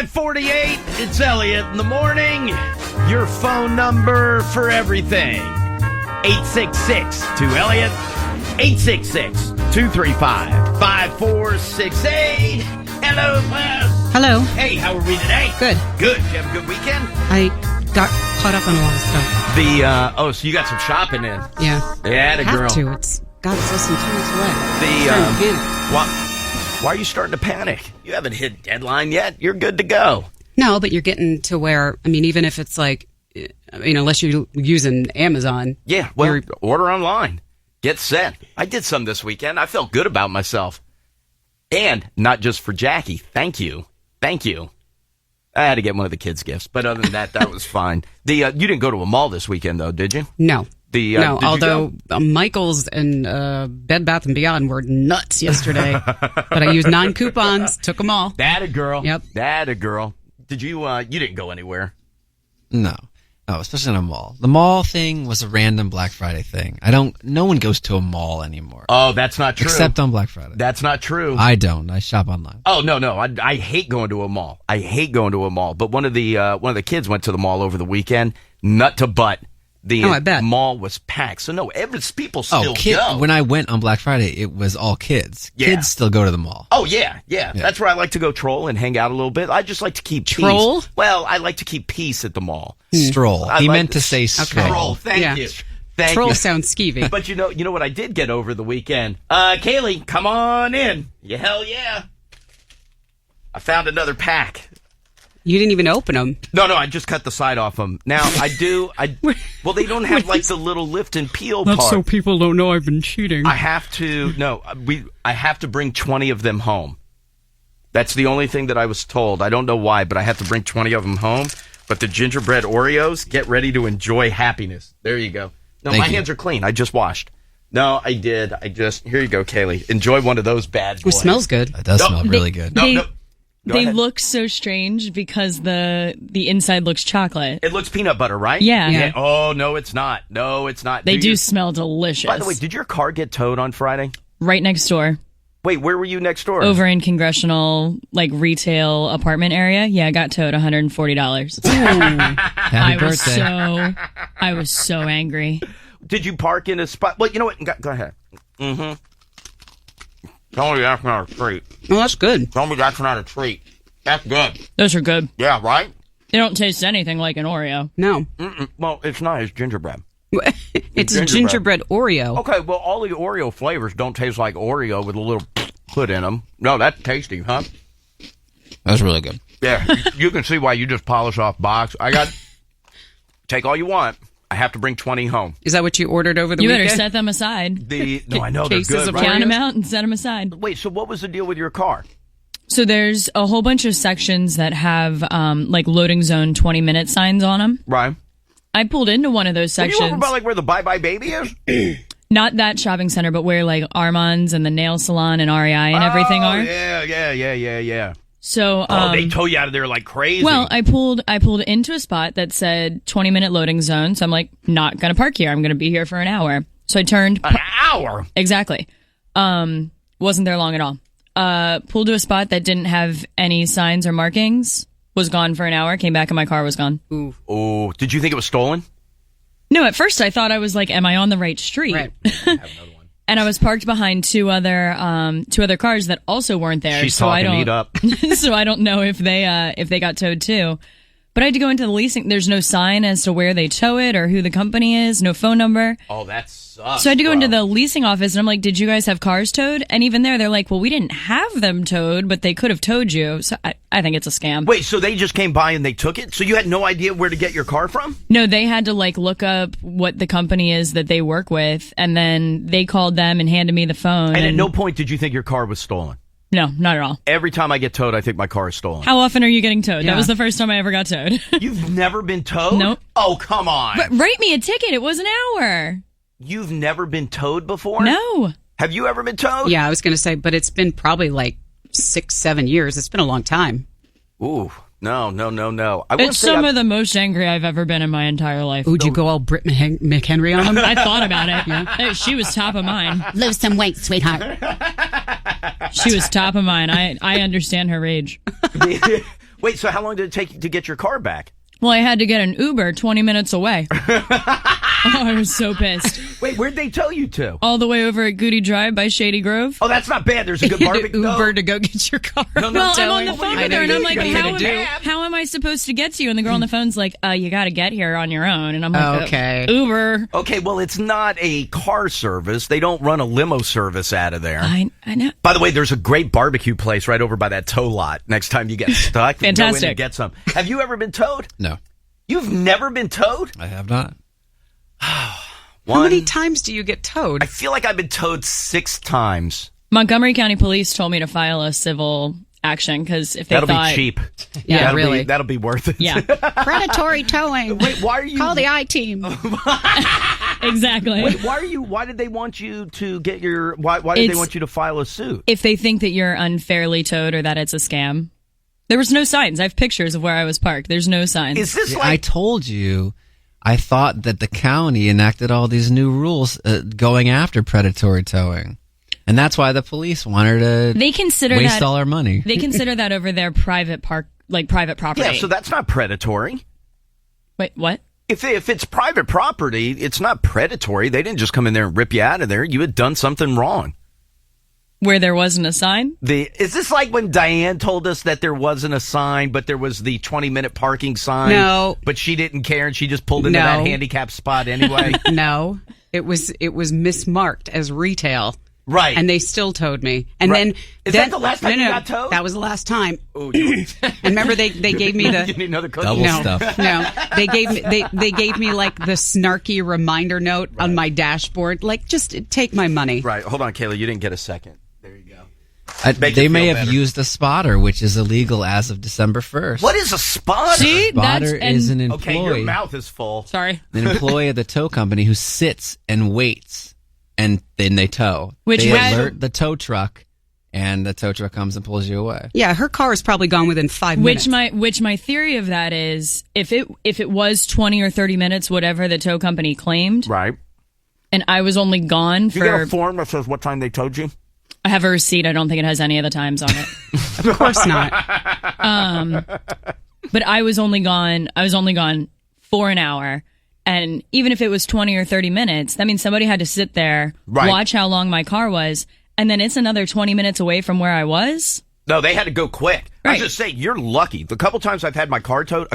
5:48, it's Elliot in the morning. Your phone number for everything. 866-2-ELLIOT. 866-235-5468. Hello, Wes. Hello. Hey, how are we today? Good. Good. Did you have a good weekend? I got caught up on a lot of stuff. So you got some shopping in. Yeah. Yeah, the girl. Have to. It's got less than 2 weeks away. Why are you starting to panic? You haven't hit deadline yet. You're good to go. No, but you're getting to where, even if it's like, unless you're using Amazon. Yeah, well, order online. Get set. I did some this weekend. I felt good about myself. And not just for Jackie. Thank you. Thank you. I had to get one of the kids' gifts, but other than that was fine. You didn't go to a mall this weekend, though, did you? No. No, although Michael's and Bed Bath & Beyond were nuts yesterday. But I used 9 coupons, took them all. That a girl. Yep. That a girl. Did you, you didn't go anywhere? No, especially in a mall. The mall thing was a random Black Friday thing. No one goes to a mall anymore. Oh, that's not true. Except on Black Friday. That's not true. I don't. I shop online. Oh, no. I hate going to a mall. But one of the kids went to the mall over the weekend, nut to butt. I bet. Mall was packed. So, no, people still go. When I went on Black Friday, it was all kids. Yeah. Kids still go to the mall. Oh, yeah. That's where I like to go troll and hang out a little bit. I just like to keep troll? Peace. Well, I like to keep peace at the mall. Stroll. He meant to say stroll. Stroll, thank you. Troll sounds skeevy. But you know what I did get over the weekend? Kaylee, come on in. Yeah, hell yeah. I found another pack. You didn't even open them. No, I just cut the side off them. Now, well, they don't have the little lift and peel part. That's so people don't know I've been cheating. I have to bring 20 of them home. That's the only thing that I was told. I don't know why, but I have to bring 20 of them home. But the gingerbread Oreos, get ready to enjoy happiness. There you go. No, my hands are clean. I just washed. No, I did. Here you go, Kaylee. Enjoy one of those bad boys. It smells good. It does smell really good. No. They look so strange because the inside looks chocolate. It looks peanut butter, right? Yeah. Oh, no, it's not. They do smell delicious. By the way, did your car get towed on Friday? Right next door. Wait, where were you next door? Over in Congressional, retail apartment area. Yeah, I got towed $140. Happy birthday. I was so angry. Did you park in a spot? Well, you know what? Go ahead. Mm-hmm. Tell me that's not a treat. Well, that's good. Tell me that's not a treat. That's good. Those are good. Yeah, right? They don't taste anything like an Oreo. No. Well, it's not. It's gingerbread. It's a gingerbread Oreo. Okay, well, all the Oreo flavors don't taste like Oreo with a little put in them. No, that's tasty, huh? That's really good. Yeah, you can see why you just polish off box. Take all you want. I have to bring 20 home. Is that what you ordered over the weekend? You better set them aside. No, I know they're good, right? Count them out and set them aside. Wait, so what was the deal with your car? So there's a whole bunch of sections that have loading zone 20-minute signs on them. Right. I pulled into one of those sections. Are you over by where the Bye Bye Baby is? Not that shopping center, but where Armand's and the nail salon and REI and everything are. Yeah. So they tow you out of there like crazy. Well, I pulled into a spot that said 20-minute loading zone. So I'm not going to park here. I'm going to be here for an hour. So I turned. An hour? Exactly. Wasn't there long at all. Pulled to a spot that didn't have any signs or markings. Was gone for an hour. Came back and my car was gone. Ooh. Oh, did you think it was stolen? No, at first I thought I was am I on the right street? Right. I have another one. And I was parked behind two other cars that also weren't there. She's talking eat up. So I don't know if they got towed too. But I had to go into the leasing. There's no sign as to where they tow it or who the company is. No phone number. Oh, that sucks. So I had to go into the leasing office and I'm like, did you guys have cars towed? And even there, they're like, well, we didn't have them towed, but they could have towed you. So I think it's a scam. Wait, so they just came by and they took it? So you had no idea where to get your car from? No, they had to look up what the company is that they work with. And then they called them and handed me the phone. And at no point did you think your car was stolen? No, not at all. Every time I get towed, I think my car is stolen. How often are you getting towed? Yeah. That was the first time I ever got towed. You've never been towed? Nope. Oh, come on. But write me a ticket. It was an hour. You've never been towed before? No. Have you ever been towed? Yeah, I was going to say, but it's been probably 6-7 years. It's been a long time. Ooh. No. I will It's say some of the most angry I've ever been in my entire life. Would you go all Britt McHenry on him? I thought about it. Yeah. She was top of mind. Lose some weight, sweetheart. She was top of mind. I understand her rage. Wait, so how long did it take you to get your car back? Well, I had to get an Uber 20 minutes away. I was so pissed. Wait, where'd they tow you to? All the way over at Goody Drive by Shady Grove. Oh, that's not bad. There's a good barbecue. Uber to go get your car. No, Well, I'm Towing. on the phone I with know her, and you- I'm like, you gotta do. how am I supposed to get to you? And the girl on the phone's like, you got to get here on your own. And I'm like, Okay. Uber. Okay, well, it's not a car service. They don't run a limo service out of there. I know. By the way, there's a great barbecue place right over by that tow lot. Next time you get stuck, Go in Fantastic. and get some. Have you ever been towed? No, You've never been towed? I have not. How many times do you get towed? I feel like I've been towed 6 times. Montgomery County Police told me to file a civil action because if they That'll thought, be cheap. Yeah, that'll really. That'll be worth it. yeah, Predatory towing. Wait, why are you? Call the I-team. exactly. Wait, why are you? Why did they want you to get your? Why did they It's- want you to file a suit? If they think that you're unfairly towed or that it's a scam, there was no signs. I have pictures of where I was parked. There's no signs. Is this I like? told you, I thought that the county enacted all these new rules going after predatory towing. And that's why the police wanted to They consider waste that all our money. they consider that over their private park, like private property. Yeah, so that's not predatory. Wait, what? If it's private property, it's not predatory. They didn't just come in there and rip you out of there. You had done something wrong. Where there wasn't a sign? Is this like when Diane told us that there wasn't a sign, but there was the 20-minute parking sign? No. But she didn't care, and she just pulled into No. that handicap spot anyway? No, it was mismarked as retail. Right. And they still towed me. And Right. then Is that the last time you got towed? That was the last time. Oh, And remember they gave me you the need another cookie? Double no, stuff. no. They gave me like the snarky reminder note on my dashboard, like just take my money. Right. Hold on, Kayla. You didn't get a second. There you go. Make They you may feel have better. used a spotter, which is illegal as of December 1st. What is a spotter? See, that's Spotter is an Okay, your employee, mouth is full. sorry. an employee of the tow company who sits and waits, and then they tow. Which they had- alert the tow truck, and the tow truck comes and pulls you away. Yeah, her car is probably gone within 5 minutes. Which my theory of that is if it was 20 or 30 minutes, whatever the tow company claimed, Right. and I was only gone You got for a form that says what time they towed you? I have a receipt. I don't think it has any of the times on it. Of course not. But I was only gone for an hour. And even if it was 20 or 30 minutes, that means somebody had to sit there, Right. watch how long my car was, and then it's another 20 minutes away from where I was. No, they had to go quick. I Right. was just saying, you're lucky. The couple times I've had my car towed,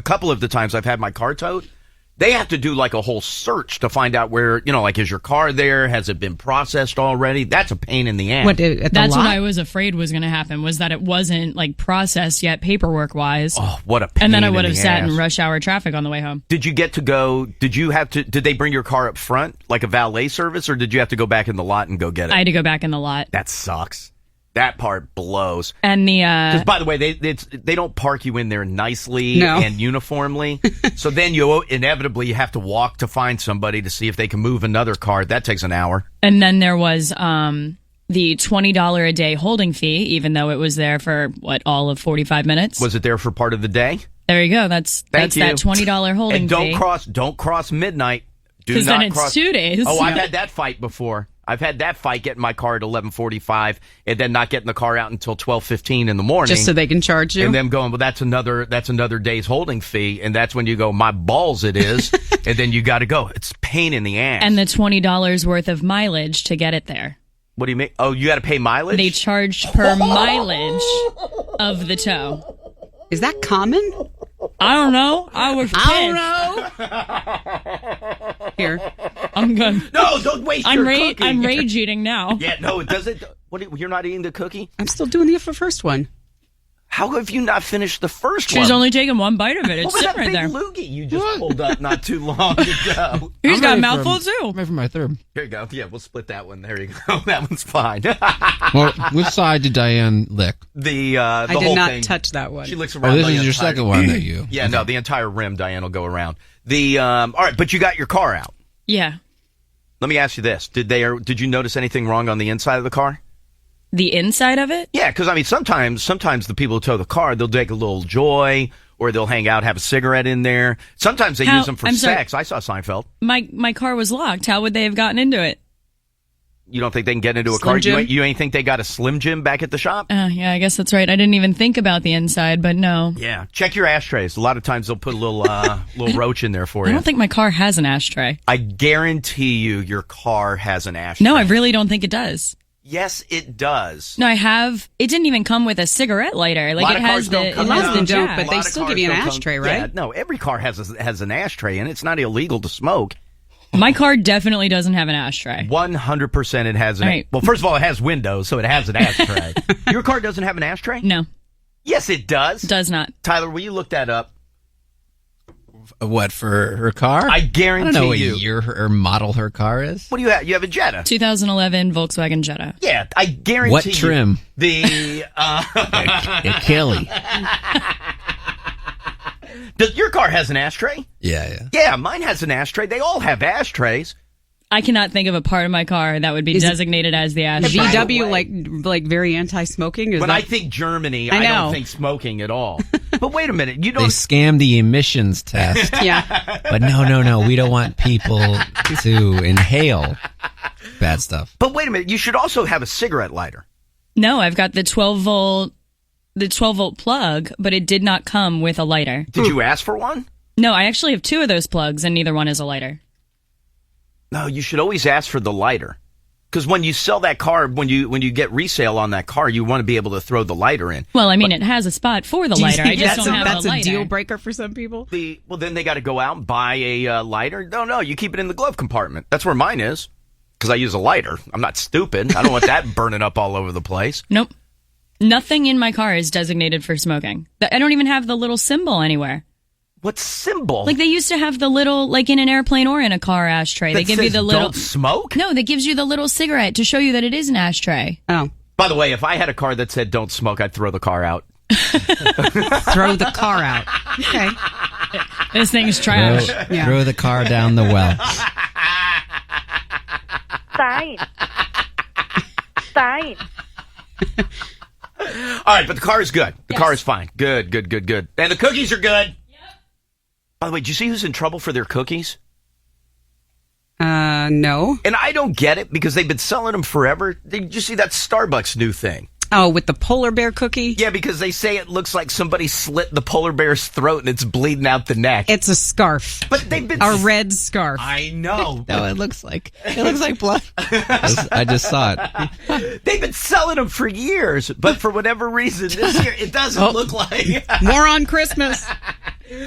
they have to do like a whole search to find out where, like, is your car there? Has it been processed already? That's a pain in the ass. What at the That's lot? what I was afraid was going to happen, was that it wasn't like processed yet paperwork wise. Oh, what a pain And then I in would the have sat ass. in rush hour traffic on the way home. Did you get to go, did they bring your car up front, like a valet service, or did you have to go back in the lot and go get it? I had to go back in the lot. That sucks. That part blows. And the Because, by the way, they don't park you in there nicely No. and uniformly. So then you have to walk to find somebody to see if they can move another car. That takes an hour. and then there was the $20 a day holding fee, even though it was there for all of 45 minutes. Was it there for part of the day? There you go. That's Thank you. that $20 holding And don't fee. cross midnight. Do 'Cause not then it's cross. 2 days. Oh, I've Yeah. had that fight before. I've had that fight getting my car at 11:45 and then not getting the car out until 12:15 in the morning. Just so they can charge you. And them going, well, that's another day's holding fee. And that's when you go, my balls it is. And then you got to go. It's a pain in the ass. And the $20 worth of mileage to get it there. What do you mean? Oh, you got to pay mileage? They charged per mileage of the tow. Is that common? I don't know. I was pissed. Here. I'm good. No, don't waste your cookie. I'm rage eating now. Yeah, no, it doesn't. You're not eating the cookie? I'm still doing the first one. How have you not finished the first She one? was only taking one bite of it. It's What was that sitting right big there. loogie you just pulled up not too long ago? He's got a ready mouthful for- too. I'm ready for my third. Here you go. Yeah, we'll split that one. There you go. That one's fine. Well, which side did Diane lick? the I whole did not thing. touch that one. She licks around. Oh, this the is your entire- second one that you. Yeah, no, the entire rim, Diane, will go around. All right, but you got your car out. Yeah. Let me ask you this: Did you notice anything wrong on the inside of the car? The inside of it? Yeah, because I mean, sometimes the people who tow the car, they'll take a little Joy, or they'll hang out, have a cigarette in there. Sometimes they use them for sex. I saw Seinfeld. My car was locked. How would they have gotten into it? You don't think they can get into a Slim car? Jim? You ain't think they got a Slim Jim back at the shop? Yeah, I guess that's right. I didn't even think about the inside, but no. Yeah. Check your ashtrays. A lot of times they'll put a little little roach in there for you. I don't think my car has an ashtray. I guarantee you your car has an ashtray. No, I really don't think it does. Yes, it does. No, I have. It didn't even come with a cigarette lighter. Like, it has the. A lot of them don't, jack. but they still give you an ashtray, right? Yeah, no, every car has an ashtray, and it's not illegal to smoke. My car definitely doesn't have an ashtray. 100% it has an Right. Well, first of all, it has windows, so it has an ashtray. Your car doesn't have an ashtray? No, Yes, it does. does not. Tyler, will you look that up? What, for her car? I guarantee I don't know what you. year or model her car is. What do you have? You have a Jetta. 2011 Volkswagen Jetta. Yeah, I guarantee What you trim? The Achille. your car has an ashtray? Yeah. Yeah, mine has an ashtray. They all have ashtrays. I cannot think of a part of my car that would be designated as the The ashtray. VW like very anti-smoking. Is When that I think Germany, I I don't know. think smoking at all. But wait a minute, you They don't. scammed the emissions test. yeah? But no, we don't want people to inhale bad stuff. But wait a minute, you should also have a cigarette lighter. No, I've got the 12 volt plug, but it did not come with a lighter. Did you ask for one? No, I actually have two of those plugs, and neither one is a lighter. No, you should always ask for the lighter. Because when you sell that car, when you get resale on that car, you want to be able to throw the lighter in. Well, I mean, it has a spot for the lighter. I just don't have that's a a lighter. deal breaker for some people. Well, then they got to go out and buy a lighter. No, you keep it in the glove compartment. That's where mine is. Because I use a lighter. I'm not stupid. I don't want that burning up all over the place. Nope. Nothing in my car is designated for smoking. I don't even have the little symbol anywhere. What symbol? Like, they used to have the little, like in an airplane or in a car ashtray. They That give you says the little. don't smoke? No, that gives you the little cigarette to show you that it is an ashtray. Oh, By the way, if I had a car that said don't smoke, I'd throw the car out. throw the car out. Okay. This thing's trash. Yeah. Throw the car down the well. Fine. Fine. All right, but the car is good. The car is fine. Good. And the cookies are good. By the way, did you see who's in trouble for their cookies? No. And I don't get it because they've been selling them forever. Did you see that Starbucks new thing? Oh, with the polar bear cookie? Yeah, because they say it looks like somebody slit the polar bear's throat and it's bleeding out the neck. It's a scarf. But they've been A red scarf. I know. No, it looks like blood. I just saw it. They've been selling them for years, but for whatever reason this year it doesn't look like. More on Christmas.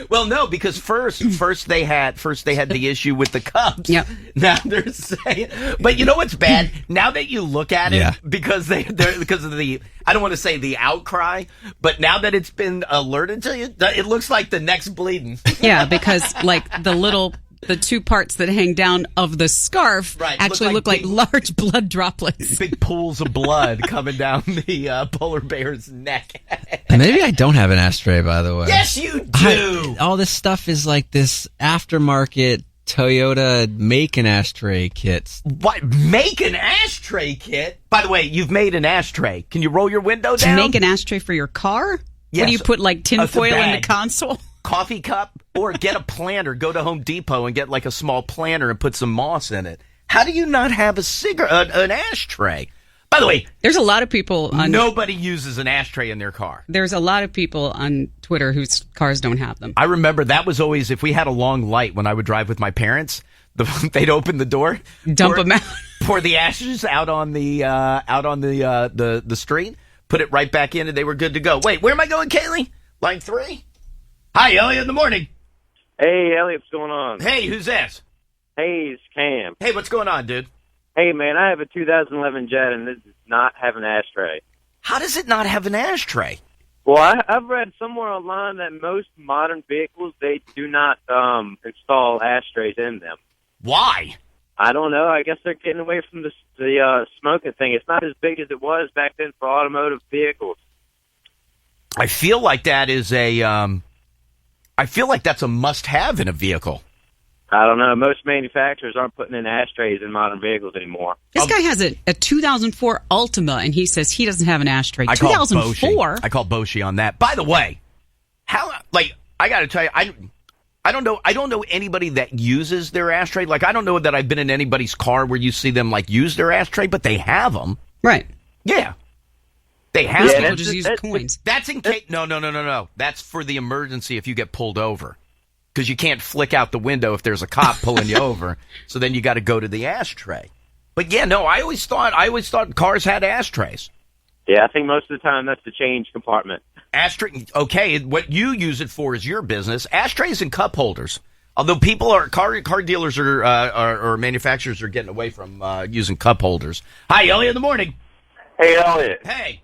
Well, no, because first they had the issue with the cups. Yep. Now they're saying, but you know what's bad? Now that you look at it, Yeah. because because of the, I don't want to say the outcry, but now that it's been alerted to you, it looks like the neck's bleeding. Yeah, because like the two parts that hang down of the scarf Right, actually look look like like large blood droplets. Big pools of blood coming down the polar bear's neck. And maybe I don't have an ashtray, by the way. Yes, you do. All this stuff is like this aftermarket Toyota make an ashtray kits. What? Make an ashtray kit? By the way, you've made an ashtray. Can you roll your window To down? make an ashtray for your car? Yes. What do you put, like It's a tinfoil in the bag. console? Coffee cup, or get a planter. Go to Home Depot and get like a small planter and put some moss in it. How do you not have an ashtray? By the way, There's a lot of people on nobody uses an ashtray in their car. There's a lot of people on Twitter whose cars don't have them. I remember that was always, if we had a long light when I would drive with my parents, they'd open the door, Dump them out. pour the ashes out on the street, put it right back in, and they were good to go. Wait, where am I going, Kaylee? Line 3? Hi, Elliot, in the morning. Hey, Elliot, what's going on? Hey, who's this? Hey, it's Cam. Hey, what's going on, dude? Hey, man, I have a 2011 Jet, and this does not have an ashtray. How does it not have an ashtray? Well, I've read somewhere online that most modern vehicles, they do not install ashtrays in them. Why? I don't know. I guess they're getting away from the smoking thing. It's not as big as it was back then for automotive vehicles. I feel like that is I feel like that's a must-have in a vehicle. I don't know. Most manufacturers aren't putting in ashtrays in modern vehicles anymore. This guy has a 2004 Altima, and he says he doesn't have an ashtray. 2004? I call Boshi on that. By the way, I got to tell you, I don't know anybody that uses their ashtray. Like, I don't know that I've been in anybody's car where you see them, like, use their ashtray, but they have them. Right. Yeah. They have Most them. people just use coins. That's in case. No. That's for the emergency if you get pulled over. Because you can't flick out the window if there's a cop pulling you over. So then you got to go to the ashtray. But yeah, no, I always thought cars had ashtrays. Yeah, I think most of the time that's the change compartment. Ashtray. Okay, what you use it for is your business. Ashtrays and cup holders. Although car dealers or manufacturers are getting away from using cup holders. Hi, Elliot in the morning. Hey, Elliot. Hey.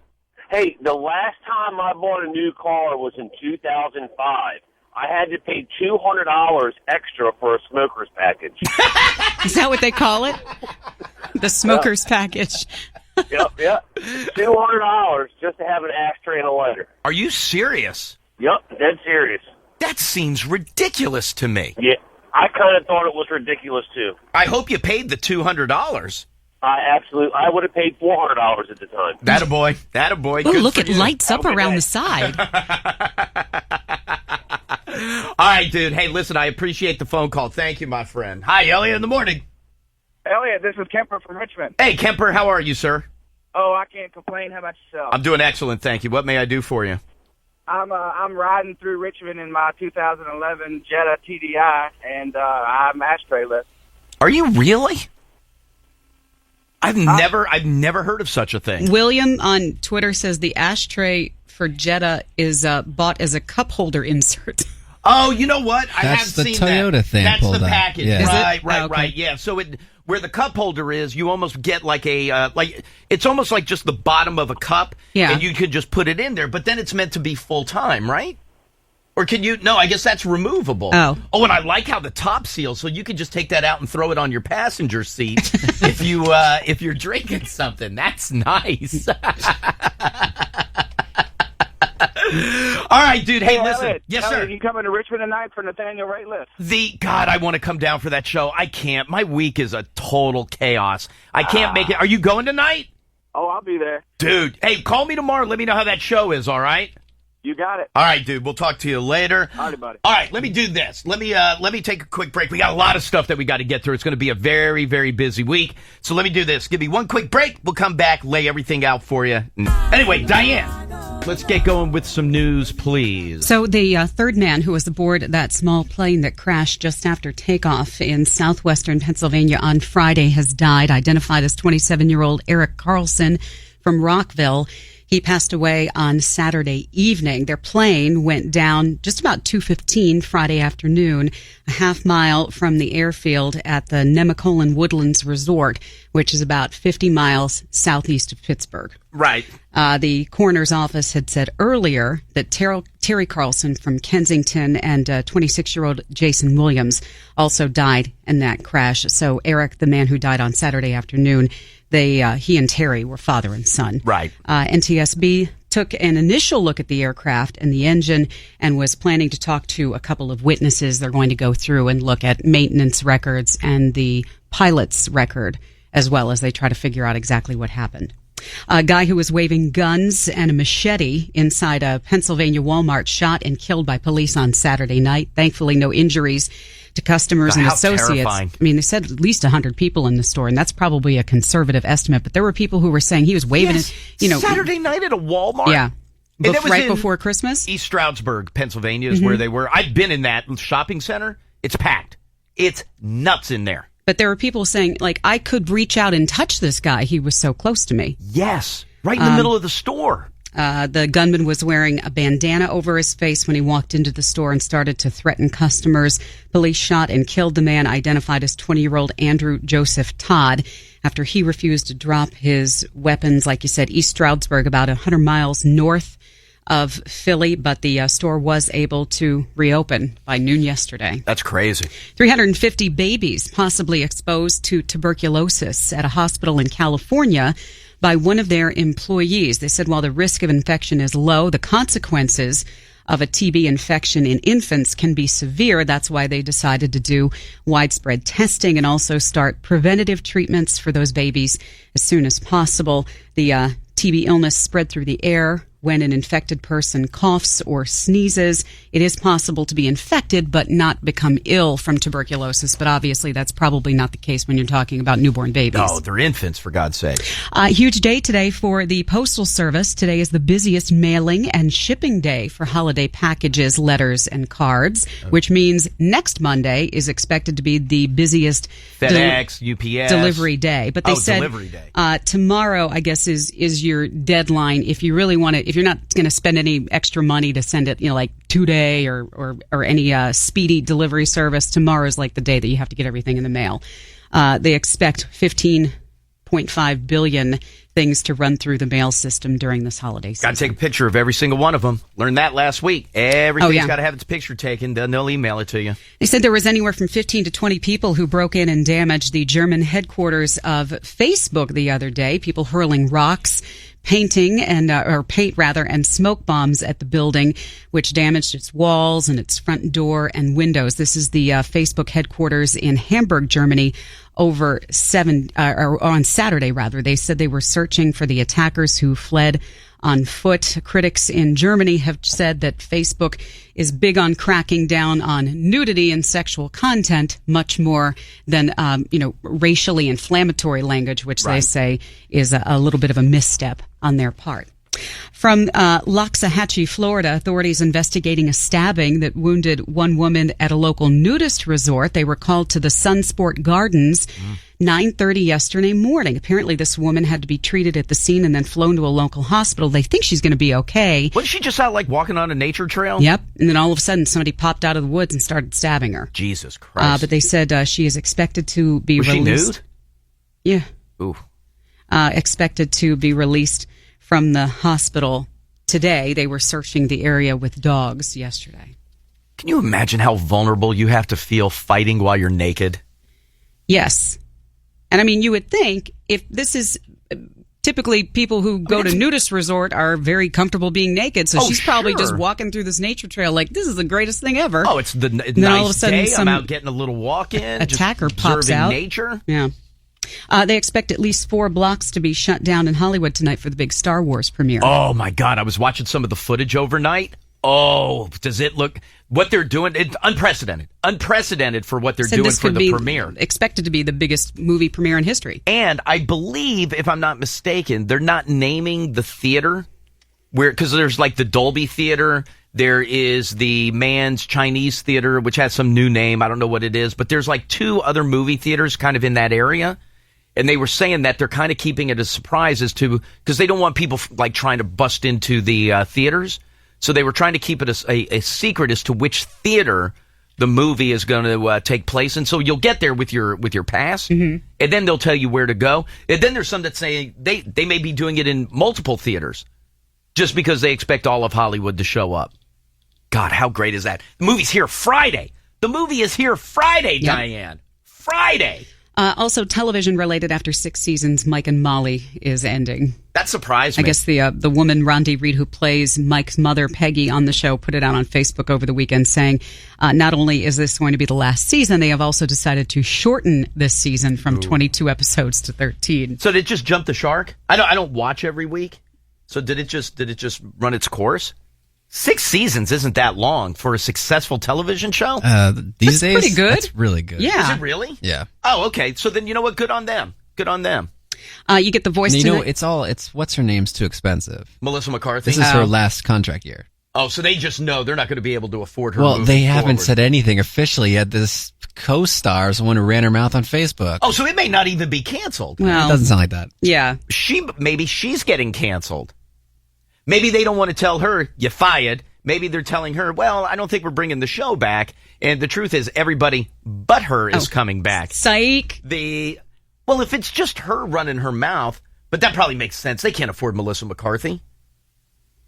Hey, the last time I bought a new car was in 2005. I had to pay $200 extra for a smoker's package. Is that what they call it? The smoker's package. Yep. $200 just to have an ashtray and a lighter. Are you serious? Yep, dead serious. That seems ridiculous to me. Yeah, I kind of thought it was ridiculous, too. I hope you paid the $200. I would have paid $400 at the time. That-a-boy. Oh, Good look, for it you. lights up around the side. All right, dude. Hey, listen, I appreciate the phone call. Thank you, my friend. Hi, Elliot in the morning. Elliot, this is Kemper from Richmond. Hey, Kemper, how are you, sir? Oh, I can't complain. How about yourself? I'm doing excellent, thank you. What may I do for you? I'm riding through Richmond in my 2011 Jetta TDI, and I'm ashtray-less. Are you really? I've never heard of such a thing. William on Twitter says the ashtray for Jetta is bought as a cup holder insert. Oh, you know what? I That's have the seen Toyota that. thing That's pulled the out. package. Yeah. Is it? Right. Oh, okay. Yeah. So where the cup holder is, you almost get like a it's almost like just the bottom of a cup, Yeah. and you could just put it in there. But then it's meant to be full time, right? Or can you? No, I guess that's removable. Oh, and I like how the top seals, so you can just take that out and throw it on your passenger seat if you're drinking something. That's nice. All right, dude. Hey, listen. Elliot, Yes, Elliot, sir. you coming to Richmond tonight for Nathaniel Rateliff? God, I want to come down for that show. I can't. My week is a total chaos. I can't make it. Are you going tonight? Oh, I'll be there. Dude, hey, call me tomorrow. Let me know how that show is, all right? You got it. All right, dude. We'll talk to you later. All right, buddy. All right, let me do this. Let me take a quick break. We got a lot of stuff that we got to get through. It's going to be a very, very busy week. So let me do this. Give me one quick break. We'll come back, lay everything out for you. Anyway, Diane, let's get going with some news, please. so the third man who was aboard that small plane that crashed just after takeoff in southwestern Pennsylvania on Friday has died, identified as 27-year-old Eric Carlson from Rockville. He passed away on Saturday evening. Their plane went down just about 2:15 Friday afternoon, a half mile from the airfield at the Nemacolin Woodlands Resort, which is about 50 miles southeast of Pittsburgh. Right. The coroner's office had said earlier that Terry Carlson from Kensington and 26-year-old Jason Williams also died in that crash. So Eric, the man who died on Saturday afternoon, he and Terry were father and son. Right. NTSB took an initial look at the aircraft and the engine and was planning to talk to a couple of witnesses. They're going to go through and look at maintenance records and the pilot's record as well as they try to figure out exactly what happened. A guy who was waving guns and a machete inside a Pennsylvania Walmart shot and killed by police on Saturday night. Thankfully, no injuries to customers and How associates. terrifying. I mean, they said at least 100 people in the store, and that's probably a conservative estimate. But there were people who were saying he was waving it. Saturday night at a Walmart. Yeah. And that was Right in before Christmas? East Stroudsburg, Pennsylvania is where they were. I've been in that shopping center. It's packed. It's nuts in there. But there were people saying, like, I could reach out and touch this guy. He was so close to me. Yes. Right in the middle of the store. The gunman was wearing a bandana over his face when he walked into the store and started to threaten customers. Police shot and killed the man identified as 20-year-old Andrew Joseph Todd after he refused to drop his weapons, like you said, East Stroudsburg, about 100 miles north of Philly, but the store was able to reopen by noon yesterday. That's crazy. 350 babies possibly exposed to tuberculosis at a hospital in California by one of their employees. They said while the risk of infection is low, the consequences of a TB infection in infants can be severe. That's why they decided to do widespread testing and also start preventative treatments for those babies as soon as possible. The TB illness spread through the air. When an infected person coughs or sneezes, it is possible to be infected but not become ill from tuberculosis. But obviously, that's probably not the case when you're talking about newborn babies. No, they're infants, for God's sake. Huge day today for the Postal Service. Today is the busiest mailing and shipping day for holiday packages, letters, and cards, which means next Monday is expected to be the busiest FedEx, UPS. delivery day. But they said delivery day. Tomorrow, I guess, is your deadline if you really want to. If you're not going to spend any extra money to send it, like 2-day or any speedy delivery service, tomorrow's like the day that you have to get everything in the mail. They expect 15.5 billion things to run through the mail system during this holiday season. Got to take a picture of every single one of them. Learned that last week. Everything's got to have its picture taken, then they'll email it to you. They said there was anywhere from 15 to 20 people who broke in and damaged the German headquarters of Facebook the other day. People hurling rocks, paint and smoke bombs at the building, which damaged its walls and its front door and windows. This is the Facebook headquarters in Hamburg, Germany. On Saturday, they said they were searching for the attackers who fled on foot. Critics in Germany have said that Facebook is big on cracking down on nudity and sexual content much more than, racially inflammatory language, which they say is a little bit of a misstep on their part. From Loxahatchee, Florida, authorities investigating a stabbing that wounded one woman at a local nudist resort. They were called to the Sunsport Gardens 9:30 yesterday morning. Apparently, this woman had to be treated at the scene and then flown to a local hospital. They think she's going to be okay. Wasn't she just out walking on a nature trail? Yep. And then all of a sudden, somebody popped out of the woods and started stabbing her. Jesus Christ. But they said she is expected to be released. Was she nude? Yeah. Ooh. Expected to be released from the hospital today. They were searching the area with dogs yesterday. Can you imagine how vulnerable you have to feel fighting while you're naked? Yes. And I mean, you would think if this is typically people who go to nudist resort are very comfortable being naked. So she's probably just walking through this nature trail like, this is the greatest thing ever. Oh, it's the nice all of a sudden, day. I'm out getting a little walk in. Attacker just pops out. Nature. Yeah. They expect at least 4 blocks to be shut down in Hollywood tonight for the big Star Wars premiere. Oh, my God. I was watching some of the footage overnight. Oh, does it look... What they're doing, it's unprecedented. Unprecedented for what they're doing for the premiere. Expected to be the biggest movie premiere in history. And I believe, if I'm not mistaken, they're not naming the theater. Because there's the Dolby Theater. There is the Mann's Chinese Theater, which has some new name. I don't know what it is. But there's 2 other movie theaters kind of in that area. And they were saying that they're kind of keeping it a surprise as to, because they don't want people trying to bust into the theaters. So they were trying to keep it a secret as to which theater the movie is going to take place. And so you'll get there with your pass, and then they'll tell you where to go. And then there's some that say they may be doing it in multiple theaters just because they expect all of Hollywood to show up. God, how great is that? The movie's here Friday. The movie is here Friday, Diane. Friday. Also, television related after 6 seasons, Mike and Molly is ending. That surprised me. I guess the woman, Rondi Reed, who plays Mike's mother, Peggy, on the show, put it out on Facebook over the weekend saying, not only is this going to be the last season, they have also decided to shorten this season from 22 episodes to 13. So did it just jump the shark? I don't watch every week. So did it just run its course? 6 seasons isn't that long for a successful television show. These days, pretty good. That's really good. Yeah. Is it really? Yeah. Oh, okay. So then you know what? Good on them. Good on them. You get the voice tonight. It's what's her name's too expensive. Melissa McCarthy. This is her last contract year. Oh, so they just know they're not going to be able to afford her. Well, they haven't said anything officially yet. This co-star is the one who ran her mouth on Facebook. Oh, so it may not even be canceled. Well, it doesn't sound like that. Yeah. Maybe she's getting canceled. Maybe they don't want to tell her you fired. Maybe they're telling her, well, I don't think we're bringing the show back. And the truth is everybody but her is coming back. Psych. Well, if it's just her running her mouth, but that probably makes sense. They can't afford Melissa McCarthy.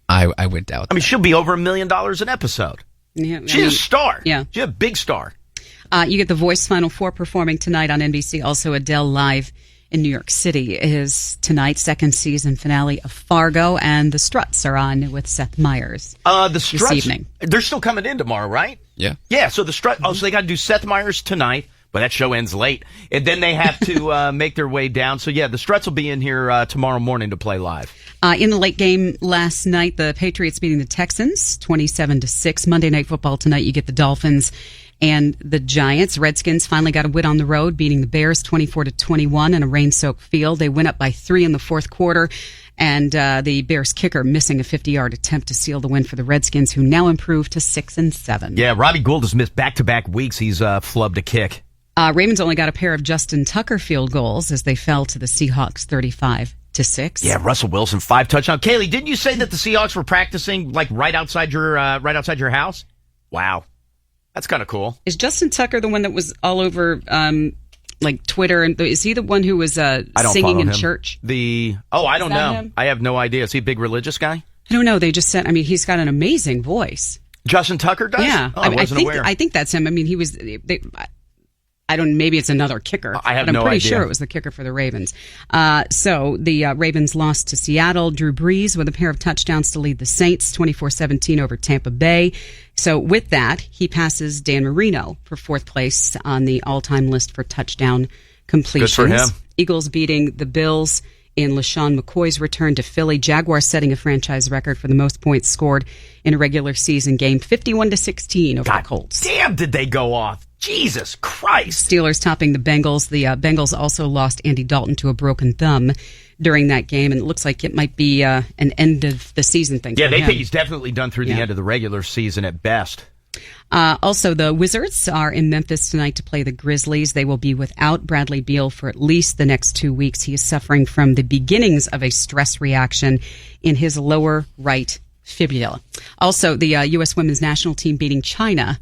I would doubt that. I mean, she'll be over $1 million an episode. Yeah, She's a star. Yeah. She's a big star. You get The Voice Final Four performing tonight on NBC. Also Adele live in New York City is tonight, second season finale of Fargo, and the Struts are on with Seth Meyers. The Struts, this evening. They're still coming in tomorrow, right? Yeah. Yeah, so the Struts, so they got to do Seth Meyers tonight, but that show ends late. And then they have to make their way down. So, yeah, the Struts will be in here tomorrow morning to play live. In the late game last night, the Patriots beating the Texans 27-6. Monday Night Football tonight, you get the Dolphins and the Giants. Redskins finally got a win on the road, beating the Bears 24-21 in a rain-soaked field. They went up by 3 in the fourth quarter, and the Bears kicker missing a 50-yard attempt to seal the win for the Redskins, who now improve to 6-7. Yeah, Robbie Gould has missed back-to-back weeks. He's flubbed a kick. Ravens only got a pair of Justin Tucker field goals as they fell to the Seahawks 35-6. Yeah, Russell Wilson, 5 touchdowns. Kaylee, didn't you say that the Seahawks were practicing like right outside your house? Wow. That's kind of cool. Is Justin Tucker the one that was all over like Twitter? And is he the one who was singing in church? I don't know. Him? I have no idea. Is he a big religious guy? I don't know. They just said, he's got an amazing voice. Justin Tucker does? Yeah. Oh, I wasn't aware. I think that's him. He was... maybe it's another kicker. I have but no I'm pretty idea. sure it was the kicker for the Ravens. So the Ravens lost to Seattle. Drew Brees with a pair of touchdowns to lead the Saints 24-17 over Tampa Bay. So with that, he passes Dan Marino for 4th place on the all-time list for touchdown completions. Good for him. Eagles beating the Bills in LaShawn McCoy's return to Philly. Jaguars setting a franchise record for the most points scored in a regular season game, 51-16 over the Colts. Damn, did they go off? Jesus Christ. Steelers topping the Bengals. The Bengals also lost Andy Dalton to a broken thumb during that game, and it looks like it might be an end of the season thing. Yeah, for they him. think he's definitely done through the end of the regular season at best. Also, the Wizards are in Memphis tonight to play the Grizzlies. They will be without Bradley Beal for at least the next 2 weeks. He is suffering from the beginnings of a stress reaction in his lower right fibula. Also, the U.S. women's national team beating China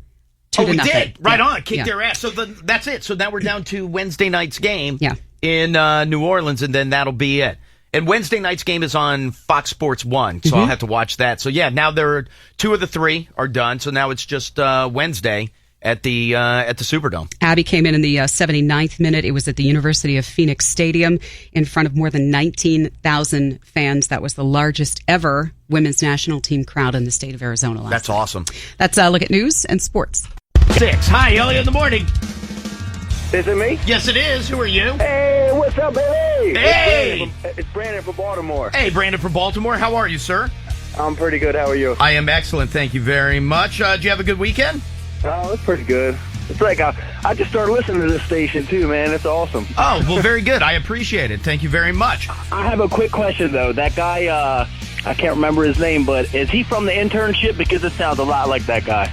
2-0. We did. Right yeah. on. Kicked their ass. So that's it. So now we're down to Wednesday night's game in New Orleans, and then that'll be it. And Wednesday night's game is on Fox Sports 1, so I'll have to watch that. So, yeah, now 2 of the 3 are done, so now it's just Wednesday at the Superdome. Abby came in the 79th minute. It was at the University of Phoenix Stadium in front of more than 19,000 fans. That was the largest ever women's national team crowd in the state of Arizona last That's night. awesome. That's a look at news and sports. 6. Hi, Elliot in the morning. Is it me? Yes, it is. Who are you? Hey, what's up, baby? Hey! It's Brandon from Baltimore. Hey, Brandon from Baltimore. How are you, sir? I'm pretty good. How are you? I am excellent. Thank you very much. Did you have a good weekend? Oh, it's pretty good. It's like I just started listening to this station, too, man. It's awesome. Oh, well, very good. I appreciate it. Thank you very much. I have a quick question, though. That guy, I can't remember his name, but is he from the internship? Because it sounds a lot like that guy.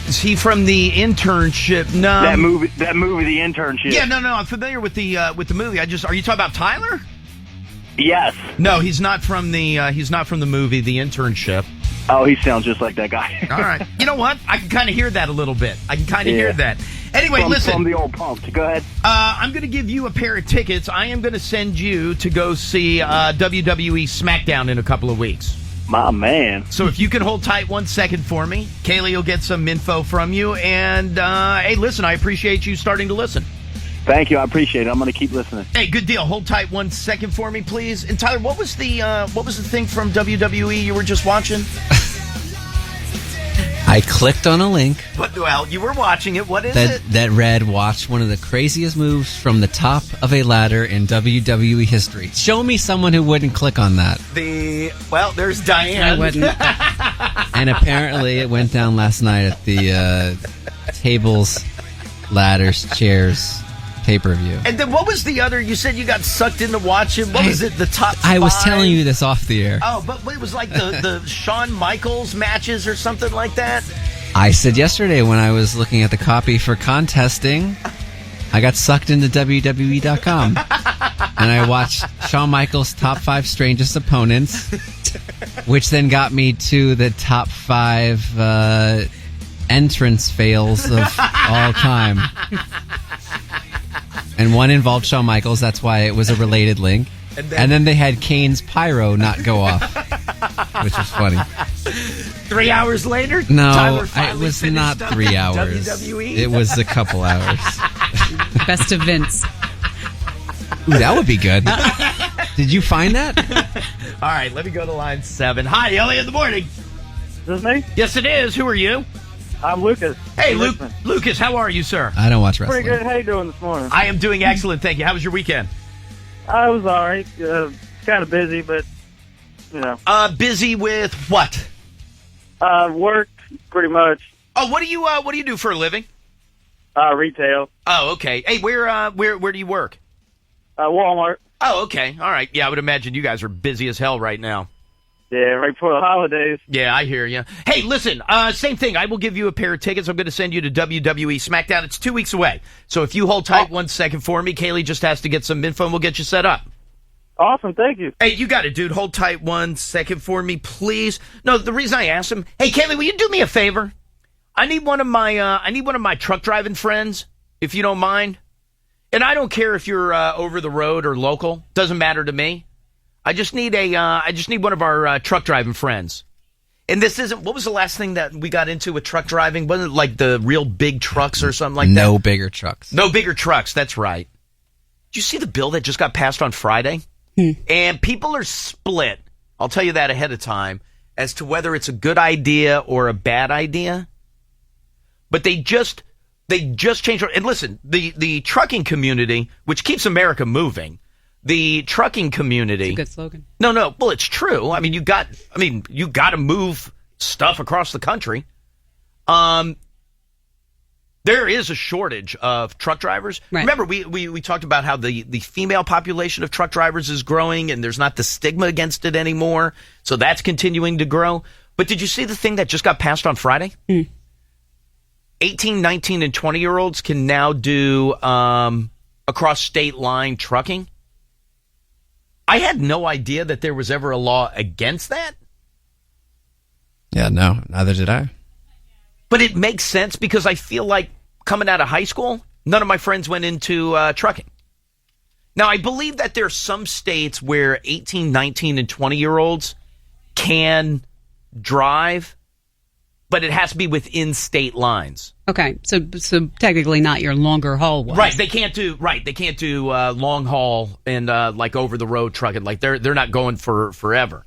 Is he from the internship? No. That movie, The Internship. Yeah, no, I'm familiar with the movie. Are you talking about Tyler? Yes. No, he's not from the movie The Internship. Oh, he sounds just like that guy. All right. You know what? I can kind of hear that a little bit. Hear that. Anyway, listen. From the old pump. Go ahead. I'm going to give you a pair of tickets. I am going to send you to go see WWE SmackDown in a couple of weeks. My man. So if you can hold tight 1 second for me, Kaylee will get some info from you. And, hey, listen, I appreciate you starting to listen. Thank you. I appreciate it. I'm going to keep listening. Hey, good deal. Hold tight 1 second for me, please. And Tyler, what was the thing from WWE you were just watching? I clicked on a link Well, you were watching it. What is it? that read, watch one of the craziest moves from the top of a ladder in WWE history. Show me someone who wouldn't click on that. There's Diane. I wouldn't. And apparently it went down last night at the tables, ladders, chairs pay-per-view. And then what was the other? You said you got sucked into watching. What was it? The top 5? I was telling you this off the air. Oh, but it was like the Shawn Michaels matches or something like that? I said yesterday when I was looking at the copy for contesting, I got sucked into WWE.com. And I watched Shawn Michaels' top 5 strangest opponents, which then got me to the top 5 entrance fails of all time. And one involved Shawn Michaels, that's why it was a related link. And then they had Kane's pyro not go off, which was funny. 3 hours later? No, Tyler it finally was finished not up 3 hours. WWE? It was a couple hours. Best of Vince. Ooh, that would be good. Did you find that? All right, let me go to line 7. Hi, Elliot in the morning. Is this me? Yes, it is. Who are you? I'm Lucas. Hey, Lucas, how are you, sir? I don't watch wrestling. Pretty good. How you doing this morning? I am doing excellent, thank you. How was your weekend? I was all right. Kind of busy, but, Busy with what? work, pretty much. Oh, what do you do for a living? Retail. Oh, okay. Hey, where do you work? Walmart. Oh, okay. All right. Yeah, I would imagine you guys are busy as hell right now. Yeah, right before the holidays. Yeah, I hear you. Hey, listen, same thing. I will give you a pair of tickets. I'm going to send you to WWE SmackDown. It's 2 weeks away. So if you hold tight 1 second for me, Kaylee just has to get some info and we'll get you set up. Awesome, thank you. Hey, you got it, dude. Hold tight 1 second for me, please. No, the reason I asked him, hey, Kaylee, will you do me a favor? I need one of my truck driving friends, if you don't mind. And I don't care if you're over the road or local. Doesn't matter to me. I just need one of our truck driving friends. And this isn't, what was the last thing that we got into with truck driving? Wasn't it like the real big trucks or something like that? No bigger trucks. No bigger trucks, that's right. Did you see the bill that just got passed on Friday? And people are split, I'll tell you that ahead of time, as to whether it's a good idea or a bad idea. But they just changed. And listen, the trucking community, which keeps America moving, the trucking community. It's a good slogan. No. Well, it's true. I mean, you got to move stuff across the country. There is a shortage of truck drivers. Right. Remember, we talked about how the female population of truck drivers is growing, and there's not the stigma against it anymore. So that's continuing to grow. But did you see the thing that just got passed on Friday? 18, 19, and 20-year-olds can now do across state line trucking. I had no idea that there was ever a law against that. Yeah, no, neither did I. But it makes sense because I feel like coming out of high school, none of my friends went into trucking. Now, I believe that there are some states where 18, 19, and 20-year-olds can drive, but it has to be within state lines. Okay, so technically not your longer haul ones. Right, they can't do long haul and like over the road trucking. Like they're not going for forever.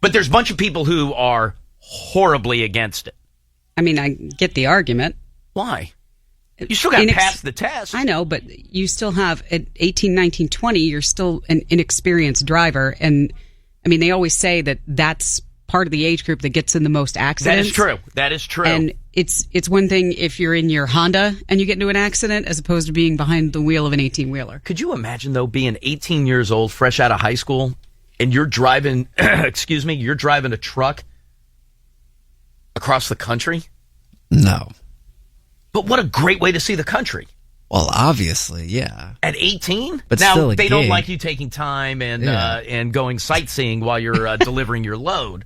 But there's a bunch of people who are horribly against it. I mean, I get the argument. Why? You still got to pass the test. I know, but you still have at 18, 19, 20, you're still an inexperienced driver. And I mean, they always say that that's part of the age group that gets in the most accidents. That is true. And it's one thing if you're in your Honda and you get into an accident as opposed to being behind the wheel of an 18-wheeler. Could you imagine, though, being 18 years old, fresh out of high school, and you're driving, you're driving a truck across the country? No. But what a great way to see the country. Well, obviously, yeah. At 18? But now, still a they gig. don't like you taking time and going sightseeing while you're delivering your load.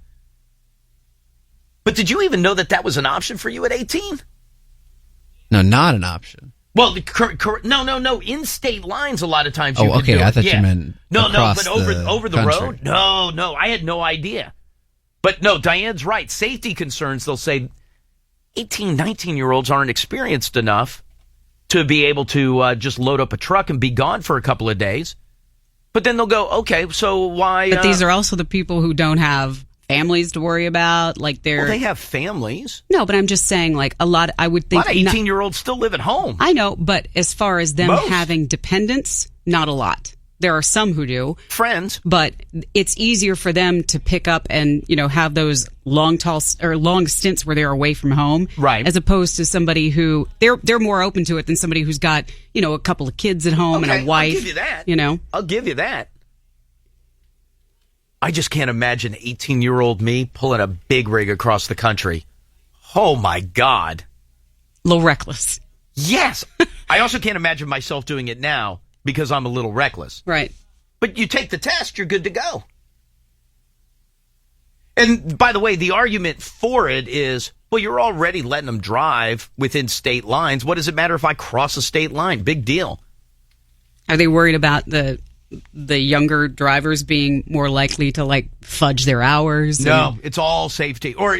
But did you even know that was an option for you at 18? No, not an option. Well, no. In state lines, a lot of times you can okay. do it. I thought you meant but over the country. road? No. I had no idea. But no, Diane's right. Safety concerns, they'll say 18, 19-year-olds aren't experienced enough to be able to just load up a truck and be gone for a couple of days. But then they'll go, okay, so why... But these are also the people who don't have families to worry about. Like they're... Well, they have families. No, but I'm just saying, like, I would think... A lot of 18-year-olds still live at home. I know, but as far as them having dependents, not a lot. There are some who do. Friends. But it's easier for them to pick up and, have those long stints where they're away from home. Right. As opposed to somebody who, they're more open to it than somebody who's got, a couple of kids at home and a wife. I'll give you that. I'll give you that. I just can't imagine 18-year-old me pulling a big rig across the country. Oh, my God. A little reckless. Yes. I also can't imagine myself doing it now because I'm a little reckless. Right. But you take the test, you're good to go. And by the way, the argument for it is, well, you're already letting them drive within state lines. What does it matter if I cross a state line? Big deal. Are they worried about the younger drivers being more likely to fudge their hours? No, it's all safety. Or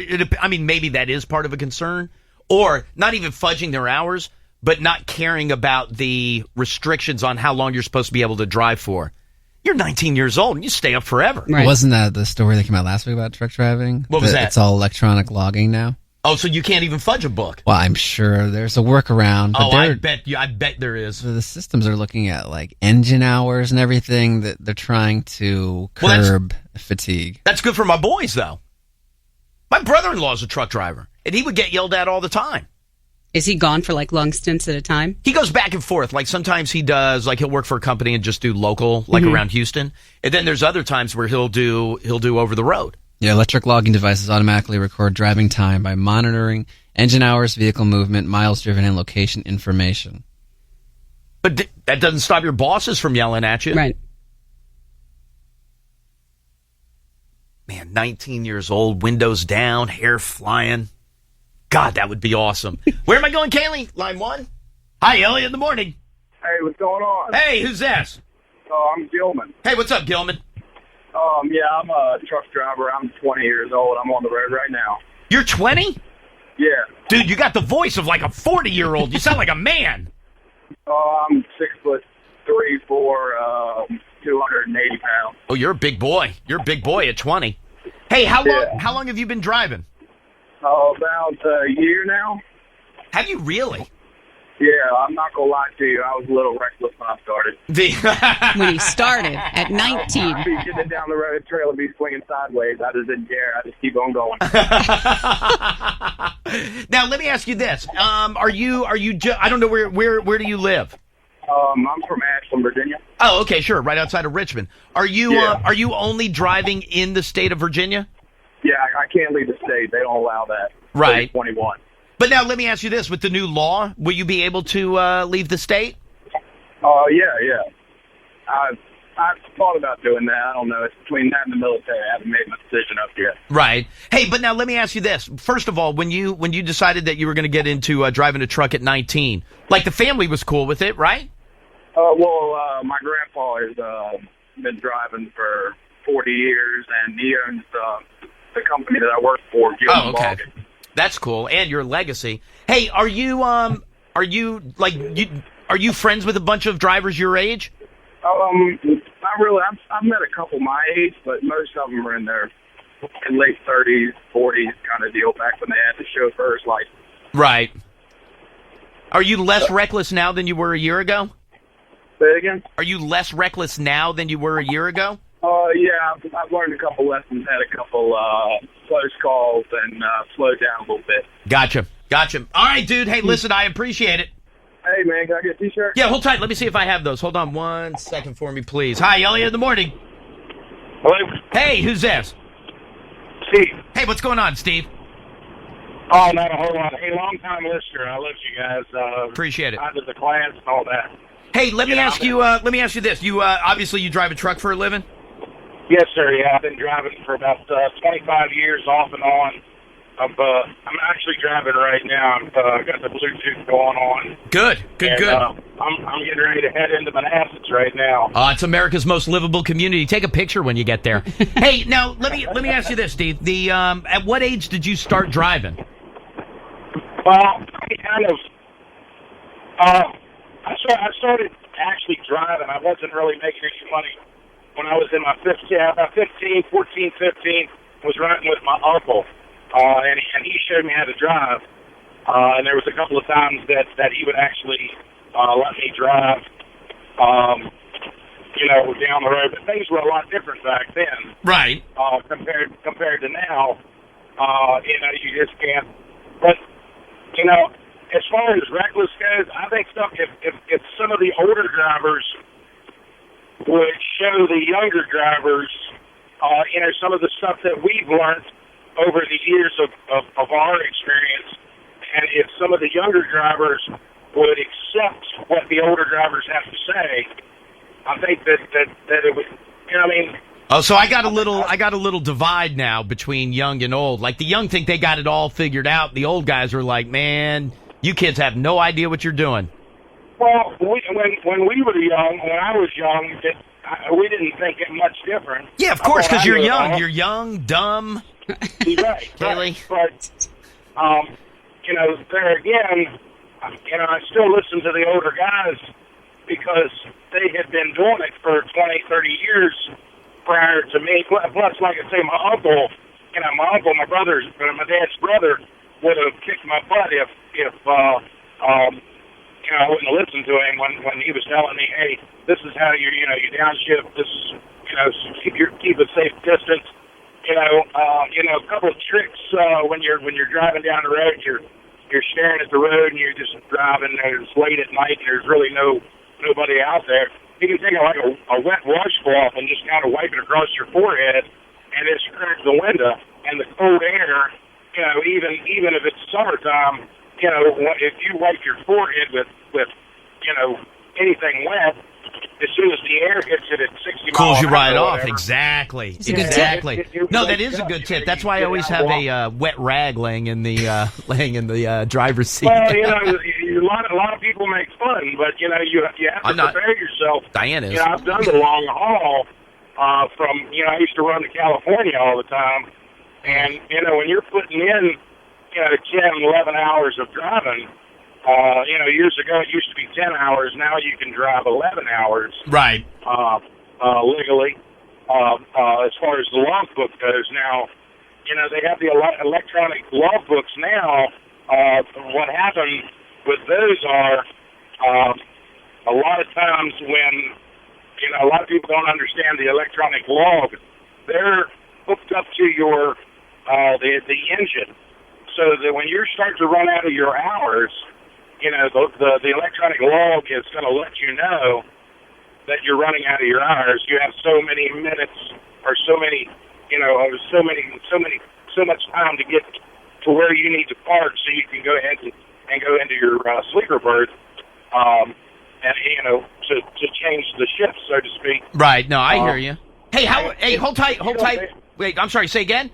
maybe that is part of a concern. Or not even fudging their hours, but not caring about the restrictions on how long you're supposed to be able to drive for. You're 19 years old and you stay up forever. Right. Wasn't that the story that came out last week about truck driving? What was that? It's all electronic logging now. Oh, so you can't even fudge a book? Well, I'm sure there's a workaround. But I bet there is. the systems are looking at like engine hours and everything that they're trying to curb fatigue. That's good for my boys, though. My brother-in-law's a truck driver, and he would get yelled at all the time. Is he gone for like long stints at a time? He goes back and forth. Like sometimes he does, like he'll work for a company and just do local, like around Houston. And then there's other times where he'll do over the road. Yeah, electric logging devices automatically record driving time by monitoring engine hours, vehicle movement, miles driven, and location information. But that doesn't stop your bosses from yelling at you. Right. Man, 19 years old, windows down, hair flying. God, that would be awesome. Where am I going, Kaylee? Line 1? Hi, Elliot in the morning. Hey, what's going on? Hey, who's this? I'm Gilman. Hey, what's up, Gilman? Yeah, I'm a truck driver. I'm 20 years old. I'm on the road right now. You're 20? Yeah. Dude, you got the voice of like a 40-year-old. You sound like a man. I'm 6'3", 4, 280 pounds. Oh, you're a big boy. You're a big boy at 20. Hey, how long have you been driving? About a year now. Have you really? Yeah, I'm not going to lie to you. I was a little reckless when I started. When he started at 19. I'd be getting down the road, trailer be swinging sideways. I just didn't care. I just keep on going. Now, let me ask you this. Are you I don't know, where do you live? I'm from Ashland, Virginia. Oh, okay, sure. Right outside of Richmond. Are you only driving in the state of Virginia? Yeah, I can't leave the state. They don't allow that. Right. 21. But now let me ask you this. With the new law, will you be able to leave the state? Yeah. I've thought about doing that. I don't know. It's between that and the military. I haven't made my decision up yet. Right. Hey, but now let me ask you this. First of all, when you decided that you were going to get into driving a truck at 19, like the family was cool with it, right? My grandpa has been driving for 40 years, and he owns the company that I work for. Oh, okay. That's cool. And your legacy. Hey, are you friends with a bunch of drivers your age? Not really. I've met a couple my age, but most of them are in their late 30s, 40s kind of deal back when they had the chauffeur's license. Right. Are you less reckless now than you were a year ago? Say it again? Are you less reckless now than you were a year ago? Yeah, I've learned a couple lessons, had a couple close calls, and slowed down a little bit. Gotcha. All right, dude. Hey, listen, I appreciate it. Hey, man, can I get a T-shirt? Yeah, hold tight. Let me see if I have those. Hold on 1 second for me, please. Hi, Elliot in the morning. Hello? Hey, who's this? Steve. Hey, what's going on, Steve? Oh, not a whole lot. Hey, long-time listener. I love you guys. Appreciate it. I did the class and all that. Hey, let me ask you this. You obviously you drive a truck for a living? Yes, sir. Yeah, I've been driving for about 25 years off and on. I'm actually driving right now. I've got the Bluetooth going on. Good. I'm getting ready to head into Manassas right now. It's America's most livable community. Take a picture when you get there. Hey, now let me ask you this, Steve. At what age did you start driving? Well, I kind of. I started actually driving. I wasn't really making any money when I was in my 15, 15, was riding with my uncle. And he showed me how to drive. And there was a couple of times that he would actually let me drive, down the road. But things were a lot different back then. Right. Compared to now. You just can't. But, as far as reckless goes, I think if some of the older drivers would show the younger drivers, some of the stuff that we've learned over the years of our experience, and if some of the younger drivers would accept what the older drivers have to say, I think that it would, Oh, so I got a little divide now between young and old. Like the young think they got it all figured out. The old guys are like, man, you kids have no idea what you're doing. Well, when we were young, when I was young, we didn't think it much different. Yeah, of course, because you're young. You're young, dumb. Right, Kaylee. But, there again, I still listen to the older guys because they had been doing it for 20, 30 years prior to me. Plus, like I say, my uncle, my brother's, my dad's brother would have kicked my butt if I wouldn't have listened to him when he was telling me, hey, this is how you downshift. This is, keep a safe distance. A couple of tricks when you're driving down the road, you're staring at the road and you're just driving. It's late at night and there's really nobody out there. You can take a wet washcloth and just kind of wipe it across your forehead, and it scrubs the window. And the cold air, even if it's summertime, if you wipe your forehead with anything wet, as soon as the air hits it at 60 miles cools you right or off. whatever. Exactly. It's a good Exactly. tip. No, that is a good tip. That's why I always have a wet rag laying in the driver's seat. Well, a lot of people make fun, but you have to prepare yourself. Diane is. I've done the long haul from I used to run to California all the time, and when you're putting in 10, 11 hours of driving. Years ago it used to be 10 hours. Now you can drive 11 hours. Right. Legally. As far as the logbook goes, now, they have the electronic logbooks now. What happened with those are a lot of times when a lot of people don't understand the electronic log. They're hooked up to your the engine, so that when you start to run out of your hours. The electronic log is going to let you know that you're running out of your hours. You have so many minutes or so much time to get to where you need to park so you can go ahead and go into your sleeper berth, to change the shift, so to speak. Right. No, I hear you. Hey, hold tight. Wait, I'm sorry. Say again?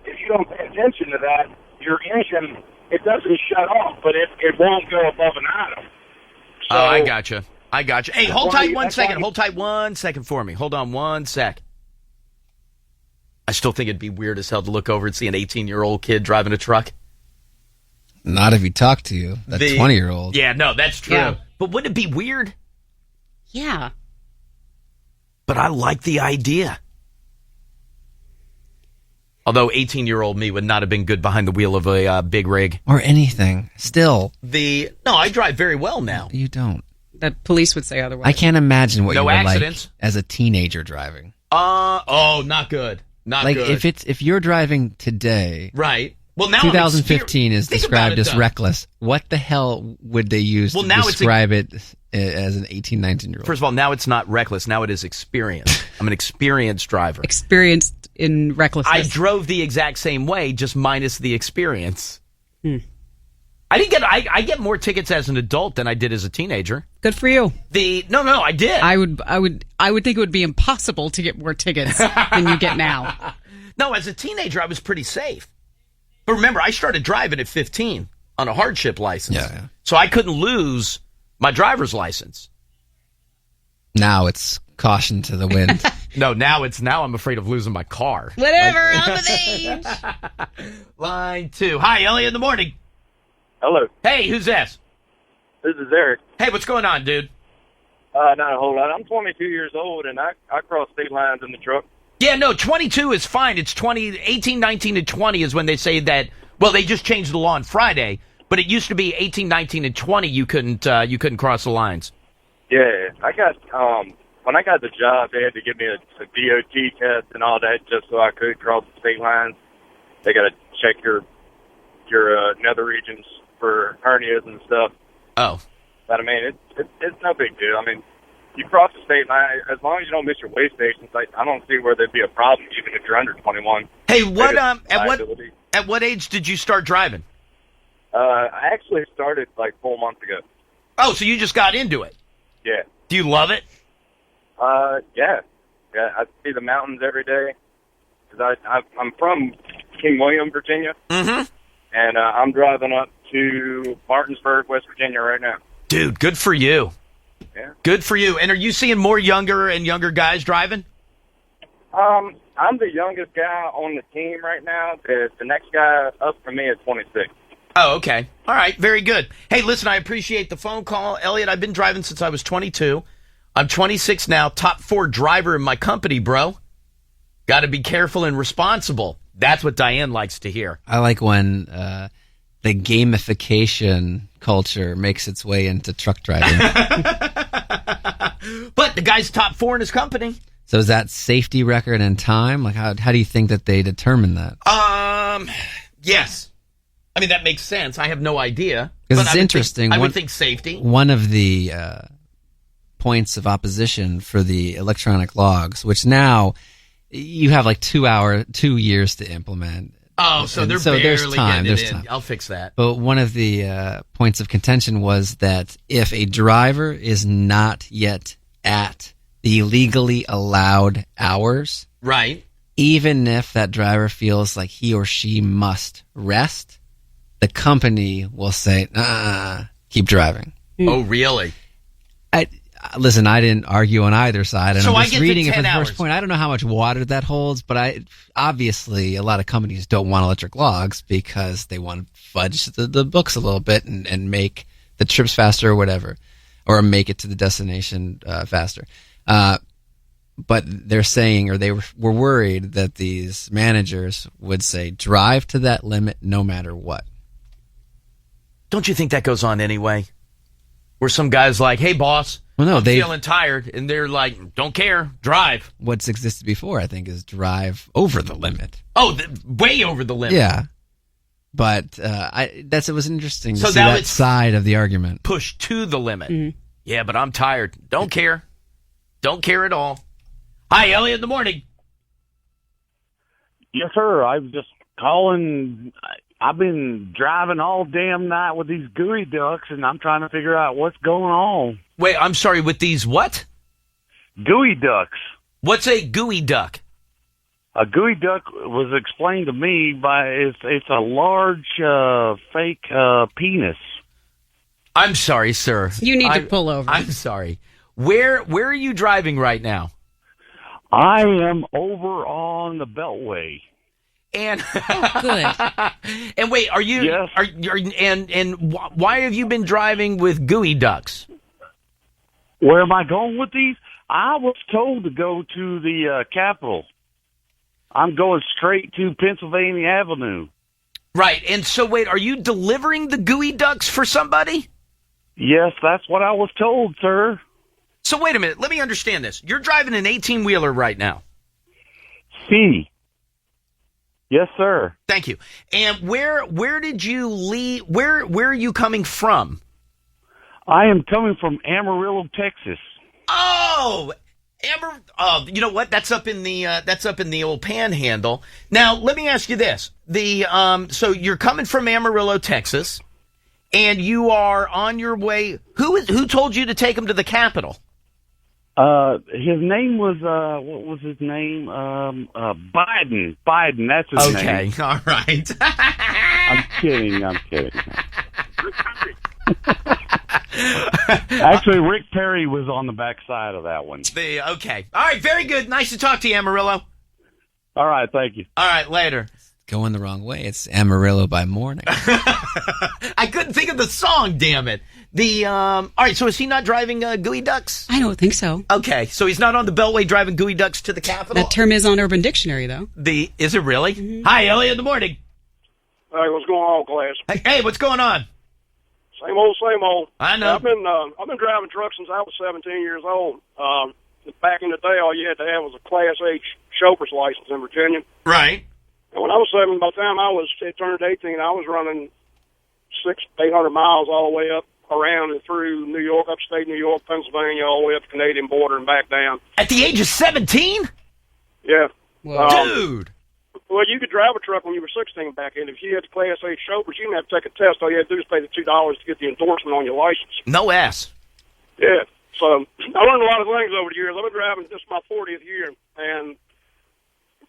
If you don't pay attention to that, your engine... It doesn't shut off, but it won't go above an item. So, I gotcha. Hey, hold tight 1 second. Hold tight 1 second for me. Hold on 1 sec. I still think it'd be weird as hell to look over and see an 18-year-old kid driving a truck. Not if you talk to you, that 20-year-old. Yeah, no, that's true. Yeah. But wouldn't it be weird? Yeah. But I like the idea. Although 18-year-old me would not have been good behind the wheel of a big rig. Or anything. Still. No, I drive very well now. You don't. The police would say otherwise. I can't imagine what No you were accidents. like as a teenager driving. Not good. Not like good. if you're driving today, right. Well, now 2015 is Think described about it, as though. reckless. What the hell would they use to describe it as an 18, 19-year-old? First of all, now it's not reckless. Now it is experience. I'm an experienced driver. Experienced in recklessness. I drove the exact same way, just minus the experience. I get more tickets as an adult than I did as a teenager. Good for you. No, I did. I would think it would be impossible to get more tickets than you get now. No, as a teenager, I was pretty safe. But remember, I started driving at 15 on a hardship license. Yeah. So I couldn't lose my driver's license. Now it's caution to the wind. No, now I'm afraid of losing my car. Whatever, on with age. Line 2. Hi, Elliot in the morning. Hello, Hey, who's this? this is Eric. Hey, what's going on, dude? Not a whole lot. I'm 22 years old, and I cross state lines in the truck. Yeah, no, 22 is fine. It's 18, 19, and 20 is when they say that. Well, they just changed the law on Friday, but it used to be 18, 19, and 20. You couldn't cross the lines. Yeah, I got when I got the job, they had to give me a DOT test and all that just so I could cross the state lines. They got to check your nether regions for hernias and stuff. Oh, But I mean, it's no big deal. I mean, you cross the state line as long as you don't miss your way stations. I don't see where there'd be a problem, even if you're under 21. hey, at what age did you start driving? I actually started like 4 months ago. Oh, so you just got into it? Yeah. Do you love it? Yeah. I see the mountains every day. 'Cause I'm from King William, Virginia. Mm-hmm. And I'm driving up to Martinsburg, West Virginia right now. Dude, good for you. Yeah. Good for you. And are you seeing more younger and younger guys driving? I'm the youngest guy on the team right now. The next guy up from me is 26. Oh, okay. All right. Very good. Hey, listen, I appreciate the phone call. Elliot, I've been driving since I was 22. I'm 26 now. Top 4 driver in my company, bro. Got to be careful and responsible. That's what Diane likes to hear. I like when the gamification culture makes its way into truck driving. But the guy's top 4 in his company. So is that safety record and time? Like, how do you think that they determine that? Yes. I mean, that makes sense. I have no idea. Because it's interesting. I would think safety. One of the points of opposition for the electronic logs, which now you have like 2 years to implement. Oh, so they're barely there's time. getting There's in. time. I'll fix that. But one of the points of contention was that if a driver is not yet at the legally allowed hours, Right. even if that driver feels like he or she must rest, the company will say, keep driving. Oh, really? Listen, I didn't argue on either side, and So I'm I just get the reading it 10 for the hours. first point. I don't know how much water that holds, but obviously a lot of companies don't want electric logs because they want to fudge the books a little bit and make the trips faster or whatever, or make it to the destination faster. But they're saying, or they were worried that these managers would say, drive to that limit no matter what. Don't you think that goes on anyway? Where some guy's like, hey, boss, Well, no, I'm feeling tired. And they're like, don't care, drive. What's existed before, I think, is drive over the limit. Oh, way over the limit. Yeah. But it was interesting to So see now that it's side of the argument. Push to the limit. Yeah, but I'm tired. Don't care. Don't care at all. Hi, Elliot in the morning. Yes, sir. I was just calling. I've been driving all damn night with these gooey ducks, and I'm trying to figure out what's going on. Wait, I'm sorry, with these what? Gooey ducks. What's a gooey duck? A gooey duck was explained to me by it's a large fake penis. I'm sorry, sir. You need to pull over. I'm sorry. Where are you driving right now? I am over on the Beltway. And good. And wait, are you? Yes. Why have you been driving with gooey ducks? Where am I going with these? I was told to go to the Capitol. I'm going straight to Pennsylvania Avenue. Right. And so, wait, are you delivering the gooey ducks for somebody? Yes, that's what I was told, sir. So, wait a minute. Let me understand this. You're driving an 18-wheeler right now. C. Yes, sir. Thank you. And where did you leave? Where are you coming from? I am coming from Amarillo, Texas. Oh, you know what? That's up in the old Panhandle. Now, let me ask you this: so you're coming from Amarillo, Texas, and you are on your way. Who told you to take him to the Capitol? His name was what was his name? Biden. Biden. That's his name. Okay, all right. I'm kidding. Actually, Rick Perry was on the backside of that one. Okay. All right, very good. Nice to talk to you, Amarillo. All right, thank you. All right, later. Going the wrong way. It's Amarillo by morning. I couldn't think of the song, damn it. All right, so is he not driving gooey ducks? I don't think so. Okay, so he's not on the Beltway driving gooey ducks to the Capitol? That term is on Urban Dictionary, though. Is it really? Mm-hmm. Hi, Elliot in the morning. Hey, what's going on, class? Hey, what's going on? Same old. I know. I've been driving trucks since I was 17 years old. Back in the day, all you had to have was a Class H chauffeur's license in Virginia. Right. And when I was 7, by the time I turned 18, I was running 600-800 miles all the way up around and through New York, upstate New York, Pennsylvania, all the way up the Canadian border and back down. At the age of 17? Yeah. Dude. Well, you could drive a truck when you were 16 back then. If you had the Class A chauffeurs, you didn't have to take a test. All you had to do is pay the $2 to get the endorsement on your license. No ass. Yeah. So I learned a lot of things over the years. I've been driving this is my 40th year, and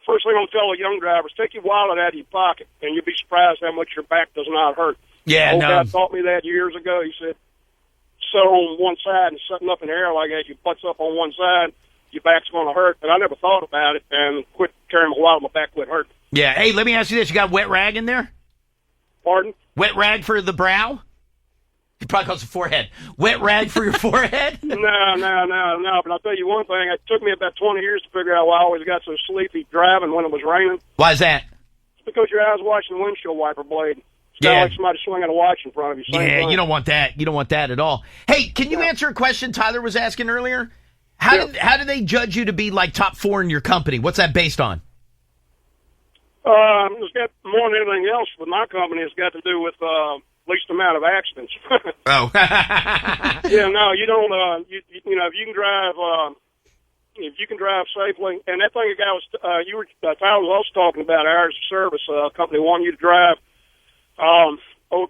first thing I'm going to tell the young drivers, take your wallet out of your pocket, and you'll be surprised how much your back does not hurt. Yeah, Old guy taught me that years ago. He said, sit on one side and sitting up in the air like that, your butt's up on one side, your back's going to hurt. And I never thought about it and quit carrying my wallet, my back quit hurting. Yeah. Hey, let me ask you this. You got a wet rag in there? Pardon? Wet rag for the brow? He probably calls it forehead. Wet rag for your forehead? No. But I'll tell you one thing. It took me about 20 years to figure out why I always got so sleepy driving when it was raining. Why is that? It's because your eyes watching the windshield wiper blade. It's kind of like somebody swinging a watch in front of you. Same thing. You don't want that. You don't want that at all. Hey, can you answer a question Tyler was asking earlier? How do they judge you to be like top 4 in your company? What's that based on? It's got more than anything else with my company. It's got to do with least amount of accidents. Oh. Yeah, no, you don't. You know, if you can drive safely, and that thing a guy was Tyler was also talking about hours of service. Company wanting you to drive. You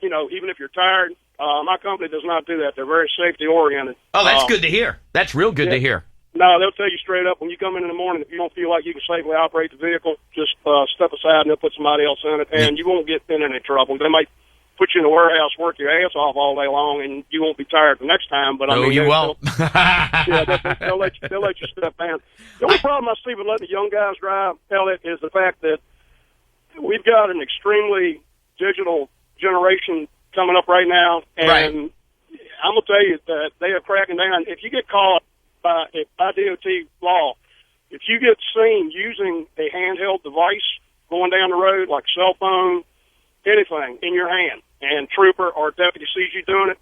know, even if you're tired. My company does not do that. They're very safety oriented. Oh, that's good to hear. That's real good to hear. No, they'll tell you straight up when you come in the morning, if you don't feel like you can safely operate the vehicle, just step aside and they'll put somebody else in it, and you won't get in any trouble. They might put you in the warehouse, work your ass off all day long, and you won't be tired the next time. But I mean, you won't. They'll let you step down. The only problem I see with letting the young guys drive, Elliot, is the fact that we've got an extremely digital generation coming up right now, and I'm gonna tell you that they are cracking down. If you get caught by DOT law, if you get seen using a handheld device going down the road, like cell phone, anything in your hand, and trooper or deputy sees you doing it,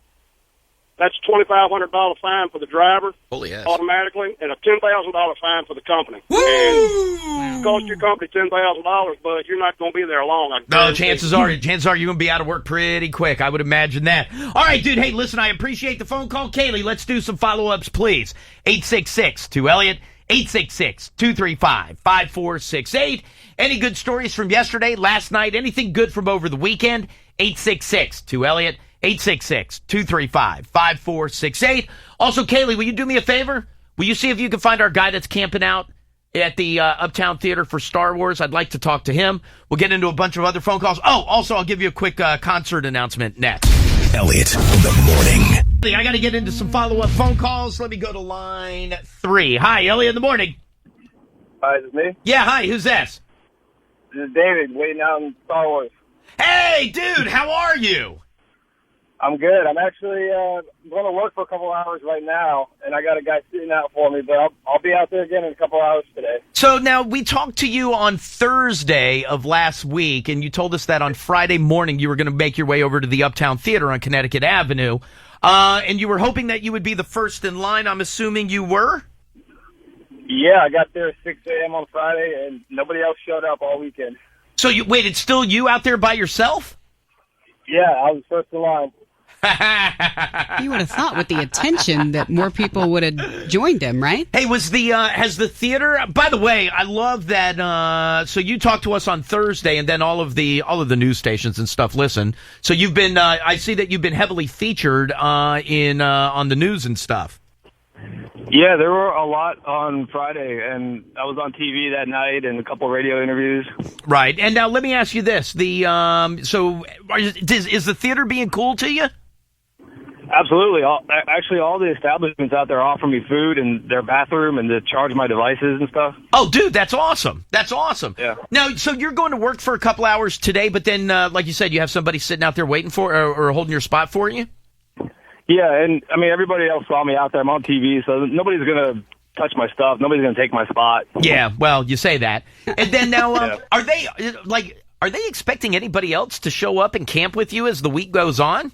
that's a $2,500 fine for the driver, automatically, and a $10,000 fine for the company. Woo! And it costs your company $10,000, but you're not going to be there long. No, chances are you're going to be out of work pretty quick. I would imagine that. All right, dude. Hey, listen, I appreciate the phone call. Kaylee, let's do some follow-ups, please. 866-2-ELLIOT, 866-235-5468. Any good stories from yesterday, last night, anything good from over the weekend? 866-2-ELLIOT. 866-235-5468. Also, Kaylee, will you do me a favor? Will you see if you can find our guy that's camping out at the Uptown Theater for Star Wars? I'd like to talk to him. We'll get into a bunch of other phone calls. Oh, also, I'll give you a quick concert announcement next. Elliot in the morning. I got to get into some follow-up phone calls. Let me go to line 3. Hi, Elliot in the morning. Hi, is it me? Yeah, hi, who's this? This is David, waiting out in Star Wars. Hey, dude, how are you? I'm good. I'm actually going to work for a couple hours right now, and I got a guy sitting out for me, but I'll be out there again in a couple hours today. So now we talked to you on Thursday of last week, and you told us that on Friday morning you were going to make your way over to the Uptown Theater on Connecticut Avenue, and you were hoping that you would be the first in line. I'm assuming you were? Yeah, I got there at 6 a.m. on Friday, and nobody else showed up all weekend. So you wait, it's still you out there by yourself? Yeah, I was first in line. You would have thought with the attention that more people would have joined him, right? Hey, has the theater? By the way, I love that. So you talked to us on Thursday, and then all of the news stations and stuff listen. So you've been. I see that you've been heavily featured on the news and stuff. Yeah, there were a lot on Friday, and I was on TV that night and a couple radio interviews. Right, and now let me ask you this: is the theater being cool to you? Absolutely. All the establishments out there offer me food and their bathroom and to charge my devices and stuff. Oh, dude, that's awesome. That's awesome. Yeah. Now, so you're going to work for a couple hours today, but then, like you said, you have somebody sitting out there waiting for or holding your spot for you? Yeah, and I mean, everybody else saw me out there. I'm on TV, so nobody's going to touch my stuff. Nobody's going to take my spot. Yeah, well, you say that. And then now, are they expecting anybody else to show up and camp with you as the week goes on?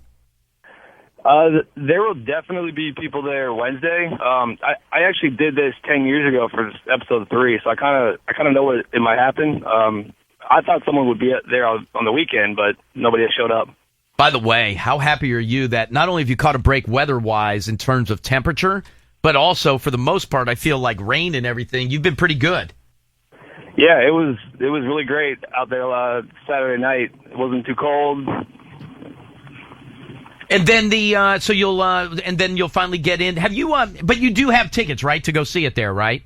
There will definitely be people there Wednesday. I actually did this 10 years ago for episode 3, so I kind of know what it might happen. I thought someone would be there on the weekend, but nobody has showed up. By the way, how happy are you that not only have you caught a break weather-wise in terms of temperature, but also, for the most part, I feel like rain and everything, you've been pretty good. Yeah, it was really great out there Saturday night. It wasn't too cold. And then you'll finally get in. Have you? But you do have tickets, right, to go see it there, right?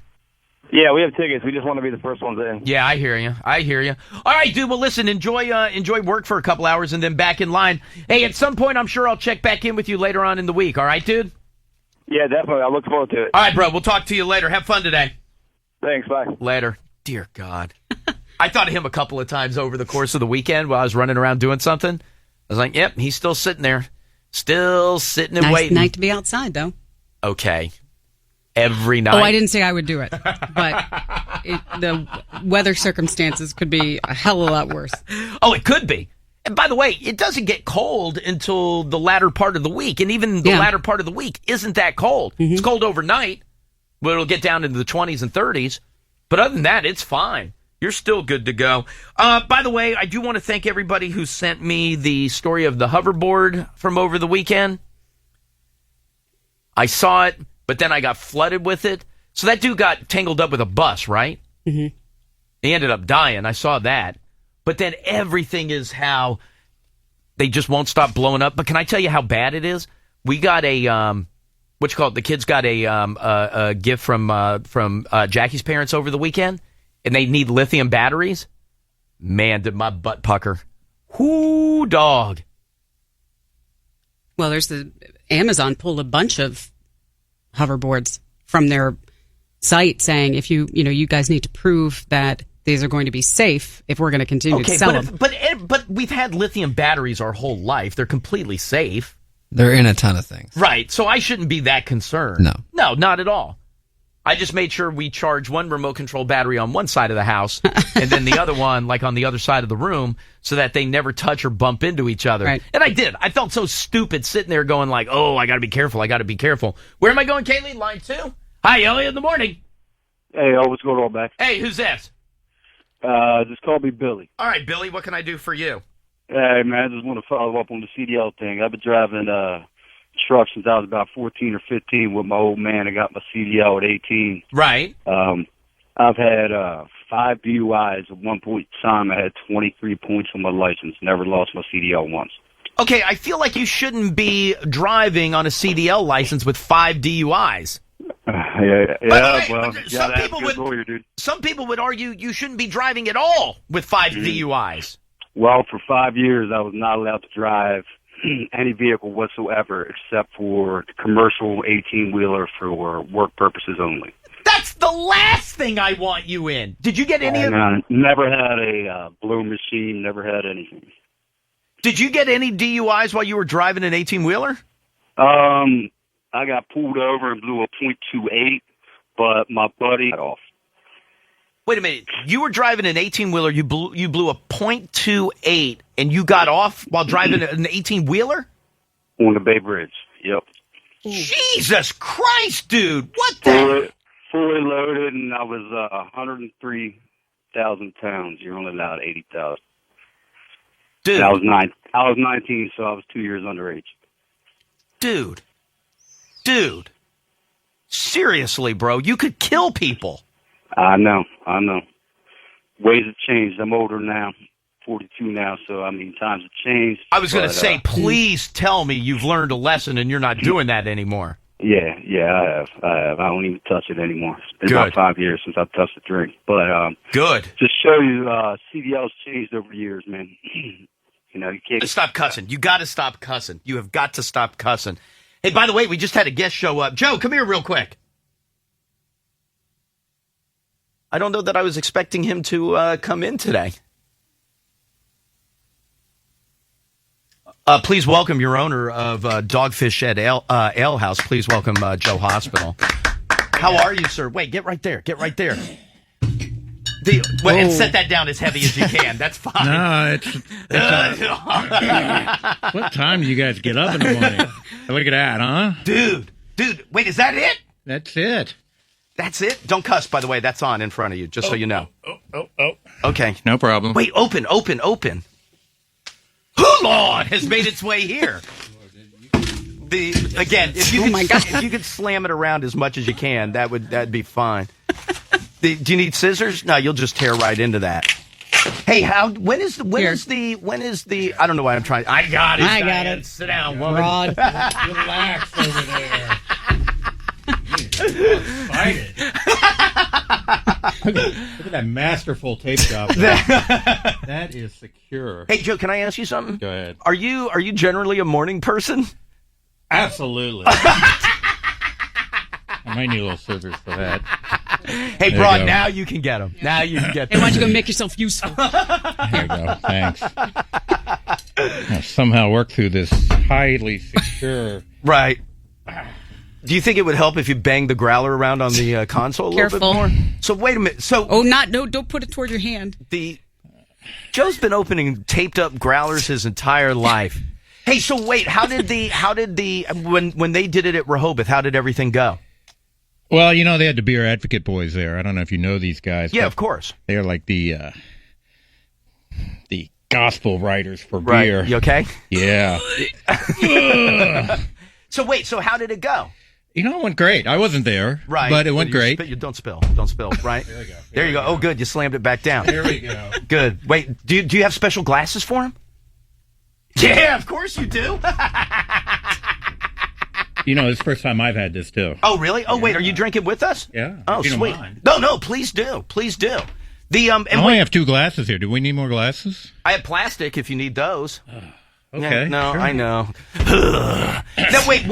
Yeah, we have tickets. We just want to be the first ones in. Yeah, I hear you. All right, dude. Well, listen, enjoy work for a couple hours and then back in line. Hey, at some point, I'm sure I'll check back in with you later on in the week. All right, dude? Yeah, definitely. I look forward to it. All right, bro. We'll talk to you later. Have fun today. Thanks. Bye. Later. Dear God. I thought of him a couple of times over the course of the weekend while I was running around doing something. was like, yep, he's still sitting there. Still sitting and Nice waiting. night to be outside, though. Okay. Every night. Oh, I didn't say I would do it, but the weather circumstances could be a hell of a lot worse. Oh, it could be. And by the way, it doesn't get cold until the latter part of the week. And even the latter part of the week isn't that cold. Mm-hmm. It's cold overnight, but it'll get down into the 20s and 30s. But other than that, it's fine. You're still good to go. By the way, I do want to thank everybody who sent me the story of the hoverboard from over the weekend. I saw it, but then I got flooded with it. So that dude got tangled up with a bus, right? Mm-hmm. He ended up dying. I saw that. But then everything is how they just won't stop blowing up. But can I tell you how bad it is? We got a what you call it? The kids got a gift from Jackie's parents over the weekend, and they need lithium batteries. Man, did my butt pucker. Whoo, dog. Well, Amazon pulled a bunch of hoverboards from their site saying if you guys need to prove that these are going to be safe if we're going to continue to sell them. But we've had lithium batteries our whole life. They're completely safe. They're in a ton of things. Right. So I shouldn't be that concerned. No, not at all. I just made sure we charge one remote control battery on one side of the house and then the other one like on the other side of the room so that they never touch or bump into each other. Right. And I did. I felt so stupid sitting there going like, oh, I got to be careful. I got to be careful. Where am I going, Kaylee? Line 2? Hi, Elliot, in the morning. Hey, what's going on, Max? Hey, who's this? Just call me Billy. All right, Billy, what can I do for you? Hey, man, I just want to follow up on the CDL thing. I've been driving truck since I was about 14 or 15 with my old man. I got my CDL at 18. Right. I've had 5 DUIs. At one point in time, I had 23 points on my license. Never lost my CDL once. Okay, I feel like you shouldn't be driving on a CDL license with 5 DUIs. Some people would argue you shouldn't be driving at all with 5 DUIs. Well, for 5 years, I was not allowed to drive any vehicle whatsoever except for the commercial 18-wheeler for work purposes only. That's the last thing I want you in. Did you get any of them? Never had a blow machine, never had anything. Did you get any DUIs while you were driving an 18-wheeler? I got pulled over and blew a .28, but my buddy got off. Wait a minute. You were driving an 18-wheeler, you blew a .28, and you got off while driving an 18-wheeler? On the Bay Bridge, yep. Jesus Christ, dude. What the? Fully loaded, and I was 103,000 pounds. You're only allowed 80,000. Dude. And I was 19, so I was 2 years underage. Dude. Seriously, bro. You could kill people. I know. Ways have changed. I'm older now, 42 now, so, times have changed. I was going to say, please tell me you've learned a lesson and you're not doing that anymore. Yeah, I have. I don't even touch it anymore. It's been about 5 years since I've touched the drink. But good. Just show you, CDL's changed over the years, man. You can't stop cussing. You got to stop cussing. You have got to stop cussing. Hey, by the way, we just had a guest show up. Joe, come here real quick. I don't know that I was expecting him to come in today. Please welcome your owner of Dogfish Shed Ale House. Please welcome Joe Hospital. How are you, sir? Wait, get right there. And set that down as heavy as you can. That's fine. No, it's what time do you guys get up in the morning? Look at that, huh? Dude, wait, is that it? That's it. That's it? Don't cuss, by the way. That's on in front of you, just so you know. Oh. Okay. No problem. Wait, open. Hoolon has made its way here. If you could slam it around as much as you can, that'd be fine. Do you need scissors? No, you'll just tear right into that. Hey, when is the I don't know why I'm trying. I got it. Sit down, woman. Rod. Relax over there. Excited. Look at that masterful tape job. That is secure. Hey, Joe, can I ask you something? Go ahead. Are you generally a morning person? Absolutely. I might need a little scissors for that. Hey, Broad, now you can get them. Now you can get them. Hey, why don't you go make yourself useful? There you go. Thanks. somehow work through this highly secure. Right. Do you think it would help if you banged the growler around on the console a little bit more? So wait a minute. So don't put it toward your hand. Joe's been opening taped up growlers his entire life. Hey, so wait, how did when they did it at Rehoboth, how did everything go? Well, they had the beer advocate boys there. I don't know if you know these guys. Yeah, of course. They're like the gospel writers for beer. You okay? Yeah. So wait, how did it go? It went great. I wasn't there, right? But it went great. Don't spill, right? There we go. There you go. Oh, good. You slammed it back down. There we go. Good. Wait, do you have special glasses for him? Yeah, of course you do. It's the first time I've had this too. Oh, really? Oh, wait, are you drinking with us? Yeah. Oh, sweet. No, please do. Please do. I only have 2 glasses here. Do we need more glasses? I have plastic if you need those. Okay. Yeah, no, sure. I know. Now wait,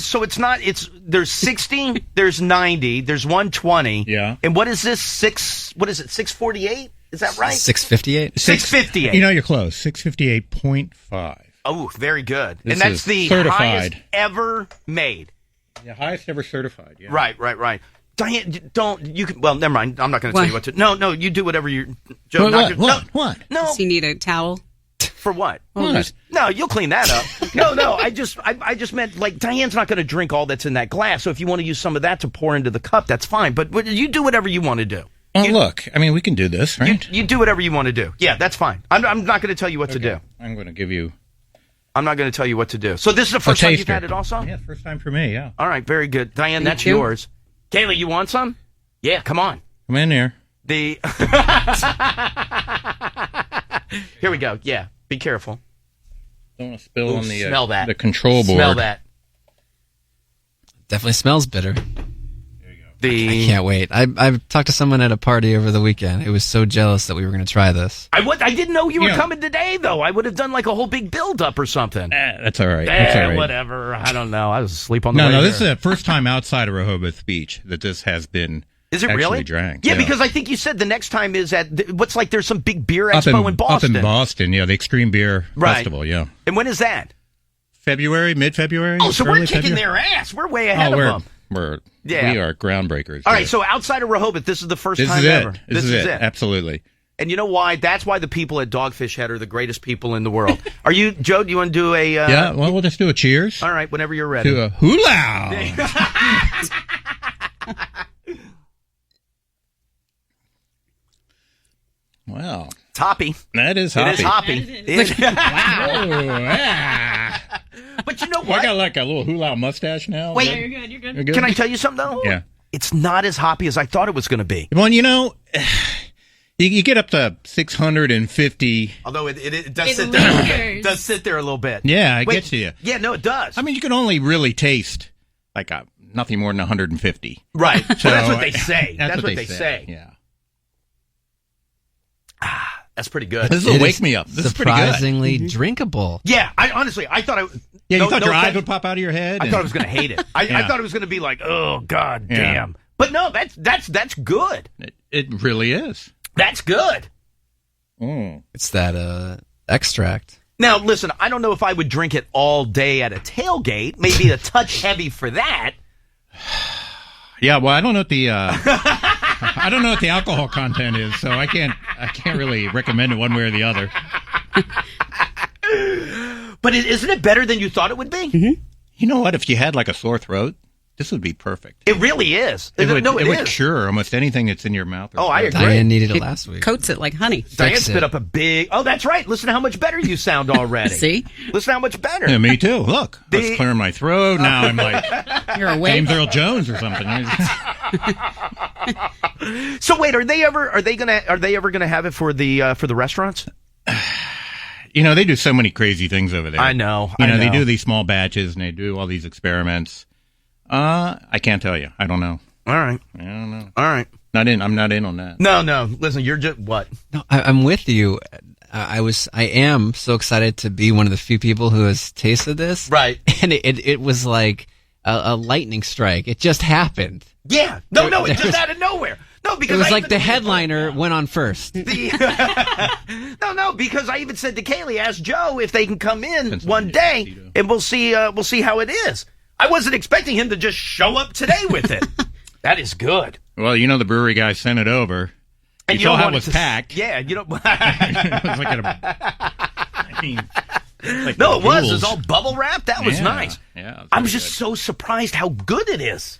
so there's 60, there's 90, there's 120. Yeah. And what is this 648? Is that right? 658. 658. You're close. 658.5. Oh, very good. This and that's the certified. Highest ever made. Yeah, highest ever certified. Yeah. Right. Diane, never mind. I'm not going to tell you what to. No, you do whatever you. Joe, what? No. Does he need a towel? For what? What? No, you'll clean that up. No. I just meant Diane's not going to drink all that's in that glass. So if you want to use some of that to pour into the cup, that's fine. But you do whatever you want to do. Look, we can do this, right? You do whatever you want to do. Yeah, that's fine. I'm not going to tell you what to do. I'm going to give you. I'm not going to tell you what to do. So this is the first time you've had it also? Yeah, first time for me, yeah. All right, very good. Diane, that's yours. Kaylee, you want some? Yeah, come on. Come in here. Here we go. Yeah, be careful. Don't want to spill on the smell that. The control board. Smell that. Definitely smells bitter. There you go. I can't wait. I've talked to someone at a party over the weekend who was so jealous that we were going to try this. I didn't know you were coming today, though. I would have done like a whole big build-up or something. That's all right. That's all right. Whatever. I don't know. I was asleep on the way No, here. this is the first time outside of Rehoboth Beach that this has been. Is it really? Drank. Yeah, because I think you said the next time is at there's some big beer expo in Boston. Up in Boston, yeah, the Extreme Beer Festival, yeah. And when is that? Mid-February. Oh, so we're kicking their ass. We're way ahead of them. We are groundbreakers. All right, so outside of Rehoboth, this is the first time ever. This is it. Absolutely. And you know why? That's why the people at Dogfish Head are the greatest people in the world. Are you, Joe, do you want to do a... yeah, well, we'll just do a cheers. All right, whenever you're ready. Do a hula. Wow. It's hoppy. That is hoppy. It is hoppy. Wow. Yeah. But you know what? Well, I got like a little hula mustache now. Wait. Yeah, you're good. Can I tell you something, though? Yeah. It's not as hoppy as I thought it was going to be. Well, you get up to 650. Although it does sit there. It does sit there a little bit. Yeah, it gets to you. Yeah, no, it does. I mean, you can only really taste like nothing more than 150. Right. So that's what they say. That's what they say. Yeah. That's pretty good. This will wake me up. This is pretty good. Surprisingly drinkable. Yeah, I thought you thought your eyes would pop out of your head. I thought I was going to hate it. I thought it was going to be like, oh god damn. But no, that's good. It really is. That's good. It's that extract. Now listen, I don't know if I would drink it all day at a tailgate. Maybe a touch heavy for that. Yeah, well, I don't know what the I don't know what the alcohol content is, so I can't really recommend it one way or the other. But isn't it better than you thought it would be? Mm-hmm. You know what? If you had like a sore throat, this would be perfect. It really is. It would cure almost anything that's in your mouth. I agree. Diane needed it last week. Coats it like honey. Diane spit up a big... Oh, that's right. Listen to how much better you sound already. See? Listen how much better. Yeah, me too. Look, I was clearing my throat. Now I'm like... You're awake. James Earl Jones or something. So wait, are they ever gonna have it for the restaurants? They do so many crazy things over there. I know. They do these small batches and they do all these experiments. I can't tell you. I don't know. All right. I don't know. All right. I'm not in on that. No. Listen, you're just what? No, I'm with you. I am so excited to be one of the few people who has tasted this. Right. And it was like a lightning strike. It just happened. Yeah. No, it just out of nowhere. No, because it was like the headliner went on first. No, because I even said to Kaylee, ask Joe if they can come in one day, and we'll see how it is. I wasn't expecting him to just show up today with it. That is good. Well, the brewery guy sent it over. And you saw how it was packed. Yeah, it was like no, it was. It was all bubble wrapped. That was nice. Yeah, I'm just so surprised how good it is.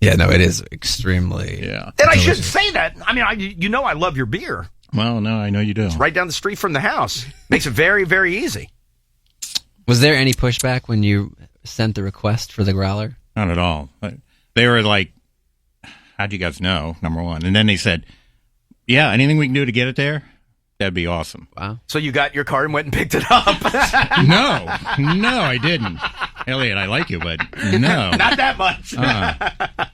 Yeah, no, it is extremely. Yeah, and I should say that. I mean, I love your beer. Well, no, I know you do. It's right down the street from the house. Makes it very, very easy. Was there any pushback when you sent the request for the growler? Not at all. They were like, "How'd you guys know?" Number one, and then they said, "Yeah, anything we can do to get it there, that'd be awesome." Wow. So you got your car and went and picked it up? No, I didn't. Elliot, I like you, but no. Not that much.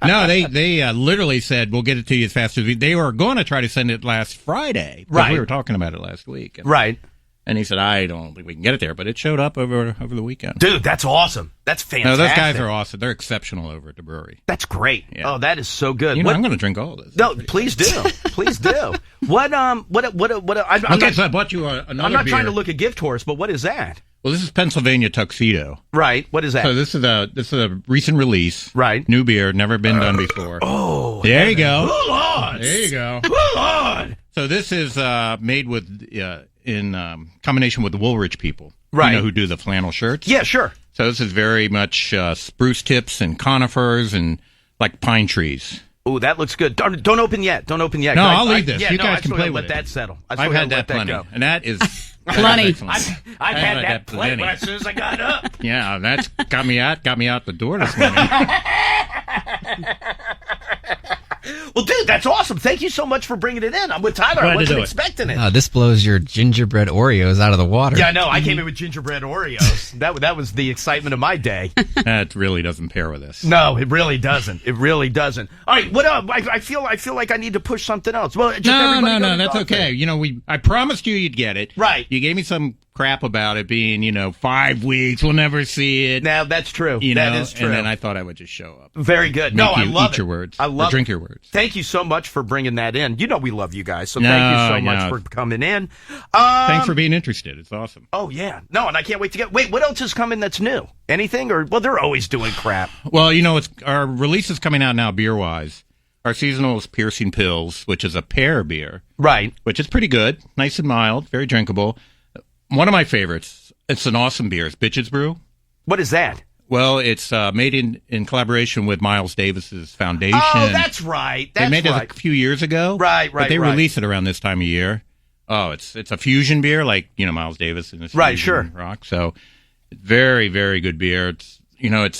No, they literally said, we'll get it to you as fast as they were going to try to send it last Friday. Right. We were talking about it last week. Right. And he said, I don't think we can get it there, but it showed up over the weekend. Dude, that's awesome. That's fantastic. No, those guys are awesome. They're exceptional over at the brewery. That's great. Yeah. Oh, that is so good. I'm going to drink all of this. No, please do. Please do. So I bought you another I'm not beer. trying to look a gift horse, but what is that? Well, this is Pennsylvania Tuxedo. Right. What is that? So this is a recent release. Right. New beer, never been done before. Oh. There you go. Hold on. There you go. Hold on. So this is made with in combination with the Woolrich people. Right. Who do the flannel shirts. Yeah, sure. So this is very much spruce tips and conifers and like pine trees. Oh, that looks good. Don't open yet. Don't open yet. No, I'll leave this. You guys can play with it. Let that settle. I've had that plenty. And that is... Plenty. I've had that plenty as soon as I got up. Yeah, that's got me out the door this morning. Well, dude, that's awesome. Thank you so much for bringing it in. I'm with Tyler. I wasn't expecting it. This blows your gingerbread Oreos out of the water. Yeah, I know. I came in with gingerbread Oreos. That was the excitement of my day. That really doesn't pair with this. No, it really doesn't. It really doesn't. All right, what else? I feel like I need to push something else. Well, just no, that's okay. I promised you'd get it. Right. You gave me some crap about it being, 5 weeks. We'll never see it. Now, that's true. That is true. And then I thought I would just show up. Very good. I love it. Eat your words. I love drink your words. Thank you so much for bringing that in. We love you guys, so thank you so much for coming in. Thanks for being interested. It's awesome. Oh, yeah. No, and I can't wait to wait, what else is coming that's new? Anything? Well, they're always doing crap. Well, it's our release is coming out now beer-wise. Our seasonal is Piercing Pills, which is a pear beer. Right. Which is pretty good. Nice and mild. Very drinkable. One of my favorites. It's an awesome beer. It's Bitches Brew. What is that? Well, it's made in collaboration with Miles Davis's foundation. Oh, that's right. They made it a few years ago. Right. But they release it around this time of year. Oh, it's a fusion beer, like Miles Davis and his fusion rock. So, very, very good beer. It's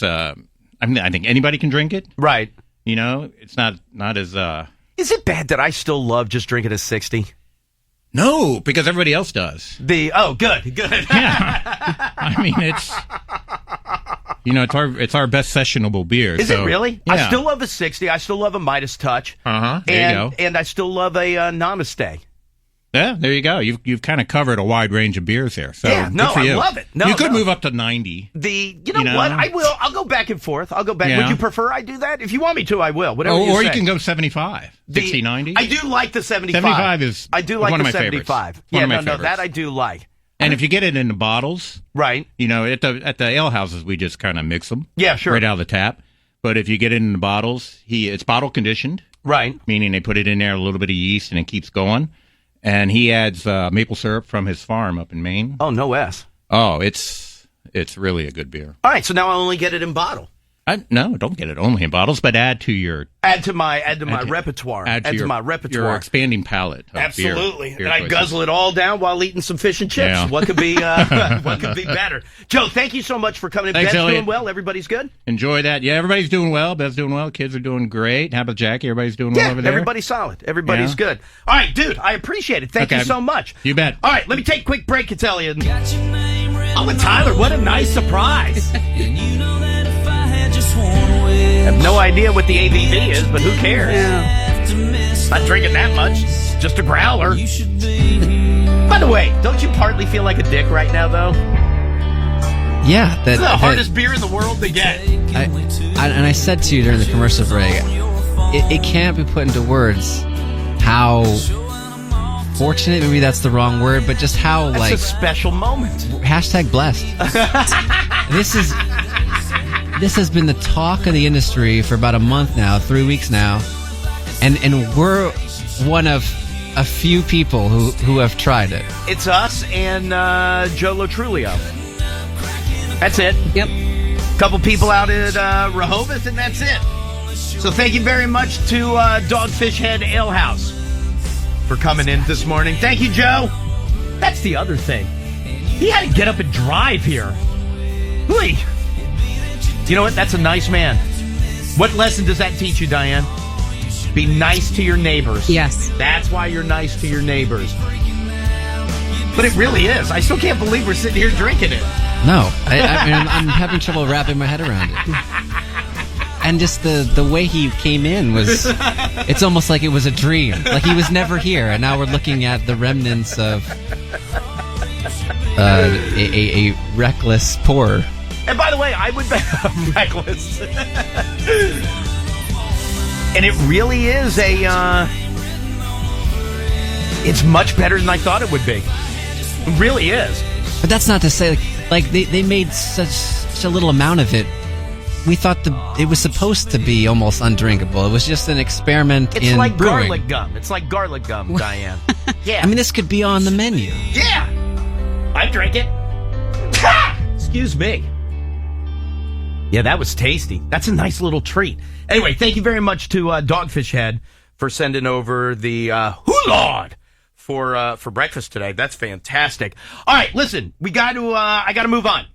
I think anybody can drink it. Right. It's not as. Is it bad that I still love just drinking a 60? No, because everybody else does. Good. Yeah. I mean, it's our best sessionable beer. Is it really? Yeah. I still love a 60. I still love a Midas Touch. There you go. And I still love a Namaste. Yeah, there you go. You've kind of covered a wide range of beers there. So yeah, no, I love it. No, you could move up to 90. You know what? I will. I'll go back and forth. I'll go back. Yeah. Would you prefer I do that? If you want me to, I will. Whatever you say. Or you can go 75, 60, 90. I do like the 75. 75 is I do like one the of my 75. Favorites. Yeah, one of my favorites. that I do like. And if you get it in the bottles, right? At the ale houses, we just kind of mix them. Yeah, sure. Right out of the tap. But if you get it in the bottles, it's bottle conditioned. Right. Meaning they put it in there, a little bit of yeast, and it keeps going. And he adds maple syrup from his farm up in Maine. Oh, no S. Oh, it's really a good beer. All right, so now I only get it in bottle. No, don't get it only in bottles, but add to my repertoire. Add to my repertoire. Your expanding palate. Absolutely. Beer and I guzzle it all down while eating some fish and chips. Yeah. What could be better? Joe, thank you so much for coming in. Thanks, Bev's Elliot. doing well. Everybody's good? Enjoy that. Yeah, everybody's doing well. Bev's doing well. Kids are doing great. How about Jackie? Everybody's doing well over there? Everybody's solid. Everybody's good. All right, dude, I appreciate it. Thank you so much. You bet. All right, let me take a quick break. It's Elliot. I'm with Tyler. What a nice surprise. I have no idea what the ABV is, but who cares? Yeah. Not drinking that much. Just a growler. By the way, don't you partly feel like a dick right now, though? Yeah. This is the hardest beer in the world to get. And I said to you during the commercial break, it can't be put into words how fortunate, maybe that's the wrong word, but just how that's a special moment. #blessed. This has been the talk of the industry for about a month now, 3 weeks now, and we're one of a few people who have tried it. It's us and Joe Lotrulio. That's it. Yep. Couple people out at Rehoboth, and that's it. So thank you very much to Dogfish Head Ale House for coming in this morning. Thank you, Joe. That's the other thing. He had to get up and drive here. Whee. You know what? That's a nice man. What lesson does that teach you, Diane? Be nice to your neighbors. Yes. That's why you're nice to your neighbors. But it really is. I still can't believe we're sitting here drinking it. No. I mean, I'm having trouble wrapping my head around it. And just the way he came in was, it's almost like it was a dream. Like he was never here, and now we're looking at the remnants of a reckless pourer. And by the way, I would bet reckless. And it really is it's much better than I thought it would be. It really is. But that's not to say, like they made such a little amount of it. We thought it was supposed to be almost undrinkable. It was just an experiment in like brewing. Garlic gum. It's like garlic gum, Diane. Yeah. I mean, this could be on the menu. Yeah. I drink it. Excuse me. Yeah, that was tasty. That's a nice little treat. Anyway, thank you very much to Dogfish Head for sending over the Hoolard for breakfast today. That's fantastic. All right, listen, I got to move on.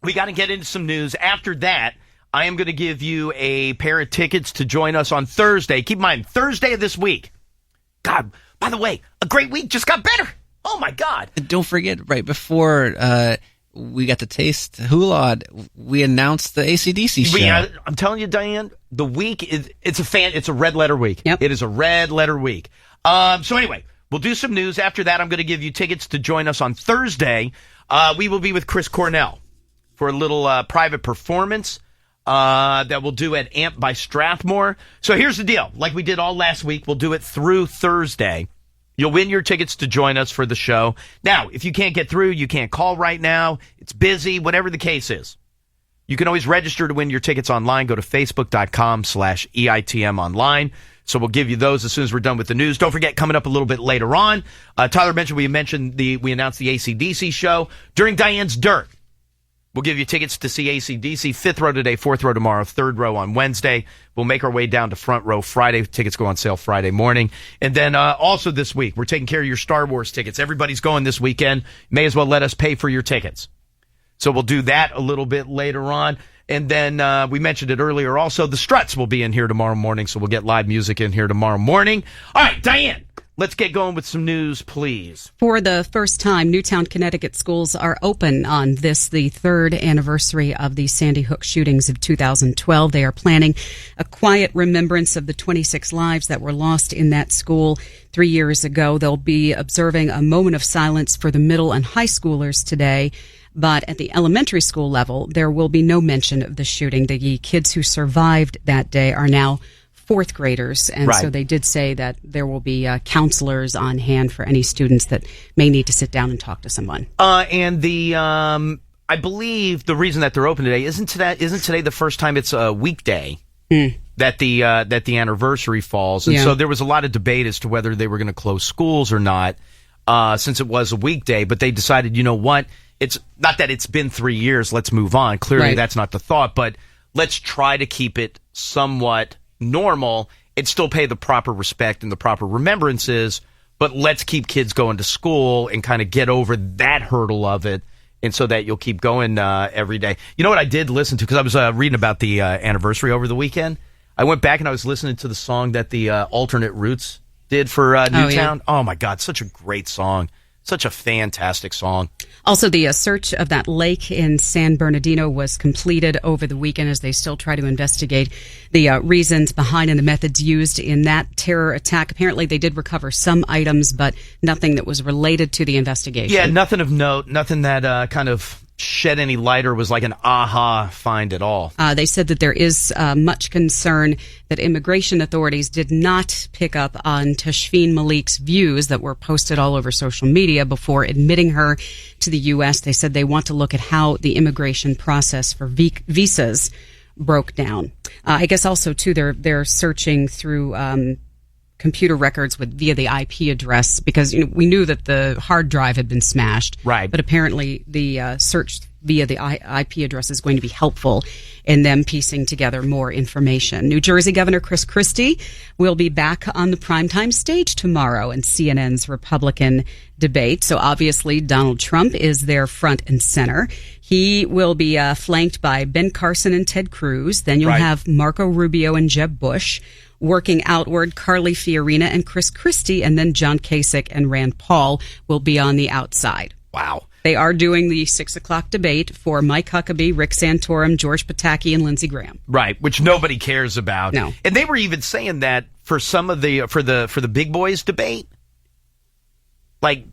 We got to get into some news. After that, I am going to give you a pair of tickets to join us on Thursday. Keep in mind, Thursday of this week. God, by the way, a great week just got better. Oh, my God. And don't forget, right before we got to taste Hoolard, we announced the AC/DC show. I'm telling you, Diane, the week, it's a red letter week. Yep. It is a red letter week. So anyway, we'll do some news. After that, I'm going to give you tickets to join us on Thursday. We will be with Chris Cornell for a little private performance that we'll do at Amp by Strathmore. So here's the deal. Like we did all last week, we'll do it through Thursday. You'll win your tickets to join us for the show. Now, if you can't get through, you can't call right now, it's busy, whatever the case is, you can always register to win your tickets online. Go to facebook.com/EITM online. So we'll give you those as soon as we're done with the news. Don't forget, coming up a little bit later on, Tyler mentioned we announced the AC/DC show during Diane's Dirt. We'll give you tickets to see AC/DC, 5th row today, 4th row tomorrow, 3rd row on Wednesday. We'll make our way down to front row Friday. Tickets go on sale Friday morning. And then also this week, we're taking care of your Star Wars tickets. Everybody's going this weekend. May as well let us pay for your tickets. So we'll do that a little bit later on. And then we mentioned it earlier also, the Struts will be in here tomorrow morning, so we'll get live music in here tomorrow morning. All right, Diane. Let's get going with some news, please. For the first time, Newtown, Connecticut schools are open on the 3rd anniversary of the Sandy Hook shootings of 2012. They are planning a quiet remembrance of the 26 lives that were lost in that school 3 years ago. They'll be observing a moment of silence for the middle and high schoolers today. But at the elementary school level, there will be no mention of the shooting. The kids who survived that day are now 4th graders, and right. So they did say that there will be counselors on hand for any students that may need to sit down and talk to someone. And I believe the reason that they're open today isn't today the first time it's a weekday that the anniversary falls, and so there was a lot of debate as to whether they were going to close schools or not, since it was a weekday. But they decided, you know what? It's not that it's been 3 years. Let's move on. Clearly, that's not the thought, but let's try to keep it somewhat normal and still pay the proper respect and the proper remembrances, but let's keep kids going to school and kind of get over that hurdle of it, and so that you'll keep going every day. You know what I did listen to, because I was reading about the anniversary over the weekend. I went back and I was listening to the song that the Alternate Roots did for Newtown. Oh my God, such a great song. Such a fantastic song. Also, the search of that lake in San Bernardino was completed over the weekend as they still try to investigate the reasons behind and the methods used in that terror attack. Apparently, they did recover some items, but nothing that was related to the investigation. Yeah, nothing of note, nothing that kind of shed any light or was like an aha find at all. They said that there is much concern that immigration authorities did not pick up on Tashfeen Malik's views that were posted all over social media before admitting her to the U.S. They said they want to look at how the immigration process for visas broke down. I guess also, too, they're searching through computer records via the IP address, because we knew that the hard drive had been smashed. Right. But apparently the search via the IP address is going to be helpful in them piecing together more information. New Jersey Governor Chris Christie will be back on the primetime stage tomorrow in CNN's Republican debate. So obviously Donald Trump is there front and center. He will be flanked by Ben Carson and Ted Cruz. Then you'll have Marco Rubio and Jeb Bush. Working outward, Carly Fiorina and Chris Christie, and then John Kasich and Rand Paul will be on the outside. Wow. They are doing the 6 o'clock debate for Mike Huckabee, Rick Santorum, George Pataki, and Lindsey Graham. Right, which nobody cares about. No. And they were even saying that for some of the for the big boys debate. Like,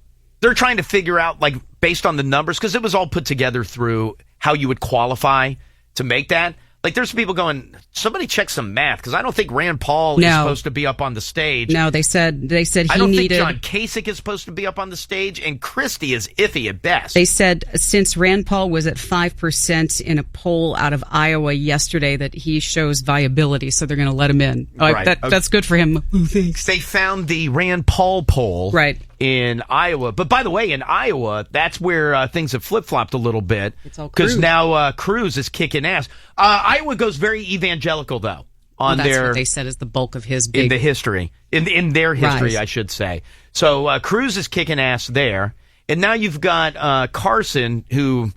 they're trying to figure out, like, based on the numbers, because it was all put together through how you would qualify to make that. Like, there's people going, somebody check some math, because I don't think Rand Paul is supposed to be up on the stage. No, they said he needed... I don't think John Kasich is supposed to be up on the stage, and Christie is iffy at best. They said since Rand Paul was at 5% in a poll out of Iowa yesterday that he shows viability, so they're going to let him in. Right. That's good for him. Ooh, thanks. They found the Rand Paul poll in Iowa. But by the way, in Iowa, that's where things have flip-flopped a little bit. It's all because now Cruz is kicking ass. Iowa goes very evangelical, though. That's what they said is the bulk of his big... In the history. In their history, rise. I should say. So Cruz is kicking ass there. And now you've got Carson, who...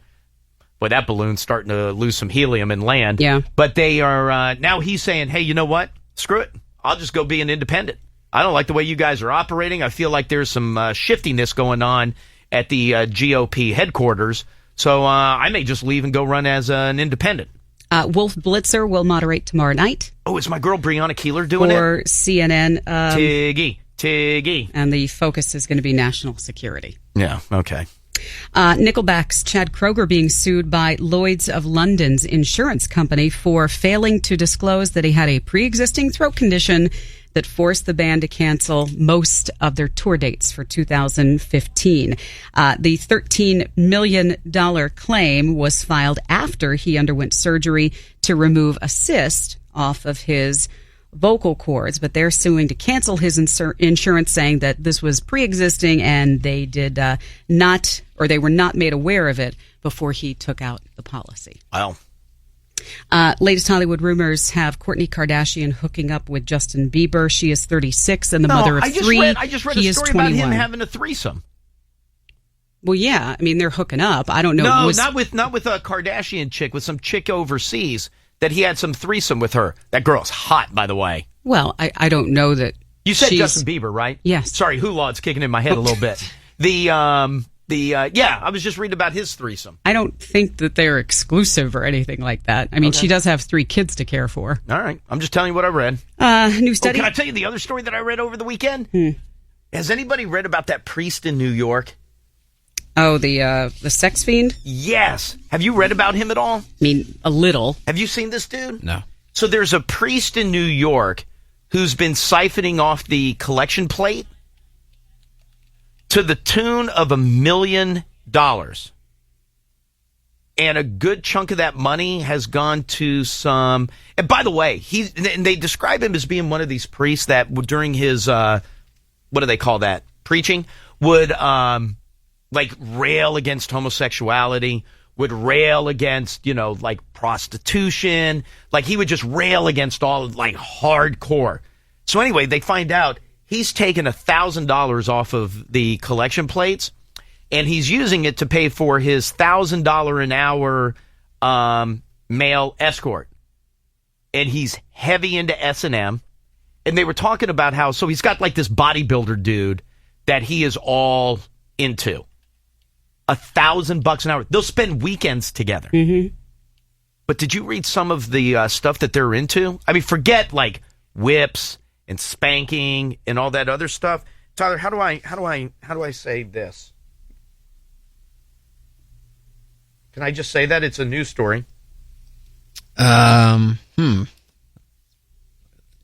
Boy, that balloon's starting to lose some helium and land. Yeah. But they are... now he's saying, hey, you know what? Screw it. I'll just go be an independent. I don't like the way you guys are operating. I feel like there's some shiftiness going on at the GOP headquarters. So I may just leave and go run as an independent. Wolf Blitzer will moderate tomorrow night. Oh, is my girl Breonna Keeler doing it? For CNN. Tiggy. And the focus is going to be national security. Yeah, okay. Nickelback's Chad Kroeger being sued by Lloyd's of London's insurance company for failing to disclose that he had a pre-existing throat condition that forced the band to cancel most of their tour dates for 2015. The $13 million claim was filed after he underwent surgery to remove a cyst off of his vocal cords, but they're suing to cancel his insurance, saying that this was pre-existing and they did not, or they were not made aware of it before he took out the policy. Wow. Latest Hollywood rumors have Kourtney Kardashian hooking up with Justin Bieber. She is 36 and the mother of three. I just read a story about him having a threesome. Well, yeah. I mean, they're hooking up. I don't know. No, not with a Kardashian chick, with some chick overseas that he had some threesome with her. That girl's hot, by the way. Well, I don't know that. You said Justin Bieber, right? Yes. Sorry, Hula's kicking in my head a little bit. I was just reading about his threesome. I don't think that they're exclusive or anything like that. I mean, she does have 3 kids to care for. All right. I'm just telling you what I read. New study. Can I tell you the other story that I read over the weekend? Has anybody read about that priest in New York? Oh, the sex fiend? Yes. Have you read about him at all? I mean, a little. Have you seen this dude? No. So there's a priest in New York who's been siphoning off the collection plate to the tune of $1 million. And a good chunk of that money has gone to some... And by the way, and they describe him as being one of these priests that during his, what do they call that? Preaching, would rail against homosexuality, would rail against, like prostitution. Like he would just rail against all hardcore. So anyway, they find out he's taken $1,000 off of the collection plates, and he's using it to pay for his $1,000 an hour male escort. And he's heavy into S&M. And they were talking about how, so he's got like this bodybuilder dude that he is all into. $1,000 an hour. They'll spend weekends together. Mm-hmm. But did you read some of the stuff that they're into? I mean, forget like whips and spanking and all that other stuff. Tyler, how do I say this? Can I just say that? It's a news story. Interesting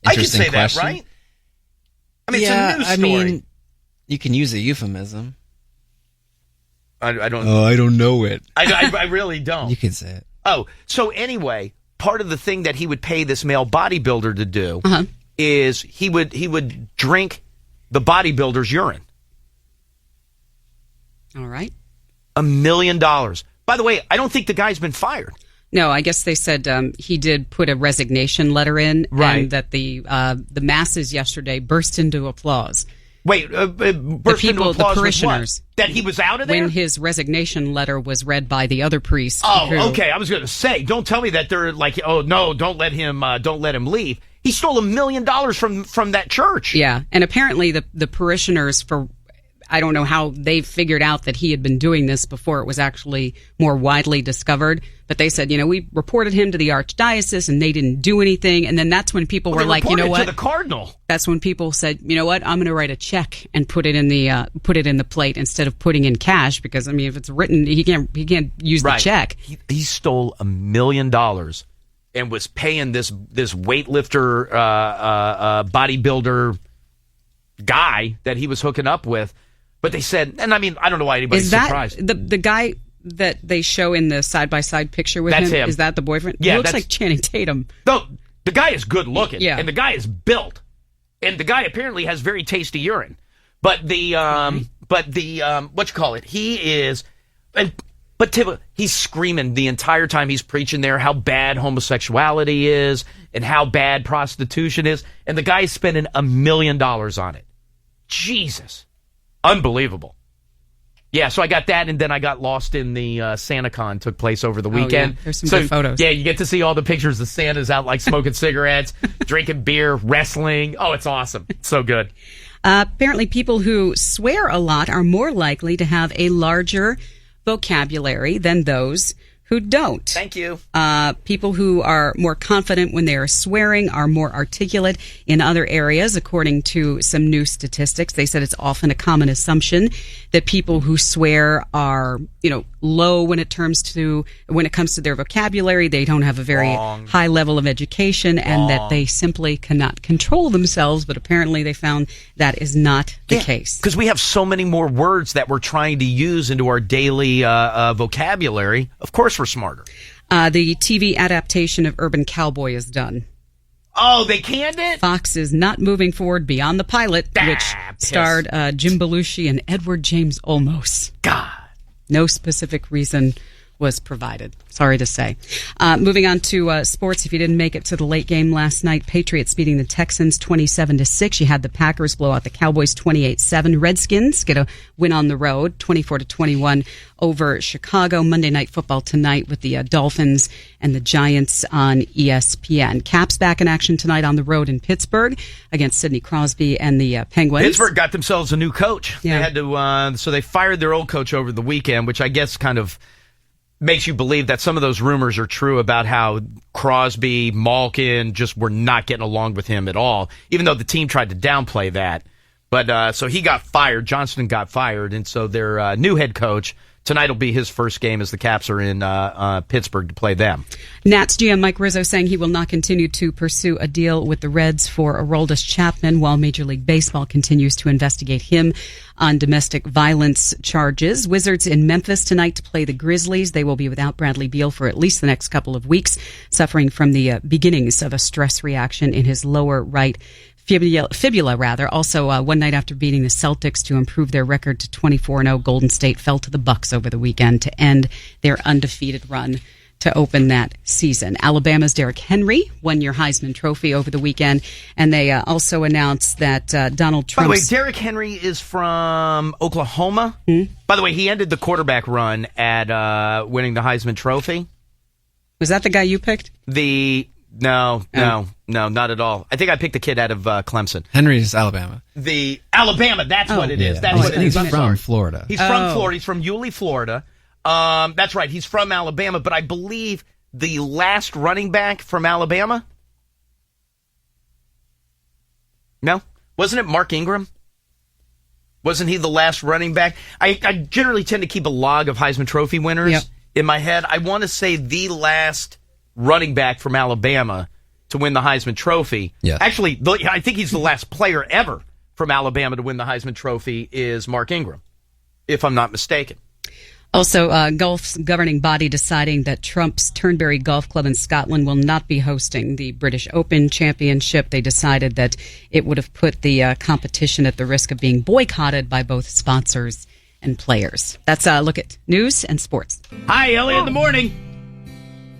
I can say question. that, right? I mean, yeah, it's a news story. I mean, you can use a euphemism. I don't. Oh, I don't know it. I really don't. You can say it. Oh, so anyway, part of the thing that he would pay this male bodybuilder to do is he would drink the bodybuilder's urine. All right. $1 million. By the way, I don't think the guy's been fired. No, I guess they said he did put a resignation letter in, right. And that the masses yesterday burst into applause. Wait, the parishioners, that he was out of there when his resignation letter was read by the other priest. Oh, okay. I was going to say, don't tell me that they're like, oh no, don't let him leave. He stole $1 million from that church. Yeah, and apparently the parishioners, I don't know how they figured out that he had been doing this before it was actually more widely discovered. But they said, we reported him to the archdiocese and they didn't do anything. And then that's when people were like, you know what? To the cardinal. That's when people said, you know what? I'm going to write a check and put it in the plate instead of putting in cash, because I mean, if it's written, he can't use the check. He stole $1 million and was paying this weightlifter, bodybuilder guy that he was hooking up with. But they said, and I mean, I don't know why anybody's surprised. The guy that they show in the side-by-side picture with him? Is that the boyfriend? Yeah, he looks like Channing Tatum. No, the guy is good looking. Yeah. And the guy is built. And the guy apparently has very tasty urine. But he is, he's screaming the entire time he's preaching there how bad homosexuality is and how bad prostitution is. And the guy's spending $1 million on it. Jesus. Unbelievable. Yeah, so I got that, and then I got lost in the SantaCon took place over the weekend. Yeah. There's some good photos. Yeah, you get to see all the pictures of Santas out like smoking cigarettes, drinking beer, wrestling. Oh, it's awesome. It's so good. Apparently people who swear a lot are more likely to have a larger vocabulary than those who don't. Thank you. People who are more confident when they are swearing are more articulate in other areas, according to some new statistics. They said it's often a common assumption that people who swear are, low when it comes to their vocabulary. They don't have a very high level of education, and that they simply cannot control themselves. But apparently they found that is not the case. Because we have so many more words that we're trying to use into our daily vocabulary. Of course we're smarter. The TV adaptation of Urban Cowboy is done. Oh, they canned it? Fox is not moving forward beyond the pilot, which starred Jim Belushi and Edward James Olmos. God. No specific reason was provided. Sorry to say. Moving on to sports. If you didn't make it to the late game last night, Patriots beating the Texans 27-6. You had the Packers blow out the Cowboys 28-7. Redskins get a win on the road 24-21 over Chicago. Monday Night Football tonight with the Dolphins and the Giants on ESPN. Caps back in action tonight on the road in Pittsburgh against Sidney Crosby and the Penguins. Pittsburgh got themselves a new coach. Yeah. They had to, so they fired their old coach over the weekend, which I guess kind of makes you believe that some of those rumors are true about how Crosby, Malkin just were not getting along with him at all, even though the team tried to downplay that. But so he got fired. Johnston got fired, and so their new head coach, tonight will be his first game as the Caps are in Pittsburgh to play them. Nats GM Mike Rizzo saying he will not continue to pursue a deal with the Reds for Aroldis Chapman while Major League Baseball continues to investigate him on domestic violence charges. Wizards in Memphis tonight to play the Grizzlies. They will be without Bradley Beal for at least the next couple of weeks, suffering from the beginnings of a stress reaction in his lower right fibula. Also, one night after beating the Celtics to improve their record to 24-0, Golden State fell to the Bucks over the weekend to end their undefeated run to open that season. Alabama's Derrick Henry won your Heisman Trophy over the weekend, and they also announced that Donald Trump. By the way, Derrick Henry is from Oklahoma. By the way, he ended the quarterback run at winning the Heisman Trophy. Was that the guy you picked? No, not at all. I think I picked the kid out of Clemson. Henry's Alabama. The Alabama, that's what it is. Yeah. That's what it is. He's from Florida. He's from Florida. He's from Yulee, Florida. That's right. He's from Alabama, but I believe the last running back from Alabama. No, wasn't it Mark Ingram? Wasn't he the last running back? I generally tend to keep a log of Heisman Trophy winners. Yep. in my head. I want to say the last running back from Alabama to win the Heisman Trophy. Yes. Actually, I think he's the last player ever from Alabama to win the Heisman Trophy is Mark Ingram, if I'm not mistaken. Also, golf's governing body deciding that Trump's Turnberry Golf Club in Scotland will not be hosting the British Open Championship. They decided that it would have put the competition at the risk of being boycotted by both sponsors and players. That's a look at news and sports. Hi, Elliot, in the morning.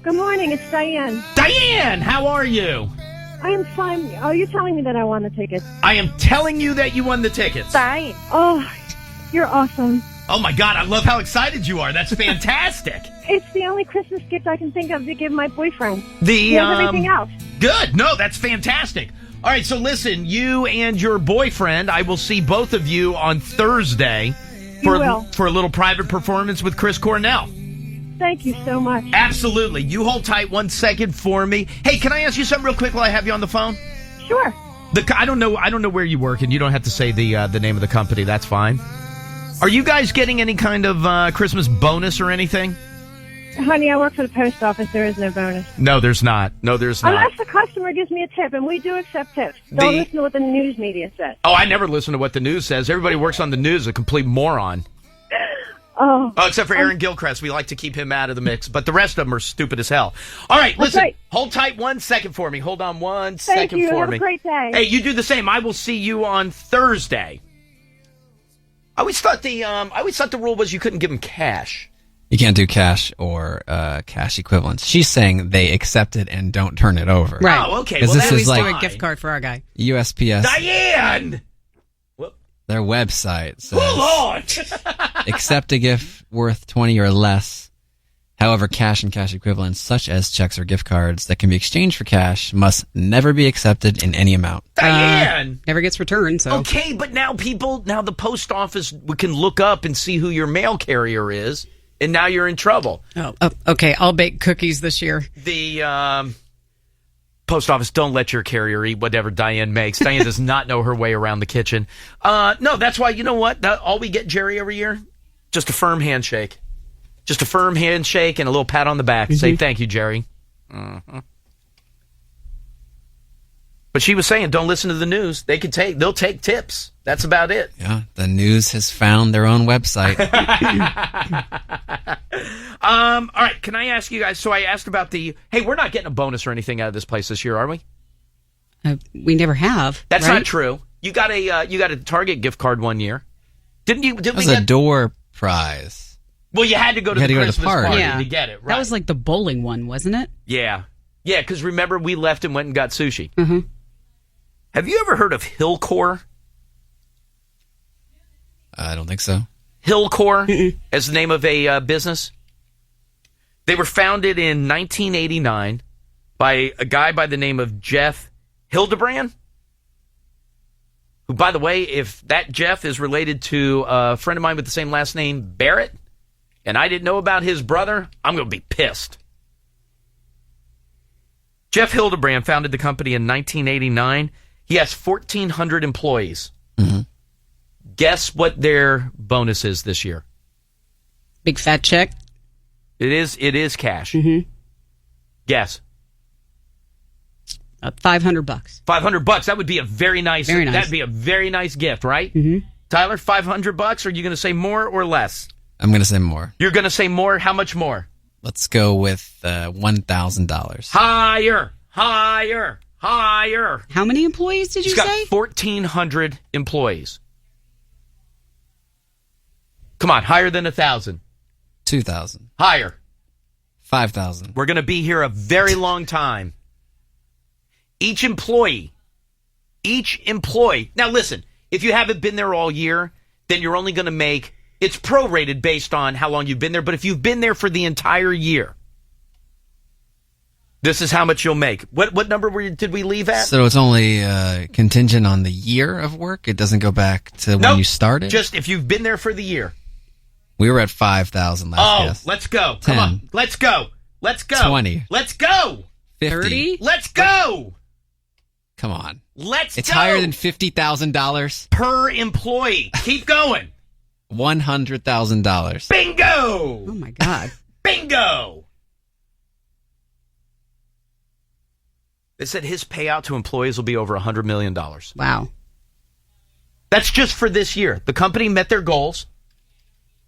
Good morning, it's Diane. Diane, how are you? I am fine. Are you telling me that I won the tickets? I am telling you that you won the tickets. Diane. Oh, you're awesome. Oh, my God, I love how excited you are. That's fantastic. It's the only Christmas gift I can think of to give my boyfriend. He has everything else. Good. No, that's fantastic. All right, so listen, you and your boyfriend, I will see both of you on Thursday for a little private performance with Chris Cornell. Thank you so much. Absolutely. You hold tight 1 second for me. Hey, can I ask you something real quick while I have you on the phone? Sure. I don't know where you work, and you don't have to say the name of the company. That's fine. Are you guys getting any kind of Christmas bonus or anything? Honey, I work for the post office. There is no bonus. No, there's not. Unless the customer gives me a tip, and we do accept tips. Don't listen to what the news media says. Oh, I never listen to what the news says. Everybody works on the news, a complete moron. Oh, except for Aaron Gilchrist. We like to keep him out of the mix, but the rest of them are stupid as hell. All right, listen. Right. Hold tight 1 second for me. Hold on 1 second for me. Have a great day. Hey, you do the same. I will see you on Thursday. I always thought the rule was you couldn't give them cash. You can't do cash or cash equivalents. She's saying they accept it and don't turn it over. Right. Oh, okay. Well, this is like do a gift card for our guy. USPS. Diane! Their website says, Hold on! accept a gift worth 20 or less. However, cash and cash equivalents, such as checks or gift cards that can be exchanged for cash, must never be accepted in any amount. Diane! Never gets returned, so. Okay, but now the post office can look up and see who your mail carrier is, and now you're in trouble. Oh, okay, I'll bake cookies this year. The post office, don't let your carrier eat whatever Diane makes. Diane does not know her way around the kitchen. No, that's why, you know what? All we get Jerry every year? Just a firm handshake. Just a firm handshake and a little pat on the back. Mm-hmm. Say, thank you, Jerry. Mm-hmm. But she was saying, don't listen to the news. They'll take tips. That's about it. Yeah, the news has found their own website. All right, can I ask you guys, so I asked about hey, we're not getting a bonus or anything out of this place this year, are we? We never have. That's right? not true. You got a Target gift card one year. Didn't you? That was a door prize. Well, you had to go to the Christmas party to get it, right? That was like the bowling one, wasn't it? Yeah. Yeah, because remember, we left and went and got sushi. Mm-hmm. Have you ever heard of Hillcore? I don't think so. Hillcore as the name of a business? They were founded in 1989 by a guy by the name of Jeff Hildebrand, who, by the way, if that Jeff is related to a friend of mine with the same last name, Barrett, and I didn't know about his brother, I'm going to be pissed. Jeff Hildebrand founded the company in 1989. He has 1,400 employees. Mm-hmm. Guess what their bonus is this year? Big fat check? It is cash. Mm-hmm. Guess. $500. $500. That would be a very nice. That'd be a very nice gift, right? Mm-hmm. Tyler, $500. Are you going to say more or less? I'm going to say more. You're going to say more? How much more? Let's go with $1,000. Higher. Higher. Higher. How many employees did you say? He's got 1,400 employees. Come on, higher than 1,000. 2,000. Higher. 5,000. We're going to be here a very long time. Each employee. Now listen, if you haven't been there all year, then you're only going to make, it's prorated based on how long you've been there, but if you've been there for the entire year, this is how much you'll make. What number did we leave at? So it's only contingent on the year of work? It doesn't go back to when you started? Just if you've been there for the year. We were at 5,000 last guess. Let's go. 10. Come on. Let's go. 20. Let's go. 50. 30. Let's go. Come on. It's go. Higher than $50,000 per employee. Keep going. $100,000. Bingo. Oh my God. Bingo! They said his payout to employees will be over $100 million. Wow. That's just for this year. The company met their goals.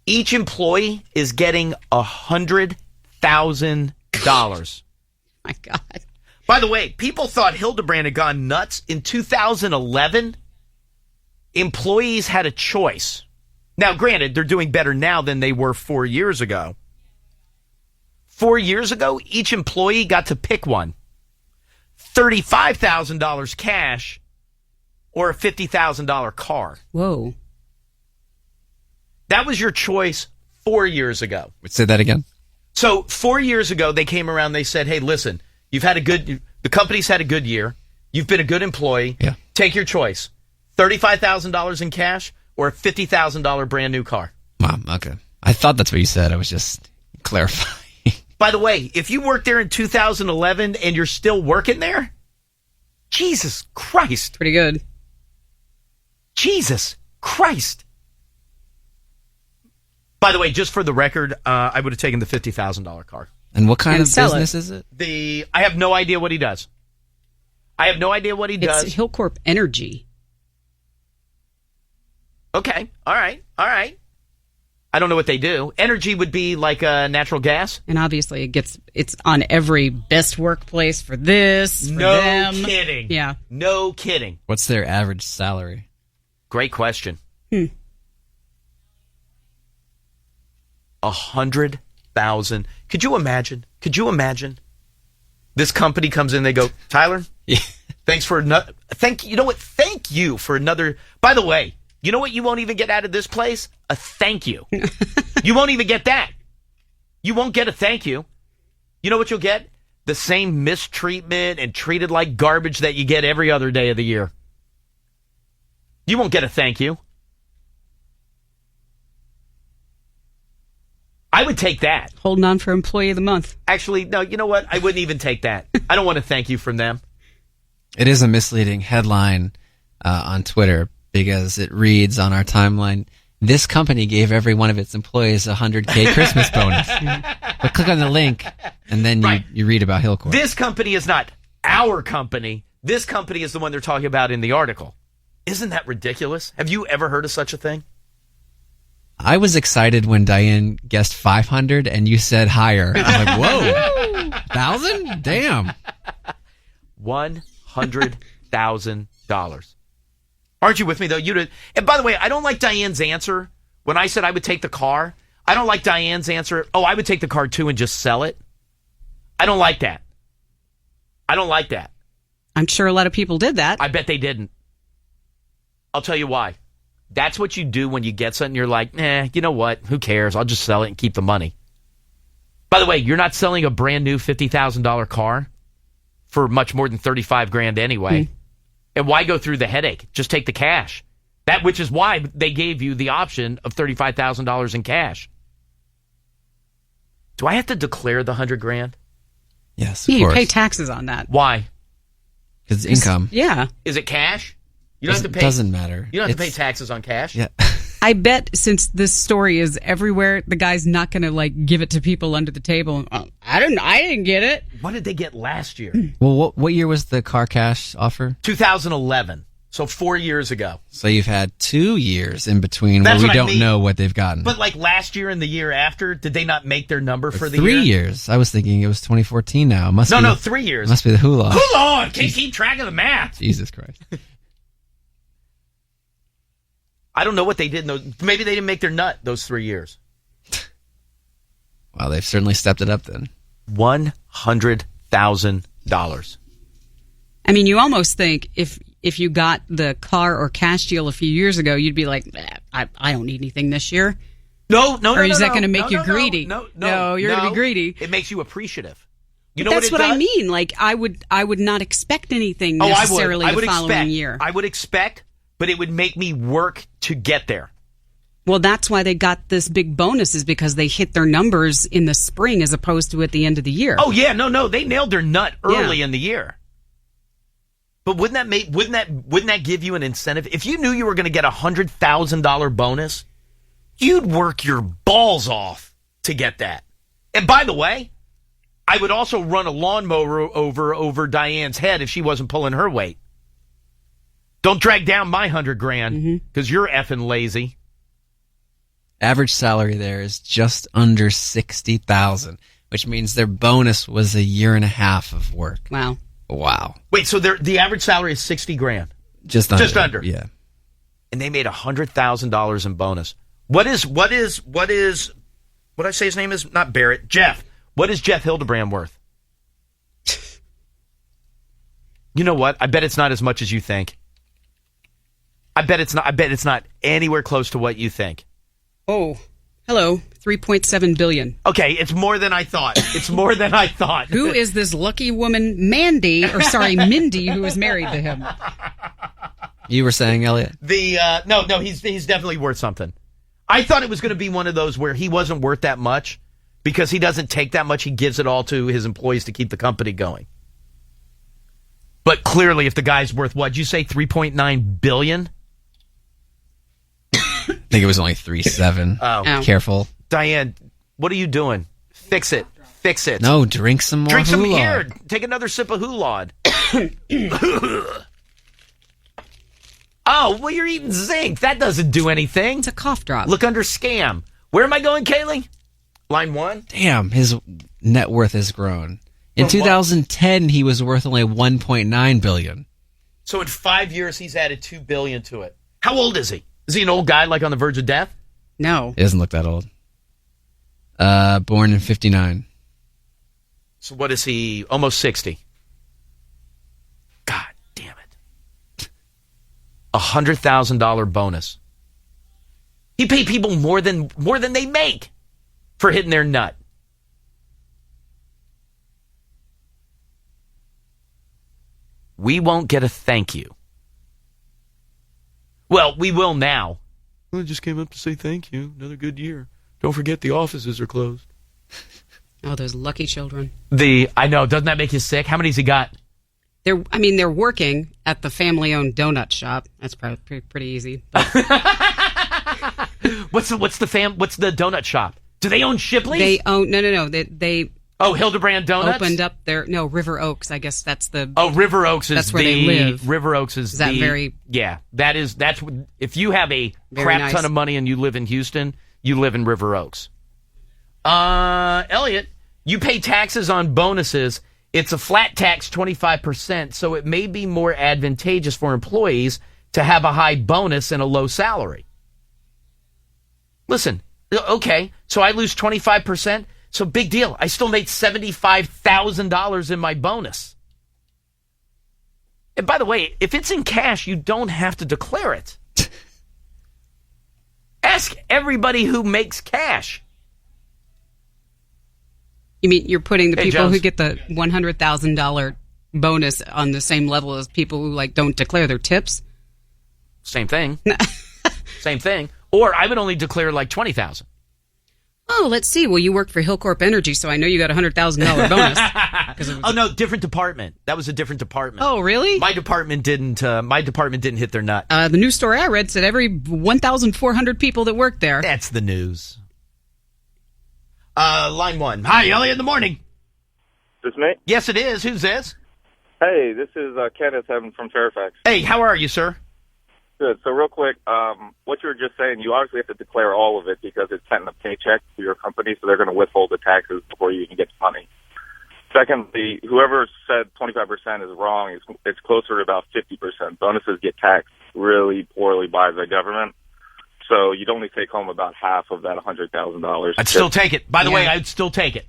Each employee is getting $100,000. My God. By the way, people thought Hildebrand had gone nuts. In 2011, employees had a choice. Now, granted, they're doing better now than they were 4 years ago. 4 years ago, each employee got to pick one. $35,000 cash or a $50,000 car. Whoa. That was your choice 4 years ago. Say that again. So 4 years ago, they came around, they said, hey, listen, the company's had a good year. You've been a good employee. Yeah. Take your choice. $35,000 in cash or a $50,000 brand new car. Wow, okay. I thought that's what you said. I was just clarifying. By the way, if you worked there in 2011 and you're still working there, Jesus Christ. Pretty good. Jesus Christ. By the way, just for the record, I would have taken the $50,000 car. And what kind of business is it? I have no idea what he does. I have no idea what he does. It's Hillcorp Energy. Okay. All right. I don't know what they do. Energy would be like natural gas. And obviously it's on every best workplace for this, for them. No kidding. Yeah. No kidding. What's their average salary? Great question. 100,000. Could you imagine? This company comes in, they go, Tyler, thanks for thank you for another. By the way, you know what you won't even get out of this place? A thank you. You won't even get that. You won't get a thank you. You know what you'll get? The same mistreatment and treated like garbage that you get every other day of the year. You won't get a thank you. I would take that. Holding on for Employee of the Month. Actually, no, you know what? I wouldn't even take that. I don't want to thank you from them. It is a misleading headline on Twitter because it reads on our timeline, this company gave every one of its employees a $100K Christmas bonus. But click on the link, and then you read about Hillcorp. This company is not our company. This company is the one they're talking about in the article. Isn't that ridiculous? Have you ever heard of such a thing? I was excited when Diane guessed 500 and you said higher. I was like, whoa, 1,000? Damn. $100,000. Aren't you with me, though? And by the way, I don't like Diane's answer. When I said I would take the car, I don't like Diane's answer. Oh, I would take the car, too, and just sell it. I don't like that. I'm sure a lot of people did that. I bet they didn't. I'll tell you why. That's what you do when you get something. You're like, you know what? Who cares? I'll just sell it and keep the money. By the way, you're not selling a brand new $50,000 car for much more than $35,000 anyway. And why go through the headache? Just take the cash. Which is why they gave you the option of $35,000 in cash. Do I have to declare the $100,000? Yes, of course. You pay taxes on that. Why? Because it's income. Yeah. Is it cash? You don't have to pay. Doesn't matter. You don't have to pay taxes on cash. Yeah. I bet since this story is everywhere, the guy's not going to give it to people under the table. I didn't get it. What did they get last year? Well, what year was the car cash offer? 2011. So 4 years ago. So you've had 2 years in between where we don't know what they've gotten. But last year and the year after, did they not make their number for the 3 year? 3 years. I was thinking it was 2014 now. No, 3 years. Must be the hula. Hold on. Can't keep track of the math. Jesus Christ. I don't know what they did. Maybe they didn't make their nut those 3 years. Well, they've certainly stepped it up then. $100,000. I mean, you almost think if you got the car or cash deal a few years ago, you'd be like, I don't need anything this year. No. Or is that going to make you greedy? No, you're going to be greedy. It makes you appreciative. That's what I mean. I would not expect anything necessarily the following year. I would expect, but it would make me work to get there. Well, that's why they got this big bonus, is because they hit their numbers in the spring as opposed to at the end of the year. Oh yeah, no, they nailed their nut early in the year. But wouldn't that give you an incentive? If you knew you were going to get $100,000 bonus, you'd work your balls off to get that. And by the way, I would also run a lawnmower over Diane's head if she wasn't pulling her weight. Don't drag down my $100,000 because you're effing lazy. Average salary there is just under $60,000, which means their bonus was a year and a half of work. Wow. Wait, so the average salary is $60,000? Just under. Yeah. And they made $100,000 in bonus. What did I say his name is? Not Barrett. Jeff. What is Jeff Hildebrand worth? You know what? I bet it's not as much as you think. I bet it's not anywhere close to what you think. Oh, hello. $3.7 billion. Okay, it's more than I thought. Who is this lucky woman, Mindy, who is married to him? You were saying, Elliot? No, he's definitely worth something. I thought it was going to be one of those where he wasn't worth that much because he doesn't take that much. He gives it all to his employees to keep the company going. But clearly, if the guy's worth what? Did you say $3.9 billion? I think it was only 3.7. Oh. Careful. Diane, what are you doing? Fix it. No, drink some more Drink some Houlard. here. Take another sip of Houlard. Oh, well, you're eating zinc. That doesn't do anything. It's a cough drop. Look under scam. Where am I going, Kaylee? Line 1? Damn, his net worth has grown. In 2010, he was worth only $1.9 billion. So in 5 years, he's added $2 billion to it. How old is he? Is he an old guy, like on the verge of death? No. He doesn't look that old. Born in 59. So what is he? Almost 60. God damn it. $100,000 bonus. He paid people more than they make for hitting their nut. We won't get a thank you. Well, we will now. Well, I just came up to say thank you. Another good year. Don't forget the offices are closed. Oh, those lucky children. I know. Doesn't that make you sick? How many's he got? They're working at the family-owned donut shop. That's probably pretty easy. What's the donut shop? Do they own Shipley's? They own no. They Hildebrand Donuts opened up River Oaks. I guess that's the River Oaks is that's where they live. River Oaks is that very that's if you have a crap ton of money and you live in Houston, you live in River Oaks. Elliot, you pay taxes on bonuses. It's a flat tax, 25%, so it may be more advantageous for employees to have a high bonus and a low salary. Listen, okay, so I lose 25%, so big deal. I still made $75,000 in my bonus. And by the way, if it's in cash, you don't have to declare it. Ask everybody who makes cash. You mean you're putting the people Jones. who get the $100,000 bonus on the same level as people who don't declare their tips? Same thing. Same thing. Or I would only declare $20,000. Oh, let's see. Well, you worked for Hillcorp Energy, so I know you got a $100,000 bonus. Oh no, different department. That was a different department. Oh, really? My department didn't hit their nut. The news story I read said every 1,400 people that worked there. That's the news. Line 1. Hi, Elliot in the morning. This me? Yes, it is. Who's this? Hey, this is Kenneth Evan from Fairfax. Hey, how are you, sir? Good. So real quick, what you were just saying, you obviously have to declare all of it because it's sending a paycheck to your company, so they're going to withhold the taxes before you can get the money. Secondly, whoever said 25% is wrong. It's closer to about 50%. Bonuses get taxed really poorly by the government. So you'd only take home about half of that $100,000. I'd still take it. By the way, I'd still take it.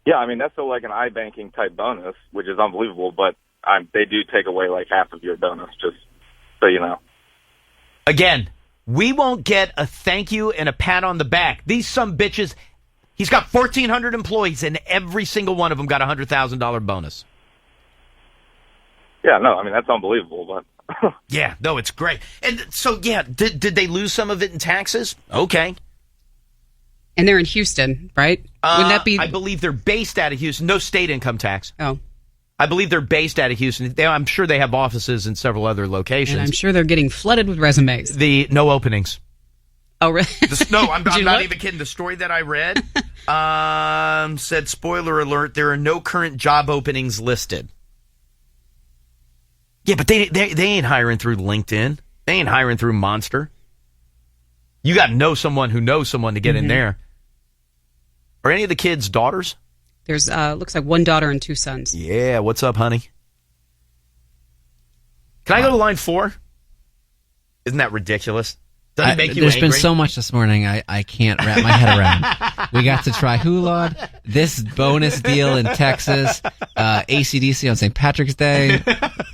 Yeah, I mean, that's still like an iBanking type bonus, which is unbelievable, but they do take away half of your bonus, just so you know. Again, we won't get a thank you and a pat on the back. These some bitches, he's got 1,400 employees, and every single one of them got a $100,000 bonus. Yeah, no, I mean, that's unbelievable, but... Yeah, no, it's great. And so, did they lose some of it in taxes? Okay. And they're in Houston, right? Wouldn't that be? I believe they're based out of Houston. No state income tax. Oh. I believe they're based out of Houston. I'm sure they have offices in several other locations. And I'm sure they're getting flooded with resumes. No openings. Oh, really? No, I'm not even kidding. The story that I read, Said, spoiler alert, there are no current job openings listed. Yeah, but they ain't hiring through LinkedIn. They ain't hiring through Monster. You got to know someone who knows someone to get in there. Are any of the kids daughters? There's looks like one daughter and two sons. Yeah, what's up, honey? Can I go to line 4? Isn't that ridiculous? Doesn't it make you There's angry? been so much this morning I can't wrap my head around. We got to try Hulod, this bonus deal in Texas, AC/DC on St. Patrick's Day.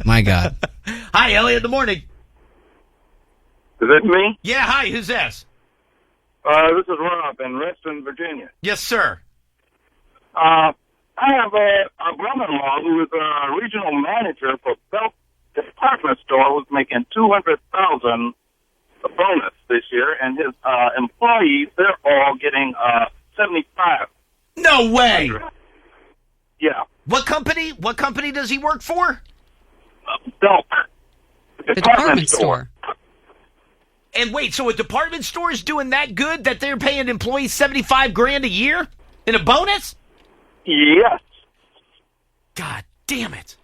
My God. Hi, Elliot, in the morning. Is it me? Yeah, hi, who's this? This is Rob in Reston, Virginia. Yes, sir. I have a brother-in-law who is a regional manager for Belt Department Store, who's making $200,000 a bonus this year, and his employees, they're all getting $75,000. No way. Yeah. What company? What company does he work for? Belk. The department store. And wait, so a department store is doing that good that they're paying employees $75,000 a year in a bonus? Yes. God damn it.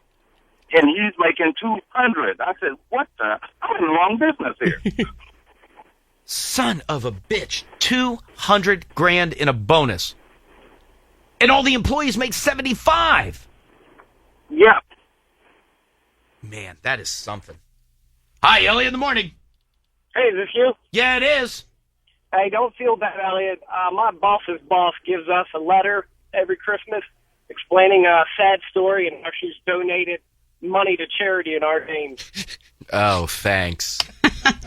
And he's making $200,000. I said, what the? I'm in the wrong business here. Son of a bitch. $200,000 in a bonus. And all the employees make $75,000. Yeah. Man, that is something. Hi, Elliot, in the morning. Hey, is this you? Yeah, it is. Hey, don't feel bad, Elliot. My boss's boss gives us a letter every Christmas explaining a sad story and how she's donated money to charity in our name. Oh, thanks.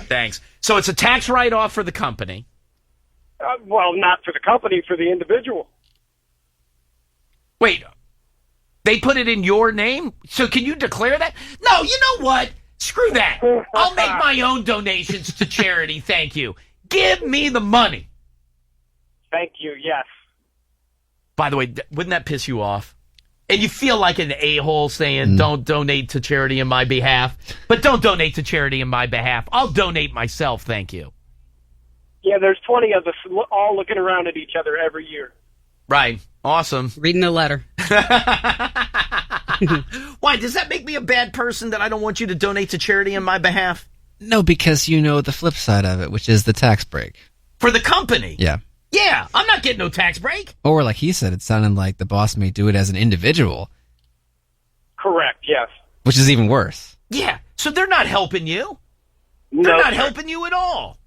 Thanks. So it's a tax write-off for the company. Well, not for the company, for the individual. Wait, they put it in your name? So can you declare that? No, you know what? Screw that. I'll make my own donations to charity, thank you. Give me the money. Thank you, yes. By the way, wouldn't that piss you off? And you feel like an a-hole saying, don't donate to charity in my behalf. But don't donate to charity in my behalf. I'll donate myself, thank you. Yeah, there's 20 of us all looking around at each other every year. Right. Awesome. Reading the letter. Why? Does that make me a bad person that I don't want you to donate to charity in my behalf? No, because you know the flip side of it, which is the tax break. For the company? Yeah. Yeah, I'm not getting no tax break. Or like he said, it sounded like the boss may do it as an individual. Correct, yes. Which is even worse. Yeah, so they're not helping you. They're not helping you at all.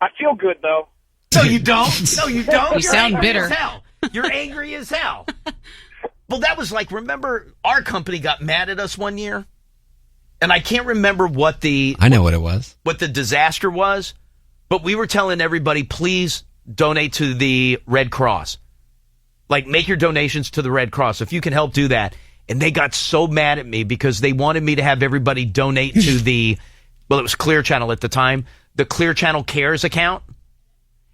I feel good, though. No, you don't. No, you don't. You sound angry bitter. As hell. You're angry as hell. Well, that was like, remember, our company got mad at us one year? And I can't remember what I know what it was. What the disaster was, but we were telling everybody, please donate to the Red Cross. Like, make your donations to the Red Cross. If you can help, do that. And they got so mad at me because they wanted me to have everybody donate to it was Clear Channel at the time, the Clear Channel Cares account.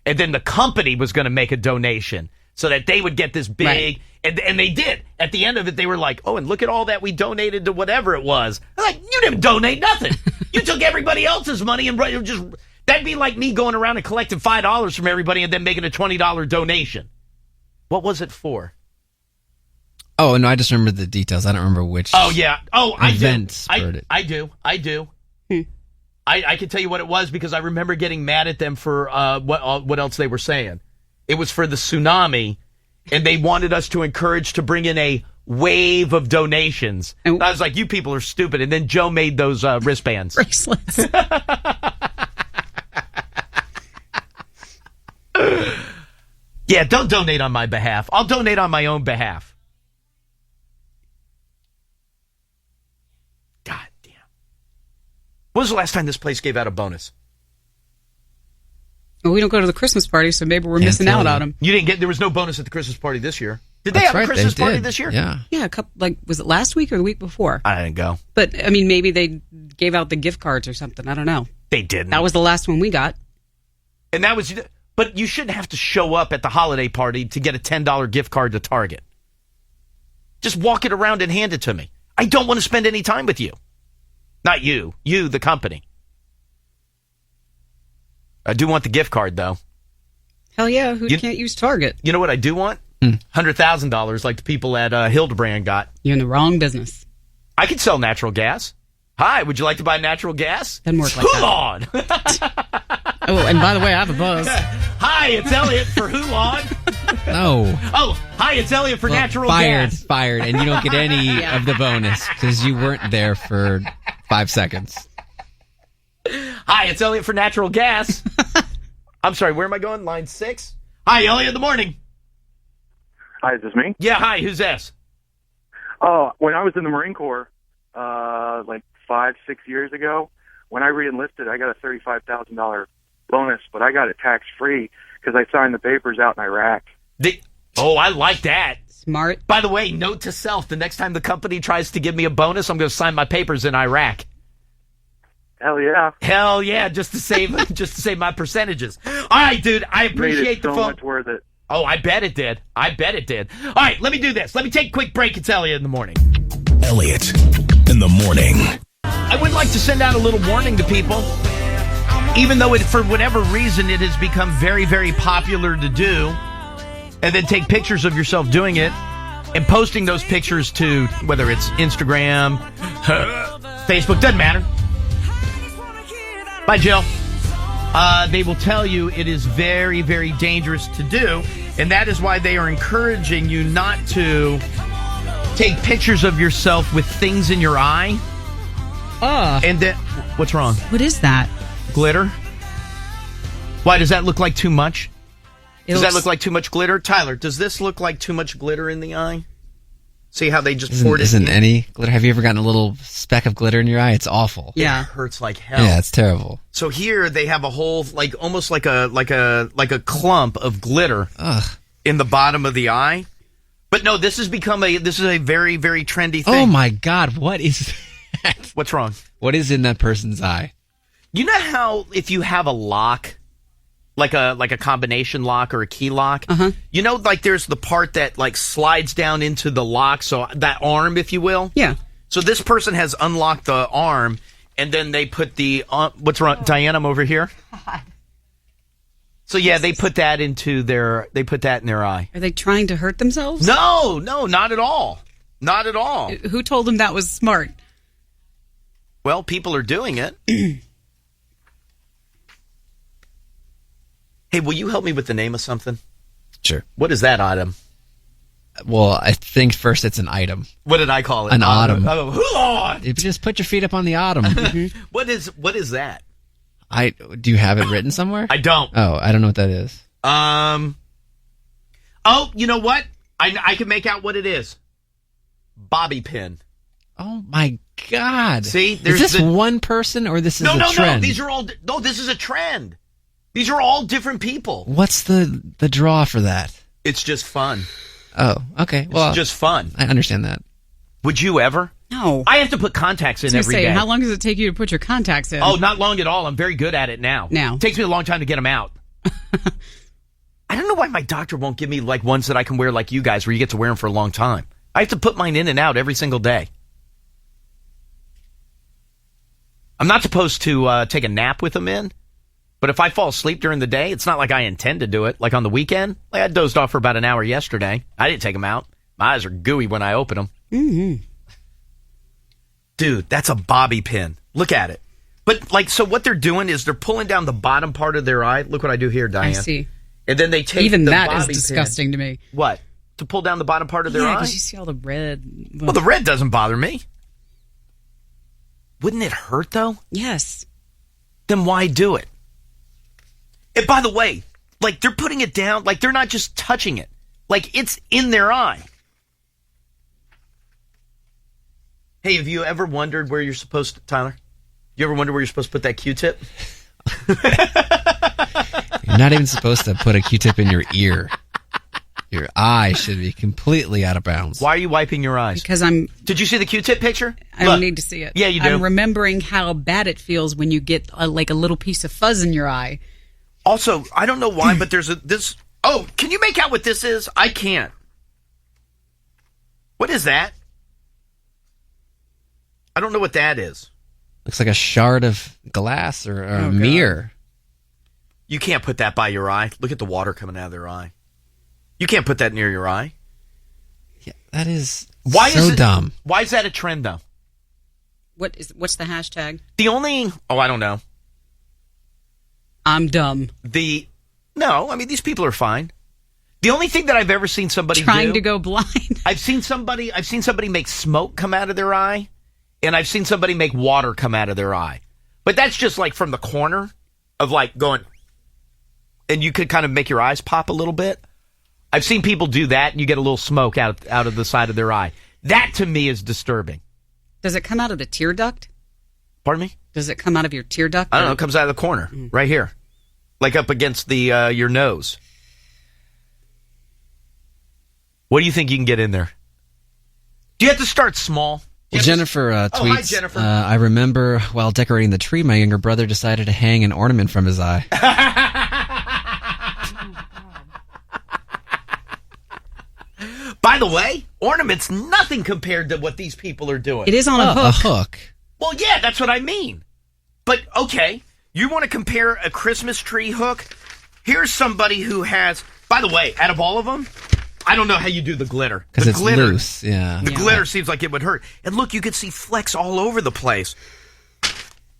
And then the company was going to make a donation so that they would get this big, and they did. At the end of it, they were like, oh, and look at all that we donated to whatever it was. I'm like, you didn't donate nothing. You took everybody else's money and just, that'd be like me going around and collecting $5 from everybody and then making a $20 donation. What was it for? Oh, no, I just remember the details. I don't remember which. Oh, yeah. Oh, event spurred it. I do. I can tell you what it was because I remember getting mad at them for what else they were saying. It was for the tsunami, and they wanted us to encourage to bring in a wave of donations. And I was like, you people are stupid. And then Joe made those wristbands. Bracelets. Yeah, don't donate on my behalf. I'll donate on my own behalf. God damn. When was the last time this place gave out a bonus? Well, we don't go to the Christmas party, so maybe we're missing out on them. You didn't get, there was no bonus at the Christmas party this year. Did they have a Christmas party this year? Yeah. Yeah, a couple, was it last week or the week before? I didn't go. But, I mean, maybe they gave out the gift cards or something. I don't know. They didn't. That was the last one we got. And that was, but you shouldn't have to show up at the holiday party to get a $10 gift card to Target. Just walk it around and hand it to me. I don't want to spend any time with you. Not you. You, the company. I do want the gift card, though. Hell yeah, who can't use Target? You know what I do want? $100,000 like the people at Hildebrand got. You're in the wrong business. I could sell natural gas. Hi, would you like to buy natural gas? Doesn't work like Hulon! Oh, and by the way, I have a buzz. Hi, it's Elliot for Hulon. No. Oh, hi, it's Elliot for natural gas. Fired, and you don't get any of the bonus because you weren't there for 5 seconds. Hi, it's Elliot for natural gas. I'm sorry, where am I going? Line 6? Hi, Elliot in the morning. Hi, is this me? Yeah, hi, who's this? Oh, when I was in the Marine Corps, like 5-6 years ago, when I re-enlisted, I got a $35,000 bonus, but I got it tax-free because I signed the papers out in Iraq. Oh, I like that. Smart. By the way, note to self, the next time the company tries to give me a bonus, I'm going to sign my papers in Iraq. Hell yeah. Hell yeah, just to save my percentages. All right, dude, I appreciate the phone. So much worth it. Oh, I bet it did. I bet it did. All right, let me do this. Let me take a quick break. It's Elliot in the morning. Elliot in the morning. I would like to send out a little warning to people. Even though for whatever reason it has become very, very popular to do, and then take pictures of yourself doing it and posting those pictures to whether it's Instagram, Facebook, doesn't matter. Bye, Jill. They will tell you it is very, very dangerous to do, and that is why they are encouraging you not to take pictures of yourself with things in your eye. And then, what's wrong? What is that? Glitter. Why, does that look like too much? Does that look like too much glitter? Tyler, does this look like too much glitter in the eye? See how they just poured it in? Isn't any glitter? Have you ever gotten a little speck of glitter in your eye? It's awful. Yeah. It hurts like hell. Yeah, it's terrible. So here they have a whole, almost like a clump of glitter in the bottom of the eye. But no, this is a very, very trendy thing. Oh my God, what is that? What's wrong? What is in that person's eye? You know how if you have a lock, like a combination lock or a key lock, you know, like there's the part that like slides down into the lock, so that arm, if you will. Yeah. So this person has unlocked the arm, and then they put the what's wrong, Diane? I'm over here. God. So yeah, they put that in their eye. Are they trying to hurt themselves? No, not at all. Not at all. Who told them that was smart? Well, people are doing it. Hey, will you help me with the name of something? Sure. What is that item? Well, I think first it's an item. What did I call it? An autumn. Oh, Hulon! You just put your feet up on the autumn. What is that? Do you have it written somewhere? I don't. Oh, I don't know what that is. Oh, you know what? I can make out what it is. Bobby pin. Oh my God! See, is this one person or this is a trend? No. These are all. No, this is a trend. These are all different people. What's the draw for that? It's just fun. Oh, okay. Well, it's just fun. I understand that. Would you ever? No. I have to put contacts in every day. How long does it take you to put your contacts in? Oh, not long at all. I'm very good at it now. It takes me a long time to get them out. I don't know why my doctor won't give me like ones that I can wear like you guys, where you get to wear them for a long time. I have to put mine in and out every single day. I'm not supposed to take a nap with them in, but if I fall asleep during the day, it's not like I intend to do it. Like on the weekend, like I dozed off for about an hour yesterday. I didn't take them out. My eyes are gooey when I open them. Mm-hmm. Dude, that's a bobby pin. Look at it. But like, so what they're doing is they're pulling down the bottom part of their eye. Look what I do here, Diane. I see. And then they take even the that bobby is disgusting pin. to me. What? To pull down the bottom part of their eye? Yeah, because you see all the red. Well, the red doesn't bother me. Wouldn't it hurt, though? Yes. Then why do it? And by the way, like, they're putting it down, like, they're not just touching it. Like, it's in their eye. Hey, have you ever wondered where you're supposed to, Tyler? You ever wonder where you're supposed to put that Q-tip? You're not even supposed to put a Q-tip in your ear. Your eye should be completely out of bounds. Why are you wiping your eyes? Because I'm... Did you see the Q-tip picture? I don't need to see it. Yeah, you do. I'm remembering how bad it feels when you get like a little piece of fuzz in your eye. Also, I don't know why, but there's this... Oh, can you make out what this is? I can't. What is that? I don't know what that is. Looks like a shard of glass or a mirror. You can't put that by your eye. Look at the water coming out of their eye. You can't put that near your eye. Yeah, that is dumb. Why is that a trend, though? What's the hashtag? I don't know. I'm dumb. No, I mean, these people are fine. The only thing that I've ever seen somebody trying to go blind. I've seen somebody make smoke come out of their eye, and I've seen somebody make water come out of their eye. But that's just like from the corner of like going, and you could kind of make your eyes pop a little bit. I've seen people do that, and you get a little smoke out of the side of their eye. That to me is disturbing. Does it come out of the tear duct? Pardon me? Does it come out of your tear duct? I don't know. It comes out of the corner, right here, like up against the your nose. What do you think you can get in there? Do you have to start small? Well, Jennifer tweets, hi, Jennifer. I remember while decorating the tree, my younger brother decided to hang an ornament from his eye. By the way, ornaments, nothing compared to what these people are doing. It is on a hook. A hook. Well, yeah, that's what I mean. But, okay, you want to compare a Christmas tree hook? Here's somebody who has, by the way, out of all of them, I don't know how you do the glitter. Because it's glitter, loose, yeah. The glitter seems like it would hurt. And look, you can see flecks all over the place.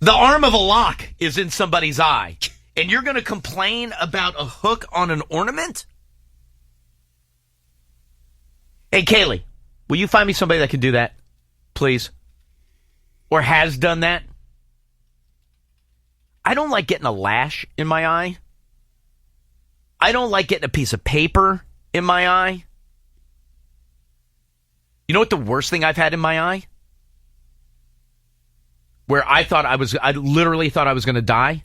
The arm of a lock is in somebody's eye. And you're going to complain about a hook on an ornament? Hey, Kaylee, will you find me somebody that can do that, please? Or has done that? I don't like getting a lash in my eye. I don't like getting a piece of paper in my eye. You know what the worst thing I've had in my eye? Where I literally thought I was going to die?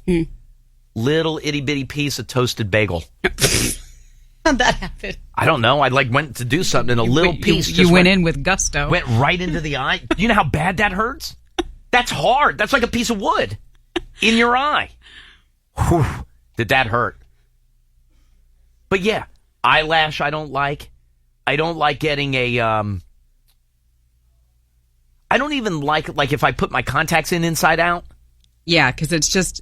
Little itty bitty piece of toasted bagel. How'd that happen? I don't know. I went to do something and a little piece just went in with gusto. Went right into the eye. You know how bad that hurts? That's hard. That's like a piece of wood in your eye. Whew, did that hurt? But yeah, eyelash I don't like. I don't like getting a I don't even like if I put my contacts in inside out. Yeah, because it's just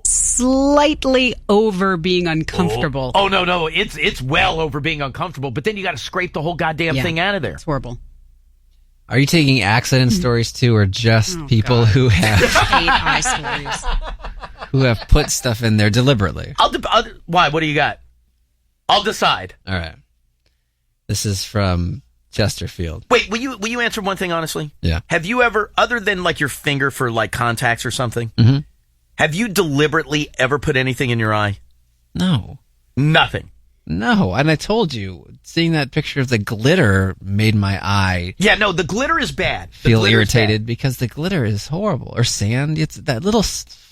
slightly over being uncomfortable. Oh no, it's well over being uncomfortable. But then you got to scrape the whole goddamn thing out of there. It's horrible. Are you taking accident stories too, or just people who have hate eye stories, who have put stuff in there deliberately? Why? What do you got? I'll decide. All right. This is from Chesterfield. Wait, will you answer one thing honestly? Yeah. Have you ever, other than like your finger for like contacts or something, have you deliberately ever put anything in your eye? No. Nothing. No, and I told you, seeing that picture of the glitter made my eye. Yeah, no, the glitter is bad. Feel irritated because the glitter is horrible. Or sand, it's that little.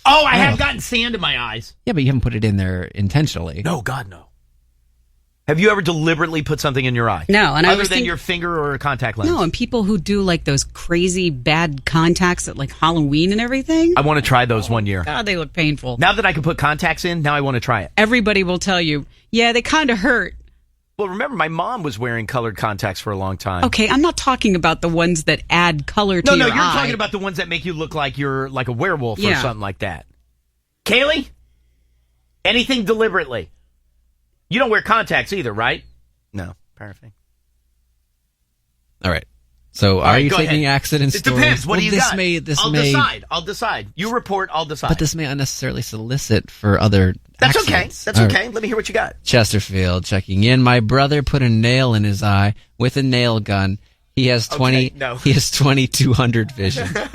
Oh, I have gotten sand in my eyes. Yeah, but you haven't put it in there intentionally. No, God, no. Have you ever deliberately put something in your eye? No, and other than your finger or a contact lens. No, and people who do like those crazy bad contacts at like Halloween and everything. I want to try those one year. God, they look painful. Now that I can put contacts in, now I want to try it. Everybody will tell you, yeah, they kind of hurt. Well, remember, my mom was wearing colored contacts for a long time. Okay, I'm not talking about the ones that add color to your eye. No, you're talking about the ones that make you look like you're like a werewolf or something like that. Kaylee, anything deliberately? You don't wear contacts either, right? No, perfect. All right. So are you taking accident stories? It depends. What do you got? I'll decide. You report, I'll decide. But this may unnecessarily solicit for other accidents. That's okay. Let me hear what you got. Chesterfield checking in. My brother put a nail in his eye with a nail gun. He has 2200 vision. And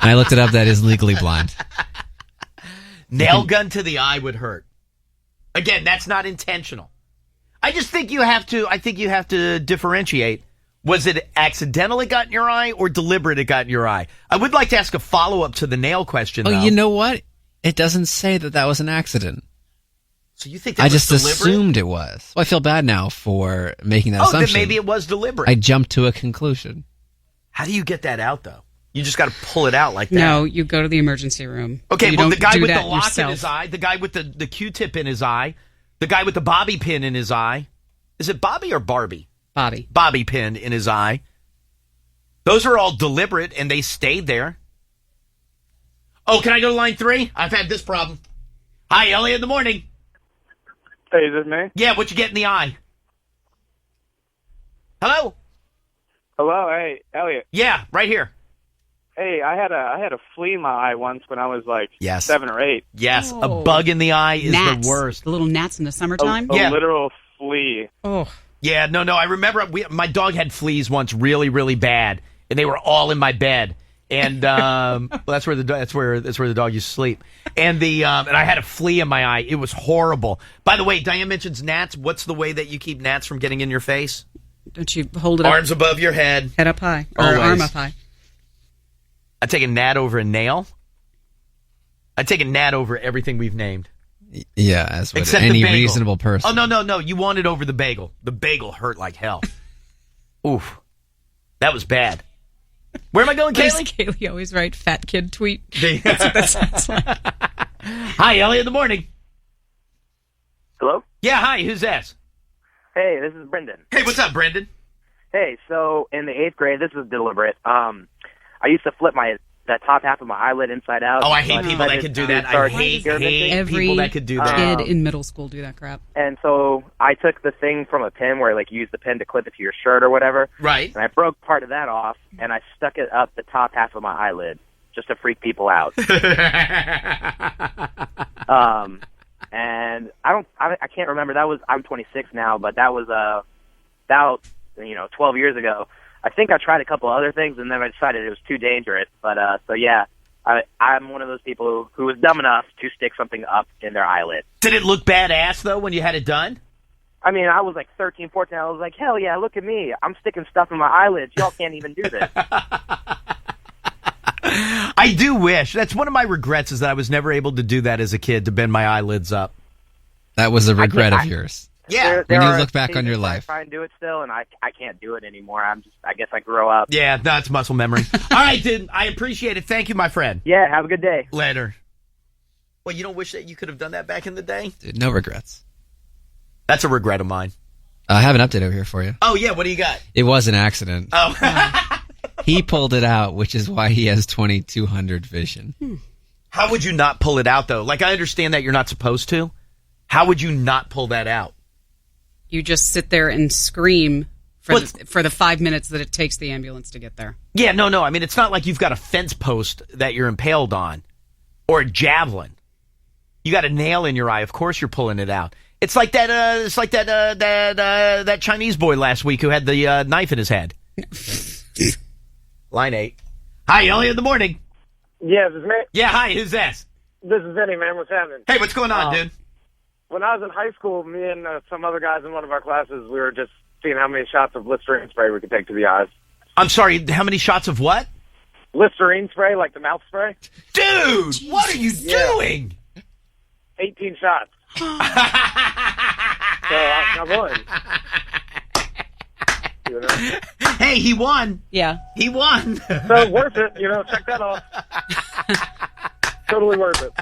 I looked it up. That is legally blind. Nail gun to the eye would hurt. Again, that's not intentional. I just think you have to differentiate. Was it accidental it got in your eye or deliberate it got in your eye? I would like to ask a follow-up to the nail question, though. Oh, you know what? It doesn't say that was an accident. So you think that was just deliberate? Assumed it was. Well, I feel bad now for making that assumption. Oh, then maybe it was deliberate. I jumped to a conclusion. How do you get that out, though? You just got to pull it out like that. No, you go to the emergency room. Okay, well, the guy with the lock in his eye, the guy with the Q-tip in his eye, the guy with the bobby pin in his eye. Is it Bobby or Barbie? Bobby. Bobby pin in his eye. Those are all deliberate, and they stayed there. Oh, can I go to line 3? I've had this problem. Hi, Elliot in the morning. Hey, is this me? Yeah, what you get in the eye? Hello? Hello, hey, Elliot. Yeah, right here. Hey, I had a flea in my eye once when I was like Yes. 7 or 8. Yes, a bug in the eye is Gnats. the worst. The little gnats in the summertime. A literal flea. Oh. Yeah, no, I remember my dog had fleas once really, really bad, and they were all in my bed. And well, that's where the dog used to sleep. And and I had a flea in my eye. It was horrible. By the way, Diane mentions gnats. What's the way that you keep gnats from getting in your face? Don't you hold it Arms up? above your head. Head up high. Or Always. arm up high. I take a gnat over a nail. I take a gnat over everything we've named. Yeah, as with Except any the bagel. reasonable person. Oh, no. You want it over the bagel. The bagel hurt like hell. Oof. That was bad. Where am I going, Why does Kaylee? Kaylee always write fat kid tweet? That's what that sounds like. Hi, Elliot in the morning. Hello? Yeah, hi. Who's that? Hey, this is Brendan. Hey, what's up, Brendan? Hey, so in the 8th grade, this was deliberate. I used to flip that top half of my eyelid inside out. Oh, I hate people that could do that. I hate people that could do that. Kid in middle school do that crap. And so I took the thing from a pin where, like, you use the pin to clip it to your shirt or whatever. Right. And I broke part of that off, and I stuck it up the top half of my eyelid just to freak people out. And I can't remember. I'm 26 now, but that was about 12 years ago. I think I tried a couple other things, and then I decided it was too dangerous. But so yeah, I'm one of those people who was dumb enough to stick something up in their eyelid. Did it look badass though when you had it done? I mean, I was like 13, 14. I was like, hell yeah, look at me! I'm sticking stuff in my eyelids. Y'all can't even do this. I do wish. That's one of my regrets is that I was never able to do that as a kid, to bend my eyelids up. That was a regret of yours. Yeah. When you look back on your life. I try and do it still, and I can't do it anymore. I guess I grow up. Yeah, that's muscle memory. All right, dude. I appreciate it. Thank you, my friend. Yeah, have a good day. Later. Well, you don't wish that you could have done that back in the day? Dude, no regrets. That's a regret of mine. I have an update over here for you. Oh, yeah. What do you got? It was an accident. Oh. He pulled it out, which is why he has 2200 vision. How would you not pull it out, though? Like, I understand that you're not supposed to. How would you not pull that out? You just sit there and scream for the 5 minutes that it takes the ambulance to get there. Yeah, no. I mean, it's not like you've got a fence post that you're impaled on or a javelin. You got a nail in your eye. Of course, you're pulling it out. It's like that. That Chinese boy last week who had the knife in his head. Line 8. Hi, Elliot in the morning. Yeah, this is me. Yeah, hi. Who's this? This is Vinny, man. What's happening? Hey, what's going on, dude? When I was in high school, me and some other guys in one of our classes, we were just seeing how many shots of Listerine spray we could take to the eyes. I'm sorry, how many shots of what? Listerine spray, like the mouth spray. Dude, what are you doing? 18 shots. So I won. You know? Hey, he won. Yeah. He won. So worth it, check that off. Totally worth it.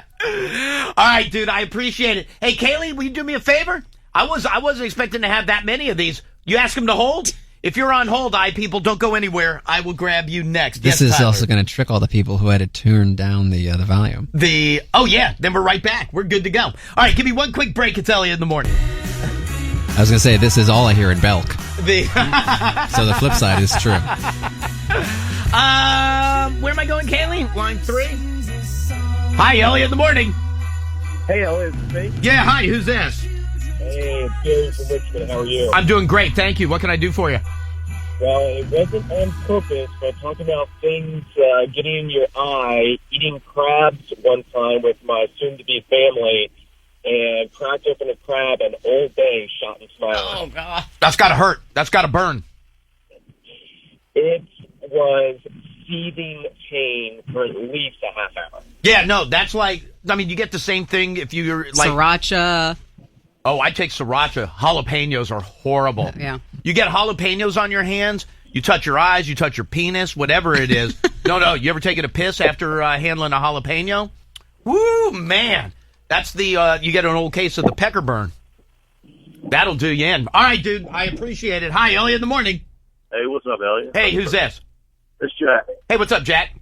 All right, dude, I appreciate it. Hey, Kaylee, will you do me a favor? I wasn't expecting to have that many of these. You ask him to hold? If you're on hold, people, don't go anywhere. I will grab you next. This is also going to trick all the people who had to turn down the volume. Oh, yeah, then we're right back. We're good to go. All right, give me one quick break. It's Elliot in the morning. I was going to say, this is all I hear in Belk. So the flip side is true. Where am I going, Kaylee? Line 3. Hi, Elliot in the morning. Hey, Elliot, it's me. Yeah, hi, who's this? Hey, it's Gary from Richmond. How are you? I'm doing great, thank you. What can I do for you? Well, it wasn't on purpose, but talking about things getting in your eye, eating crabs one time with my soon-to-be family, and cracked open a crab, and Old Bay shot into my eye. Oh, God. That's got to hurt. That's got to burn. It was seething pain for at least a half hour. Yeah, no, that's like, you get the same thing if you're like... Sriracha. Oh, I take sriracha. Jalapenos are horrible. Yeah. You get jalapenos on your hands, you touch your eyes, you touch your penis, whatever it is. No, you ever taken a piss after handling a jalapeno? Woo, man. That's the, you get an old case of the pecker burn. That'll do you in. All right, dude, I appreciate it. Hi, Elliot in the morning. Hey, what's up, Elliot? Hey, who's this? It's Jack. Hey, what's up, Jack?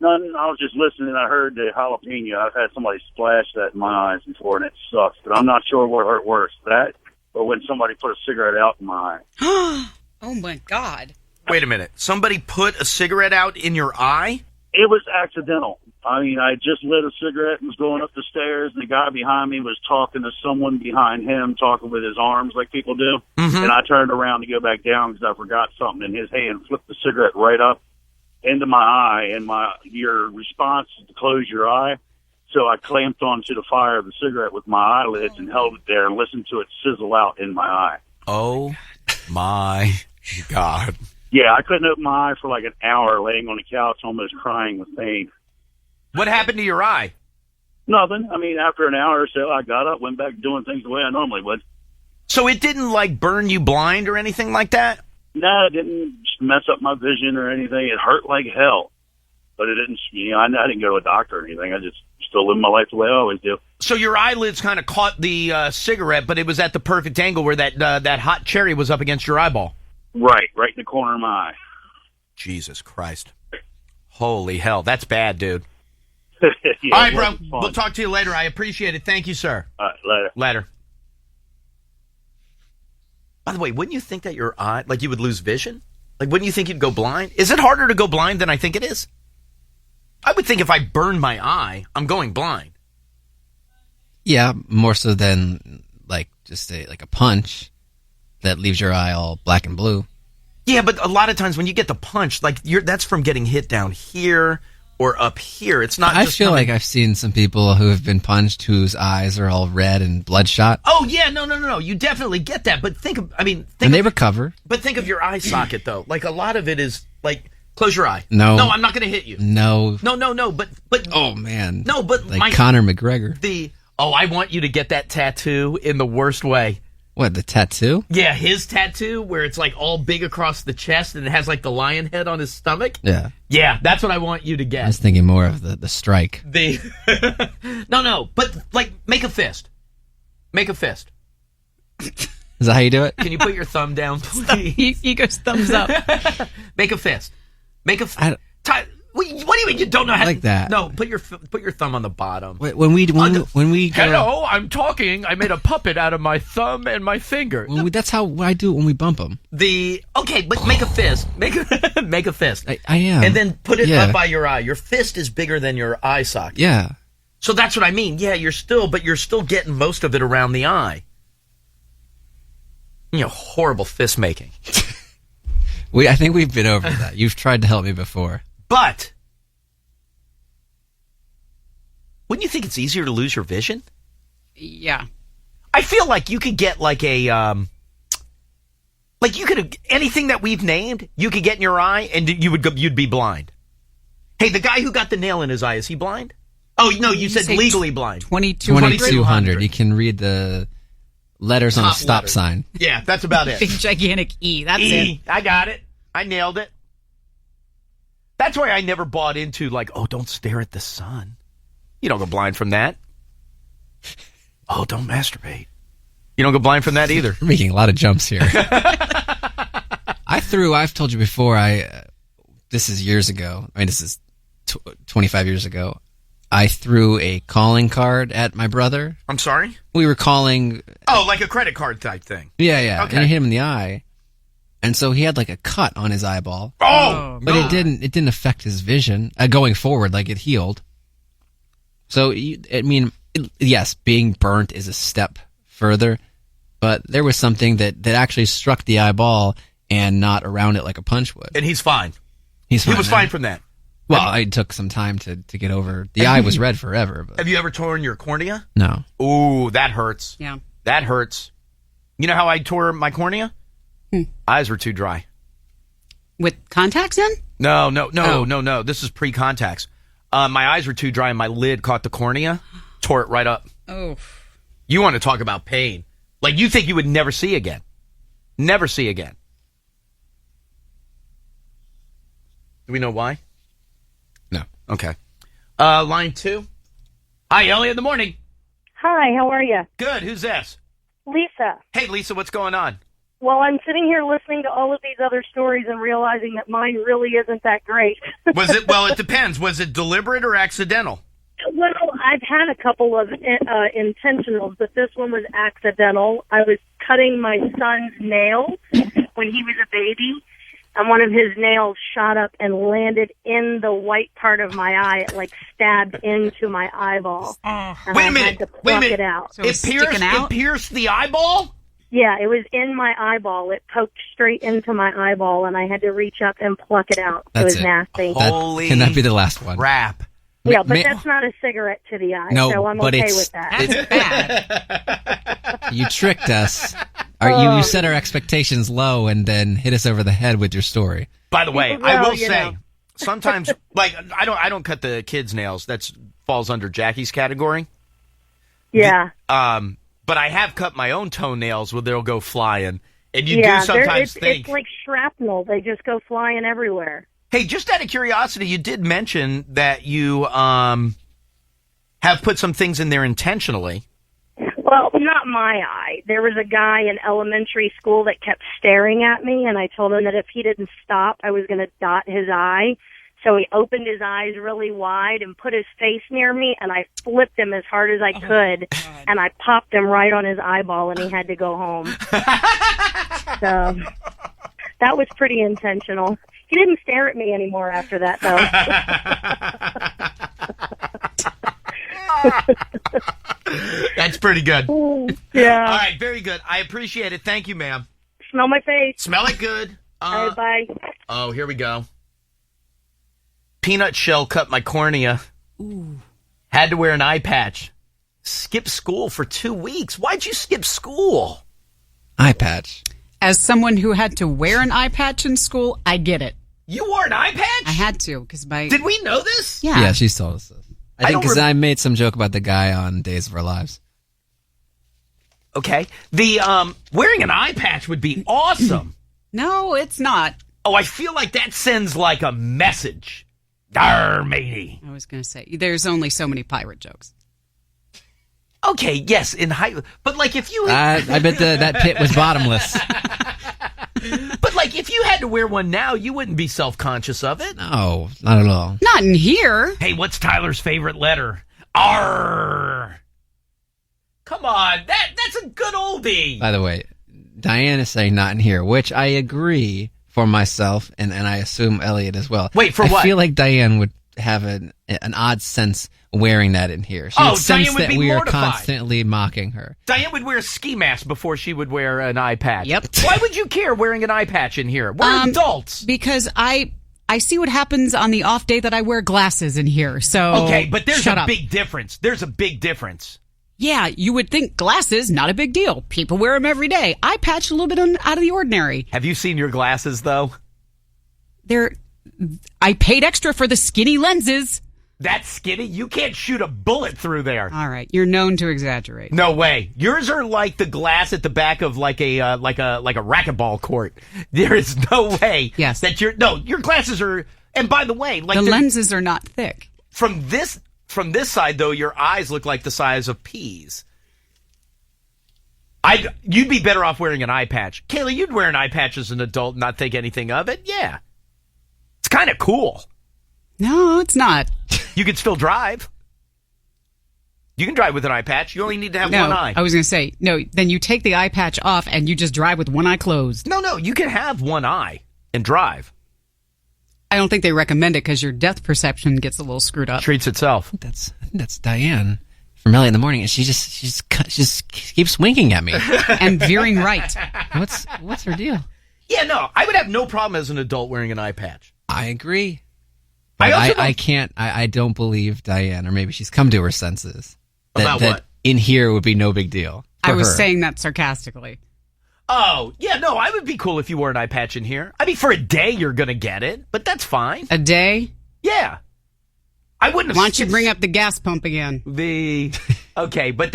None. I was just listening and I heard the jalapeno. I've had somebody splash that in my eyes before and it sucks. But I'm not sure what hurt worse, that or when somebody put a cigarette out in my eye. Oh, my God. Wait a minute. Somebody put a cigarette out in your eye? It was accidental. I mean, I just lit a cigarette and was going up the stairs, and the guy behind me was talking to someone behind him, talking with his arms like people do. Mm-hmm. And I turned around to go back down because I forgot something in his hand, flipped the cigarette right up into my eye, and your response is to close your eye. So I clamped onto the fire of the cigarette with my eyelids and held it there and listened to it sizzle out in my eye. Oh, my God. Yeah, I couldn't open my eye for like an hour laying on the couch almost crying with pain. What happened to your eye? Nothing. I mean, after an hour or so, I got up, went back doing things the way I normally would. So it didn't, like, burn you blind or anything like that? No, it didn't mess up my vision or anything. It hurt like hell. But it didn't, I didn't go to a doctor or anything. I just still live my life the way I always do. So your eyelids kind of caught the cigarette, but it was at the perfect angle where that hot cherry was up against your eyeball. Right in the corner of my eye. Jesus Christ. Holy hell. That's bad, dude. Yeah, all right, bro. We'll talk to you later. I appreciate it. Thank you, sir. All right, Later. By the way, wouldn't you think that your eye, like you would lose vision? Like, wouldn't you think you'd go blind? Is it harder to go blind than I think it is? I would think if I burn my eye, I'm going blind. Yeah, more so than like just a punch that leaves your eye all black and blue. Yeah, but a lot of times when you get the punch, like that's from getting hit down here or up here. It's not. I feel like I've seen some people who have been punched whose eyes are all red and bloodshot. Oh yeah, no. You definitely get that, but they recover. But think of your eye socket though. Like a lot of it is like close your eye. No, I'm not going to hit you. No. But oh man. No, but like Conor McGregor. I want you to get that tattoo in the worst way. What, the tattoo? Yeah, his tattoo where it's like all big across the chest and it has like the lion head on his stomach. Yeah. Yeah, that's what I want you to get. I was thinking more of the strike. No, but like make a fist. Make a fist. Is that how you do it? Can you put your thumb down, please? He goes thumbs up. Make a fist. Make a fist. What do you mean you don't know how like that? No, put your thumb on the bottom. Wait, when we go, hello, I'm talking. I made a puppet out of my thumb and my finger. That's how I do it when we bump them. But make a fist. Make a fist. I am. And then put it up by your eye. Your fist is bigger than your eye socket. Yeah. So that's what I mean. Yeah, you're still getting most of it around the eye. Horrible fist making. I think we've been over that. You've tried to help me before. But wouldn't you think it's easier to lose your vision? Yeah. I feel like you could get like a anything that we've named, you could get in your eye and you'd be blind. Hey, the guy who got the nail in his eye, is he blind? Oh, no, you said legally blind. 2200. You can read the letters on a stop sign. Yeah, that's about it. Big gigantic E. That's it. I got it. I nailed it. That's why I never bought into don't stare at the sun. You don't go blind from that. Oh, don't masturbate. You don't go blind from that either. We're making a lot of jumps here. I've told you before, this is years ago. I mean, this is 25 years ago. I threw a calling card at my brother. I'm sorry? We were calling. Oh, like a credit card type thing. Yeah. Okay. And I hit him in the eye. And so he had like a cut on his eyeball. Oh! But it didn't affect his vision going forward, like it healed. So, yes, being burnt is a step further, but there was something that actually struck the eyeball and not around it like a punch would. And he's fine. He was fine from that. Well, it took some time to get over. The eye was red forever. But. Have you ever torn your cornea? No. Ooh, that hurts. Yeah. That hurts. You know how I tore my cornea? Eyes were too dry. With contacts in? No. This is pre-contacts. My eyes were too dry and my lid caught the cornea, tore it right up. Oh. You want to talk about pain. Like you think you would never see again. Never see again. Do we know why? No. Okay. Line 2. Hi, Elliot in the morning. Hi, how are you? Good. Who's this? Lisa. Hey, Lisa, what's going on? Well, I'm sitting here listening to all of these other stories and realizing that mine really isn't that great. Was it? Well, it depends. Was it deliberate or accidental? Well, I've had a couple of intentionals, but this one was accidental. I was cutting my son's nails when he was a baby, and one of his nails shot up and landed in the white part of my eye. It, like, stabbed into my eyeball. And Wait a I minute. had to pluck it out. So it pierced the eyeball? Yeah, it was in my eyeball. It poked straight into my eyeball, and I had to reach up and pluck it out. That's it was it. nasty. Can that be the last one? Crap. Yeah, but that's not a cigarette to the eye, No, so I'm but okay it's- with that. You tricked us. You set our expectations low and then hit us over the head with your story. By the way, Well, I will you say, know. sometimes, like, I don't cut the kids' nails. That falls under Jackie's category. Yeah. But I have cut my own toenails where they'll go flying. And you yeah, do sometimes think, it's like shrapnel. They just go flying everywhere. hey, just out of curiosity, you did mention that you have put some things in there intentionally. Well, not my eye. There was a guy in elementary school that kept staring at me, and I told him that if he didn't stop, I was going to dot his eye. So he opened his eyes really wide and put his face near me, and I flipped him as hard as I could, and I popped him right on his eyeball, and he had to go home. So that was pretty intentional. He didn't stare at me anymore after that, though. That's pretty good. Yeah. All right, very good. I appreciate it. Thank you, ma'am. Smell my face. Smell it good. All right, bye. Oh, here we go. Peanut shell cut my cornea. Ooh. Had to wear an eye patch. Skipped school for 2 weeks. Why'd you skip school? Eye patch. As someone who had to wear an eye patch in school, I get it. You wore an eye patch? I had to because my. Did we know this? Yeah. Yeah, she's told us this. I think because I made some joke about the guy on Days of Our Lives. Okay. The wearing an eye patch would be awesome. No, it's not. Oh, I feel like that sends like a message. Dar, matey. I was going to say, there's only so many pirate jokes. Okay, yes, in high, but like if you, I bet that pit was bottomless. But like if you had to wear one now, you wouldn't be self-conscious of it. No, not at all. Not in here. Hey, what's Tyler's favorite letter? R. Come on, that's a good oldie. By the way, Diane is saying not in here, which I agree for myself, and I assume Elliot as well. Wait, for what? I feel like Diane would have an odd sense wearing that in here. She would sense Diane would that be we are mortified. constantly mocking her. Diane would wear a ski mask before she would wear an eye patch. Yep. Why would you care wearing an eye patch in here? We're adults. Because I see what happens on the off day that I wear glasses in here. So Okay, but there's shut a up. big difference. There's a big difference. Yeah, you would think glasses, not a big deal. People wear them every day. Eye patch, a little bit out of the ordinary. Have you seen your glasses, though? I paid extra for the skinny lenses. That skinny? You can't shoot a bullet through there. All right, you're known to exaggerate. No way. Yours are like the glass at the back of like a racquetball court. There is no way. Yes. That your glasses are. And by the way, like the lenses are not thick. From this side though, your eyes look like the size of peas. You'd be better off wearing an eye patch. Kayla, you'd wear an eye patch as an adult and not think anything of it. Yeah. It's kind of cool. No, it's not. You can still drive. You can drive with an eye patch. You only need to have one eye. I was going to say, no, then you take the eye patch off and you just drive with one eye closed. No, you can have one eye and drive. I don't think they recommend it because your depth perception gets a little screwed up. Treats itself. I think that's Diane from Elliot in the Morning, and she just keeps winking at me and veering right. What's her deal? Yeah, no, I would have no problem as an adult wearing an eye patch. I agree. But I don't believe Diane, or maybe she's come to her senses. About that what? In here would be no big deal. I was her. saying that sarcastically. Oh, yeah, no, I would be cool if you wore an eye patch in here. I mean, for a day you're going to get it, but that's fine. A day? Yeah. I wouldn't have... Why don't you bring up the gas pump again? Okay, but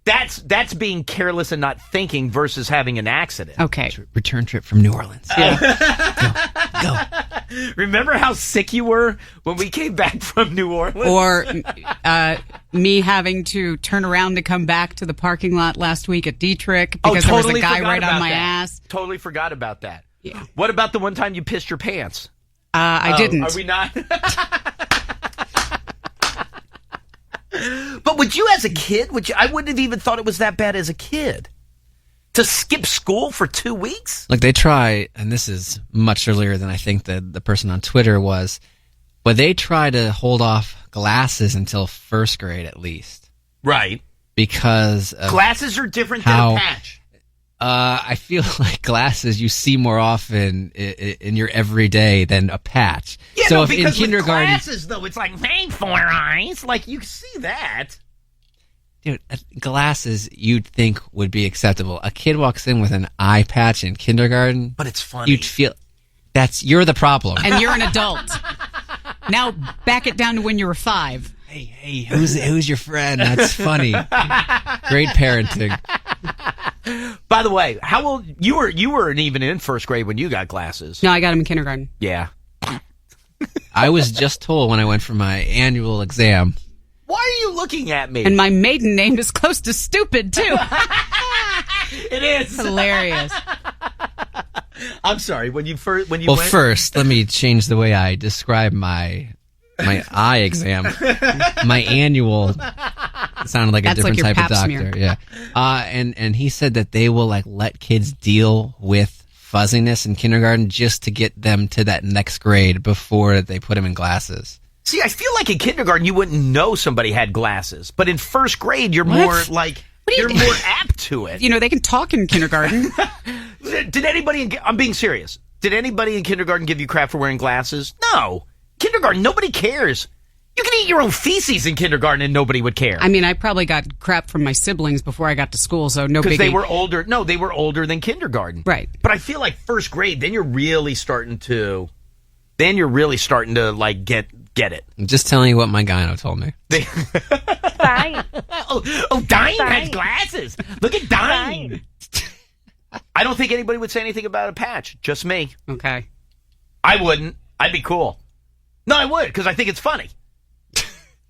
That's being careless and not thinking versus having an accident. Okay. Return trip from New Orleans. Go. Remember how sick you were when we came back from New Orleans? Or me having to turn around to come back to the parking lot last week at Dietrich because there was a guy right on my ass. Totally forgot about that. Yeah. What about the one time you pissed your pants? I didn't. Are we not? But would you, as a kid, I wouldn't have even thought it was that bad as a kid. To skip school for 2 weeks? Like, they try, and this is much earlier than I think the person on Twitter was, but they try to hold off glasses until first grade at least. Right. Because of glasses are different than a patch. I feel like glasses you see more often in your everyday than a patch. Yeah, so no, if because in kindergarten, with glasses, though, it's like, hey, 4 eyes. Like, you see that. dude, glasses you'd think would be acceptable. A kid walks in with an eye patch in kindergarten, but it's funny. You'd feel you're the problem, and you're an adult. Now back it down to when you were 5. Hey, who's your friend? That's funny. Great parenting. By the way, how old you weren't even in first grade when you got glasses. No, I got them in kindergarten. Yeah. I was just told when I went for my annual exam. Why are you looking at me? And my maiden name is close to stupid too. It is hilarious. I'm sorry. When you Well, went... first, let me change the way I describe my eye exam. My annual sounded like a different type of doctor. Smear. Yeah. And he said that they will let kids deal with fuzziness in kindergarten just to get them to that next grade before they put them in glasses. See, I feel like in kindergarten you wouldn't know somebody had glasses, but in first grade you're more you're more apt to it. You know, they can talk in kindergarten. Did anybody? I'm being serious. Did anybody in kindergarten give you crap for wearing glasses? No. Kindergarten, nobody cares. You can eat your own feces in kindergarten and nobody would care. I mean, I probably got crap from my siblings before I got to school, so no biggie. Because they were older. No, they were older than kindergarten. Right. But I feel like first grade, then you're really starting to get it. I'm just telling you what my gyno told me. Fine. Dine has glasses. Look at Dine. I don't think anybody would say anything about a patch. Just me. Okay. I wouldn't. I'd be cool. No, I would, because I think it's funny.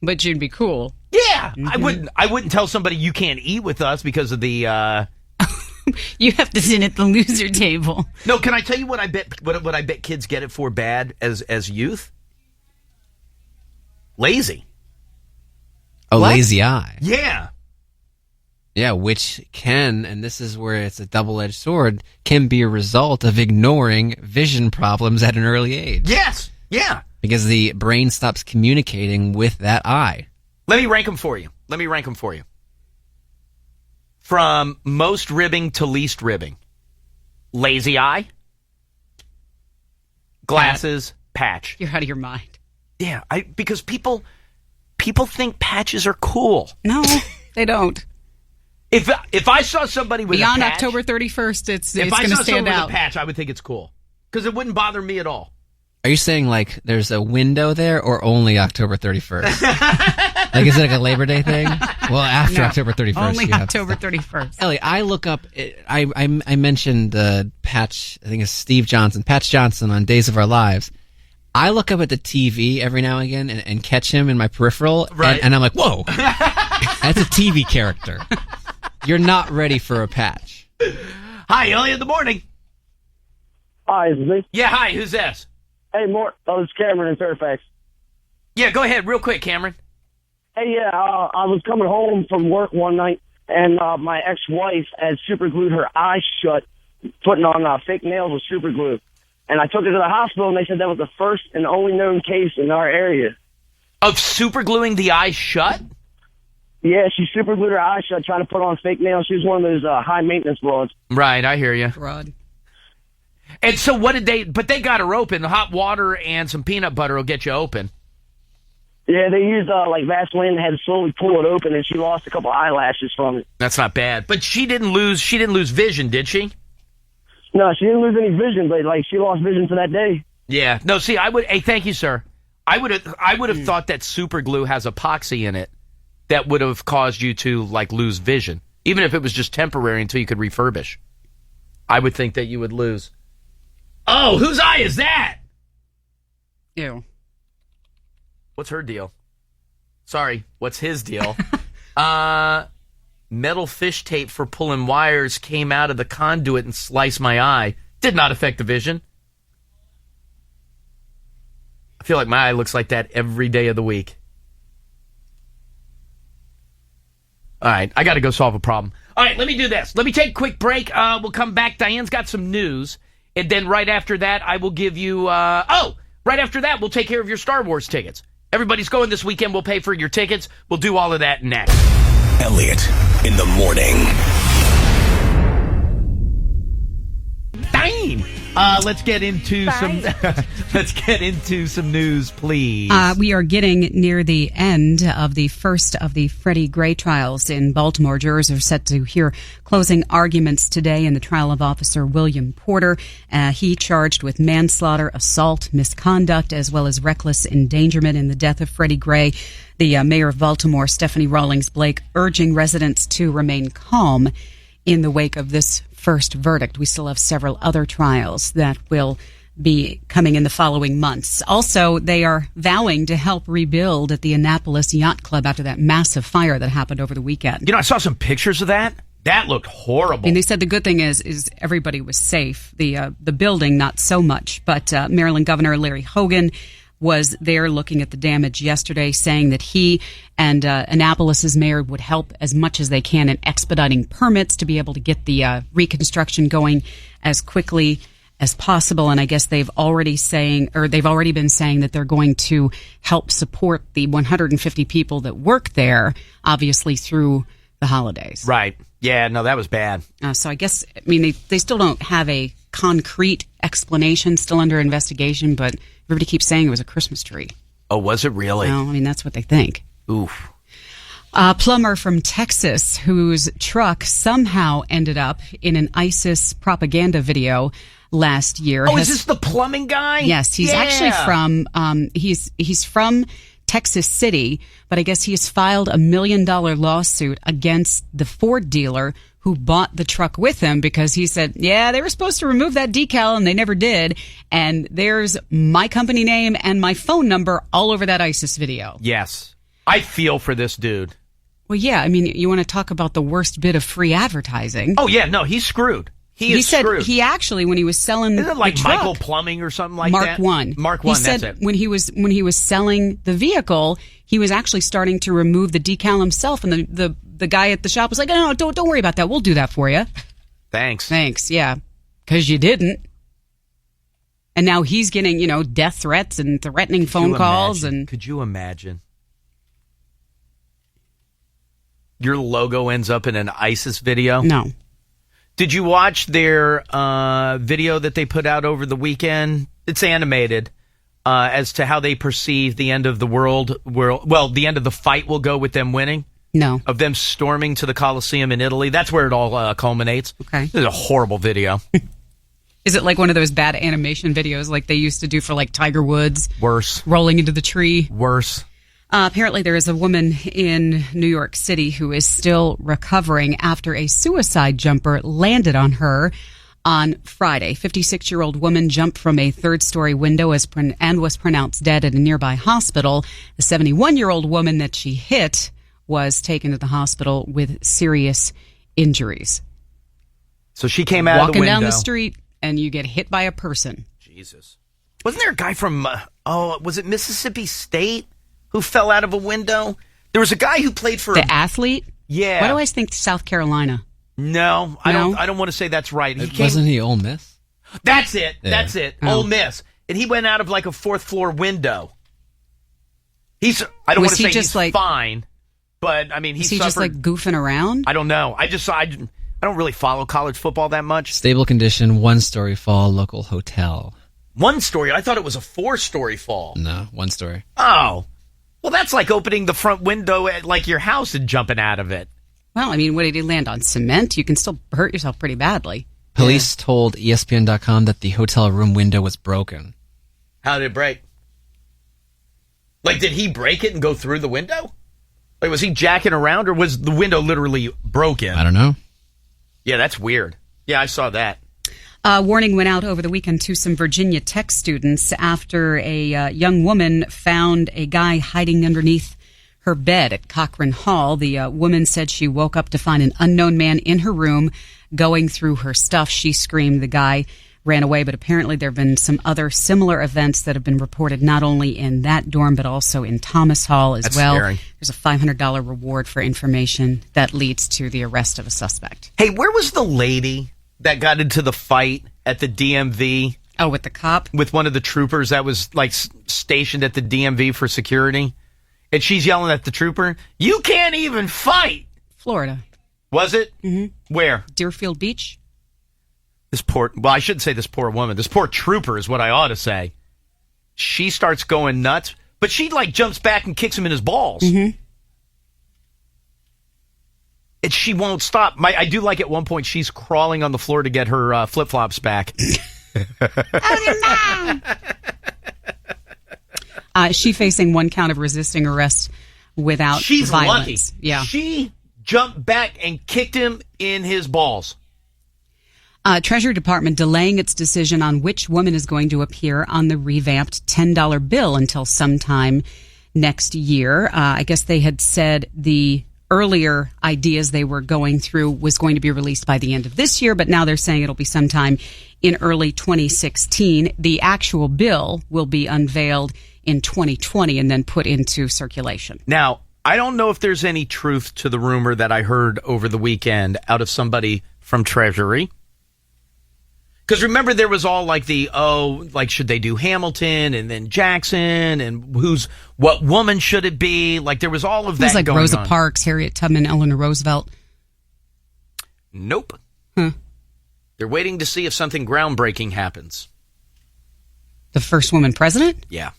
But you'd be cool. Yeah. Mm-hmm. I wouldn't tell somebody you can't eat with us because of the You have to sit at the loser table. No, can I tell you what I bet kids get it for bad as youth? Lazy. Oh, What? lazy eye. Yeah. Yeah, which can, and this is where it's a double-edged sword, can be a result of ignoring vision problems at an early age. Yes. Yeah. Because the brain stops communicating with that eye. Let me rank them for you. From most ribbing to least ribbing. Lazy eye. Glasses. Patch. You're out of your mind. Yeah, because people think patches are cool. No, they don't. If I saw somebody with beyond a patch, October 31st, it's going to stand out. If I saw someone with a patch, I would think it's cool because it wouldn't bother me at all. Are you saying there's a window there or only October 31st? Is it like a Labor Day thing? Well, after October 31st. Only October 31st. Elliot, I look up, I mentioned the patch, I think it's Steve Johnson, Patch Johnson on Days of Our Lives. I look up at the TV every now and again and catch him in my peripheral, right. and I'm like, whoa, that's a TV character. You're not ready for a patch. Hi, Elliot in the morning. Hi, is this me? Yeah, hi, who's this? Hey, it's Cameron in Fairfax. Yeah, go ahead, real quick, Cameron. Hey, I was coming home from work one night, and my ex-wife had super glued her eyes shut, putting on fake nails with super glue. And I took her to the hospital, and they said that was the first and only known case in our area. Of super gluing the eyes shut? Yeah, she super glued her eyes shut trying to put on fake nails. She was one of those high-maintenance broads. Right, I hear you. Broad. And so what did they got her open. Hot water and some peanut butter will get you open. Yeah, they used Vaseline and had to slowly pull it open, and she lost a couple eyelashes from it. That's not bad. But she didn't lose vision, did she? No, she didn't lose any vision, but she lost vision for that day. Yeah. No, see, hey, thank you, sir. I would have thought that super glue has epoxy in it that would have caused you to like lose vision, even if it was just temporary until you could refurbish. I would think that you would lose. Oh, whose eye is that? Ew. What's her deal? Sorry, what's his deal? Metal fish tape for pulling wires came out of the conduit and sliced my eye. Did not affect the vision. I feel like my eye looks like that every day of the week. All right, I got to go solve a problem. All right, let me do this. Let me take a quick break. We'll come back. Diane's got some news. And then right after that, I will give you... right after that, we'll take care of your Star Wars tickets. Everybody's going this weekend. We'll pay for your tickets. We'll do all of that next. Elliot in the morning. Diane! Let's get into some news, please. We are getting near the end of the first of the Freddie Gray trials in Baltimore. Jurors are set to hear closing arguments today in the trial of Officer William Porter. He charged with manslaughter, assault, misconduct, as well as reckless endangerment in the death of Freddie Gray. The mayor of Baltimore, Stephanie Rawlings Blake, urging residents to remain calm in the wake of this first verdict. We still have several other trials that will be coming in the following months. Also, they are vowing to help rebuild at the Annapolis Yacht Club after that massive fire that happened over the weekend. You know, I saw some pictures of that. That looked horrible. And they said the good thing is everybody was safe. The building, not so much. But Maryland Governor Larry Hogan was there looking at the damage yesterday, saying that he and Annapolis's mayor would help as much as they can in expediting permits to be able to get the reconstruction going as quickly as possible. And I guess they've already been saying that they're going to help support the 150 people that work there, obviously through the holidays. Right. Yeah, no, that was bad. So I guess, they still don't have a concrete explanation, still under investigation, but everybody keeps saying it was a Christmas tree. Oh, was it really? No, that's what they think. Oof. A plumber from Texas whose truck somehow ended up in an ISIS propaganda video last year. Oh, is this the plumbing guy? Yes, he's actually from he's from Texas City, but I guess he has filed $1 million lawsuit against the Ford dealer who bought the truck with him because he said, yeah, they were supposed to remove that decal and they never did. And there's my company name and my phone number all over that ISIS video. Yes. I feel for this dude. Well, yeah, you want to talk about the worst bit of free advertising. Oh, yeah, no, he's screwed. He said screwed. He actually, when he was selling Isn't it like the truck, Michael Plumbing or something like Mark that? One. Mark One, he said that's it. when he was selling the vehicle, he was actually starting to remove the decal himself, and the guy at the shop was like, "No, don't worry about that. We'll do that for you." Thanks. Yeah, because you didn't. And now he's getting, death threats and threatening phone calls. And could you imagine? Your logo ends up in an ISIS video? No. Did you watch their video that they put out over the weekend? It's animated as to how they perceive the end of the world. Well, the end of the fight will go with them winning. No. Of them storming to the Colosseum in Italy. That's where it all culminates. Okay. This is a horrible video. Is it like one of those bad animation videos like they used to do for like Tiger Woods? Worse. Rolling into the tree? Worse. Apparently there is a woman in New York City who is still recovering after a suicide jumper landed on her on Friday. 56-year-old woman jumped from a third-story window and was pronounced dead at a nearby hospital. The 71-year-old woman that she hit was taken to the hospital with serious injuries. So she came out of the window. Walking down the street and you get hit by a person. Jesus. Wasn't there a guy from, was it Mississippi State? Who fell out of a window? There was a guy who played for the athlete. Yeah. Why do I think South Carolina? No, I don't want to say that's right. Wasn't he Ole Miss? That's it. Yeah. That's it. Oh. Ole Miss, and he went out of like a fourth floor window. I don't want to say he's fine, but he was he just like goofing around? I don't know. I don't really follow college football that much. Stable condition, 1-story fall, local hotel. 1 story. I thought it was a 4-story fall. No, 1 story. Oh. Well, that's like opening the front window at like your house and jumping out of it. Well, what did he land on? Cement? You can still hurt yourself pretty badly. Police told ESPN.com that the hotel room window was broken. How did it break? Like, did he break it and go through the window? Like, was he jacking around, or was the window literally broken? I don't know. Yeah, that's weird. Yeah, I saw that. Warning went out over the weekend to some Virginia Tech students after a young woman found a guy hiding underneath her bed at Cochran Hall. The woman said she woke up to find an unknown man in her room going through her stuff. She screamed. The guy ran away, but apparently there have been some other similar events that have been reported not only in that dorm but also in Thomas Hall as well. Scary. There's a $500 reward for information that leads to the arrest of a suspect. Hey, where was the lady that got into the fight at the DMV? Oh, with the cop? With one of the troopers that was like stationed at the DMV for security. And she's yelling at the trooper, "You can't even fight!" Florida. Was it? Mm-hmm. Where? Deerfield Beach. I shouldn't say this poor woman. This poor trooper is what I ought to say. She starts going nuts, but she like jumps back and kicks him in his balls. Mm-hmm. And she won't stop. I do like at one point she's crawling on the floor to get her flip-flops back. She's facing one count of resisting arrest without She's violence. lucky. Yeah. She jumped back and kicked him in his balls. Treasury Department delaying its decision on which woman is going to appear on the revamped $10 bill until sometime next year. I guess they had said the earlier ideas they were going through was going to be released by the end of this year, but now they're saying it'll be sometime in early 2016. The actual bill will be unveiled in 2020 and then put into circulation. Now, I don't know if there's any truth to the rumor that I heard over the weekend out of somebody from Treasury. Because remember, there was all like should they do Hamilton and then Jackson and what woman should it be? Like there was all of that. It was like going Rosa on. Parks, Harriet Tubman, Eleanor Roosevelt. Nope. Huh. They're waiting to see if something groundbreaking happens. The first woman president? Yeah.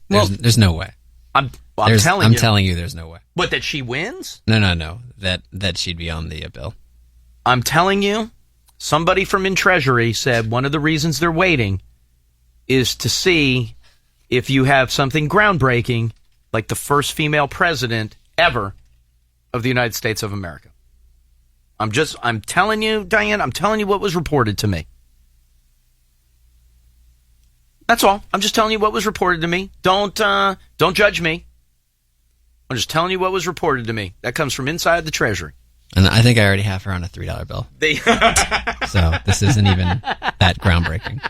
There's no way. I'm telling you, there's no way. What, that she wins? No. That she'd be on the bill. I'm telling you, somebody from in Treasury said one of the reasons they're waiting is to see if you have something groundbreaking, like the first female president ever of the United States of America. I'm telling you, Diane, I'm telling you what was reported to me. That's all. I'm just telling you what was reported to me. Don't judge me. I'm just telling you what was reported to me. That comes from inside the Treasury. And I think I already have her on a $3 bill. So this isn't even that groundbreaking.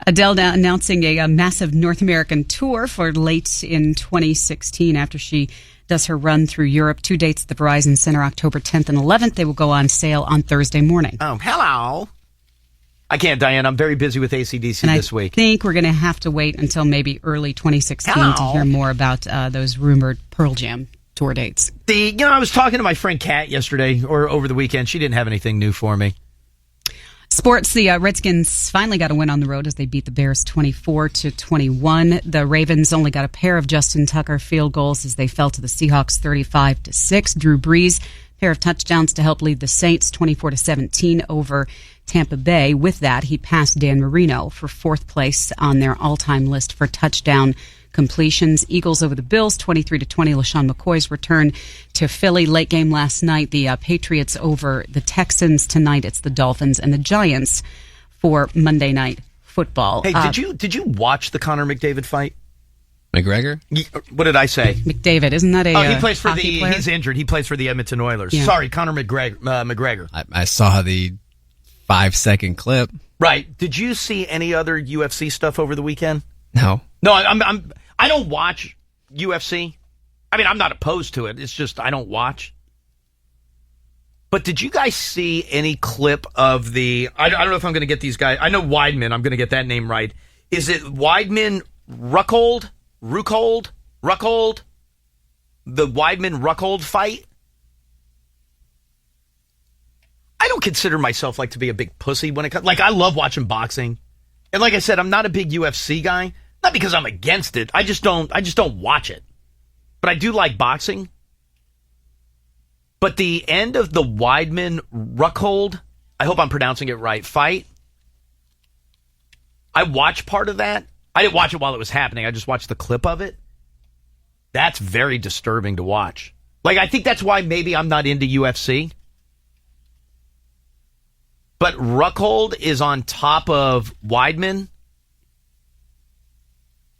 Adele announcing a massive North American tour for late in 2016 after she does her run through Europe. 2 dates at the Verizon Center, October 10th and 11th. They will go on sale on Thursday morning. Oh, hello. I can't, Diane. I'm very busy with AC/DC this week. I think we're going to have to wait until maybe early 2016 to hear more about those rumored Pearl Jam tour dates. I was talking to my friend Kat yesterday or over the weekend. She didn't have anything new for me. Sports, the Redskins finally got a win on the road as they beat the Bears 24-21. The Ravens only got a pair of Justin Tucker field goals as they fell to the Seahawks 35-6. Drew Brees, pair of touchdowns to help lead the Saints 24-17 over Tampa Bay. With that, he passed Dan Marino for fourth place on their all-time list for touchdown completions. Eagles over the Bills 23-20. LaShawn McCoy's return to Philly. Late game last night. The Patriots over the Texans. Tonight it's the Dolphins and the Giants for Monday Night Football. Hey, did you watch the Conor McDavid fight? McGregor? What did I say? McDavid, isn't that a he plays for hockey player? He's injured. He plays for the Edmonton Oilers. Yeah. Sorry, Conor McGregor. I saw the 5-second clip. Right. Did you see any other UFC stuff over the weekend? No. No, I don't watch UFC. I mean, I'm not opposed to it. It's just I don't watch. But did you guys see any clip of the... I don't know if I'm going to get these guys... I know Weidman. I'm going to get that name right. Is it Weidman Ruckold? The Weidman-Ruckold fight? I don't consider myself like to be a big pussy when it comes... Like, I love watching boxing. And like I said, I'm not a big UFC guy. Not because I'm against it. I just don't watch it. But I do like boxing. But the end of the Weidman-Ruckold, I hope I'm pronouncing it right, fight, I watched part of that. I didn't watch it while it was happening. I just watched the clip of it. That's very disturbing to watch. Like, I think that's why maybe I'm not into UFC. But Rockhold is on top of Weidman,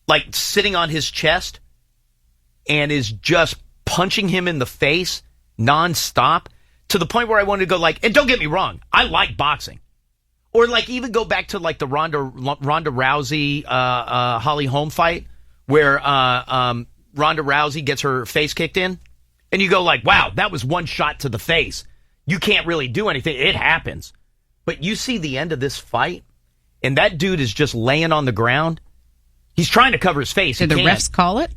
like sitting on his chest, and is just punching him in the face nonstop to the point where I wanted to go like, and don't get me wrong, I like boxing. Or like even go back to like the Ronda Rousey, Holly Holm fight where Ronda Rousey gets her face kicked in. And you go like, wow, that was one shot to the face. You can't really do anything. It happens. But you see the end of this fight, and that dude is just laying on the ground. He's trying to cover his face. Did the refs call it?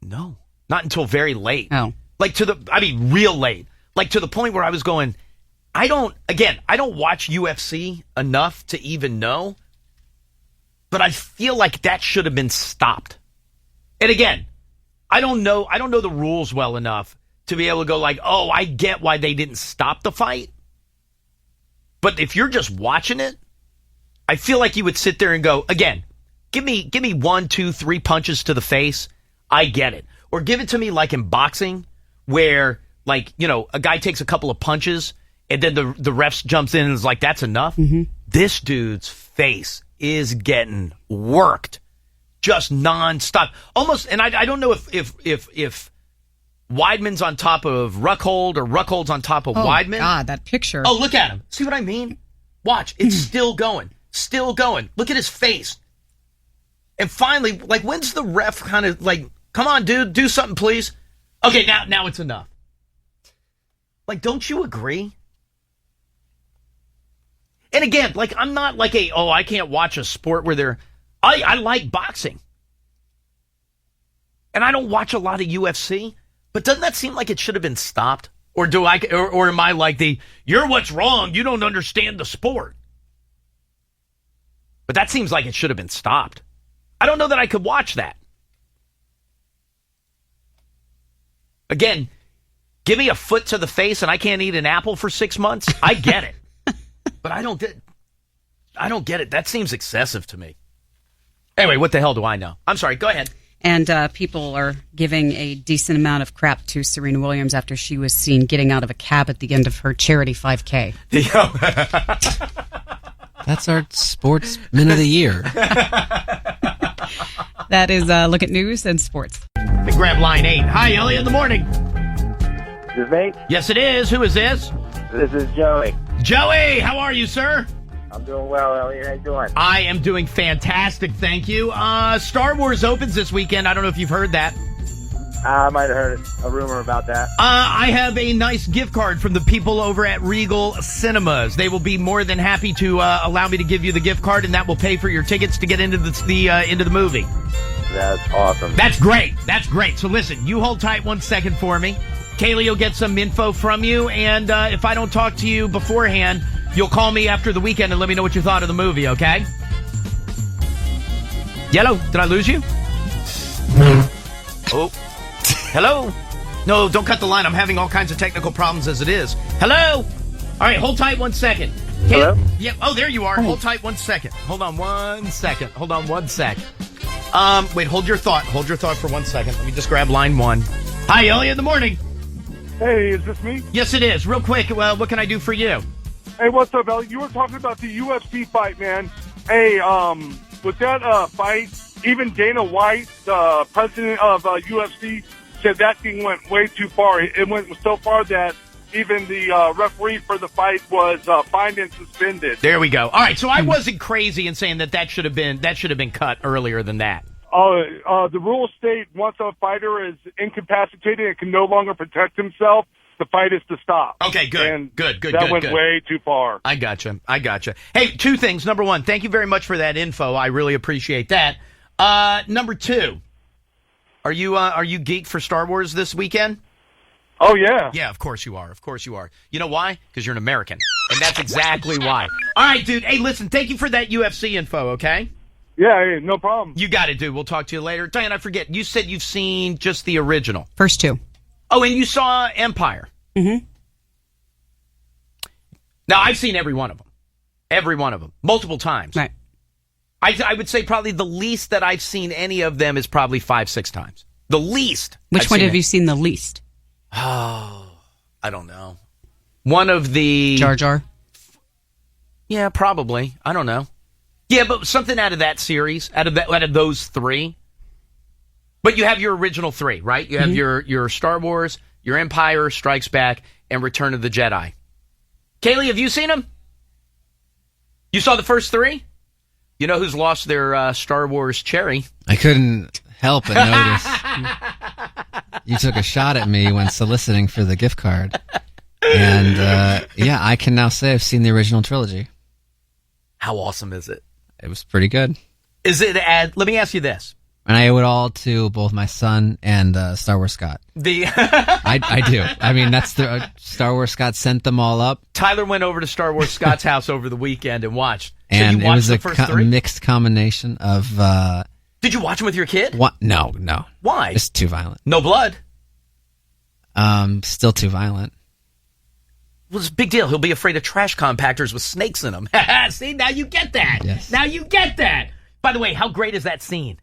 No, not until very late. Oh. Like real late. Like to the point where I was going, I don't watch UFC enough to even know, but I feel like that should have been stopped. And again, I don't know the rules well enough to be able to go like, oh, I get why they didn't stop the fight. But if you're just watching it, I feel like you would sit there and go, again, give me 1, 2, 3 punches to the face. I get it. Or give it to me like in boxing where, like, you know, a guy takes a couple of punches and then the refs jumps in and is like, that's enough. Mm-hmm. This dude's face is getting worked just nonstop. Almost, and I don't know if Weidman's on top of Rockhold or Rockhold's on top of Weidman. Oh, God, that picture. Oh, look at him. See what I mean? Watch. It's still going. Still going. Look at his face. And finally, like, when's the ref kind of like, come on, dude, do something, please? Okay, now it's enough. Like, don't you agree? And again, like, I'm not like I can't watch a sport where I like boxing. And I don't watch a lot of UFC. But doesn't that seem like it should have been stopped? Or or am I like you're what's wrong, you don't understand the sport? But that seems like it should have been stopped. I don't know that I could watch that. Again, give me a foot to the face and I can't eat an apple for 6 months. I get it. But I don't get it. That seems excessive to me. Anyway, what the hell do I know? I'm sorry, go ahead. And people are giving a decent amount of crap to Serena Williams after she was seen getting out of a cab at the end of her charity 5K. That's our Sportsman of the Year. That is Look at News and Sports. Let me grab line 8. Hi, Elliot, in the morning. Is this me? Yes, it is. Who is this? This is Joey. Joey, how are you, sir? I'm doing well, Elliot. How you doing? I am doing fantastic, thank you. Star Wars opens this weekend. I don't know if you've heard that. I might have heard a rumor about that. I have a nice gift card from the people over at Regal Cinemas. They will be more than happy to allow me to give you the gift card, and that will pay for your tickets to get into the movie. That's awesome. That's great. That's great. So listen, you hold tight 1 second for me. Kaylee will get some info from you, and if I don't talk to you beforehand, you'll call me after the weekend and let me know what you thought of the movie, okay? Yellow, did I lose you? Oh. Hello? No, don't cut the line. I'm having all kinds of technical problems as it is. Hello? All right, hold tight 1 second. Hello? Yeah. Oh, there you are. Hold tight 1 second. Hold on 1 second. Hold on 1 sec. Wait, hold your thought. Hold your thought for 1 second. Let me just grab line 1. Hi, Elliot, in the morning. Hey, is this me? Yes, it is. Real quick, what can I do for you? Hey, what's up, Elliot? You were talking about the UFC fight, man. Hey, with that fight, even Dana White, the president of UFC, said that thing went way too far. It went so far that even the referee for the fight was fined and suspended. There we go. All right, so I wasn't crazy in saying that should have been cut earlier than that. The rules state once a fighter is incapacitated and can no longer protect himself, the fight is to stop. Okay, good. And good. That went way too far. I gotcha. Hey, 2 things. Number 1, thank you very much for that info. I really appreciate that. Number 2, are you geeked for Star Wars this weekend? Oh, yeah. Yeah, of course you are. Of course you are. You know why? Because you're an American. And that's exactly why. All right, dude. Hey, listen, thank you for that UFC info, okay? Yeah, hey, no problem. You got it, dude. We'll talk to you later. Diane, I forget. You said you've seen just the original. First 2. Oh, and you saw Empire. Mm-hmm. Now, I've seen every one of them. Every one of them. Multiple times. Right. I would say probably the least that I've seen any of them is probably 5-6 times. The least. Which one have you seen the least? Oh, I don't know. One of the Jar Jar. Yeah, probably. I don't know. Yeah, but something out of that series, out of those three. But you have your original three, right? You have your Star Wars, your Empire Strikes Back, and Return of the Jedi. Kaylee, have you seen them? You saw the first three? You know who's lost their Star Wars cherry? I couldn't help but notice. You took a shot at me when soliciting for the gift card. And, I can now say I've seen the original trilogy. How awesome is it? It was pretty good. Is it? Let me ask you this. And I owe it all to both my son and Star Wars Scott. I do. I mean, that's the Star Wars Scott sent them all up. Tyler went over to Star Wars Scott's house over the weekend and watched. And so you watched it was a mixed combination of... Did you watch them with your kid? No. Why? It's too violent. No blood? Still too violent. Well, it's a big deal. He'll be afraid of trash compactors with snakes in them. See, now you get that. Yes. Now you get that. By the way, how great is that scene?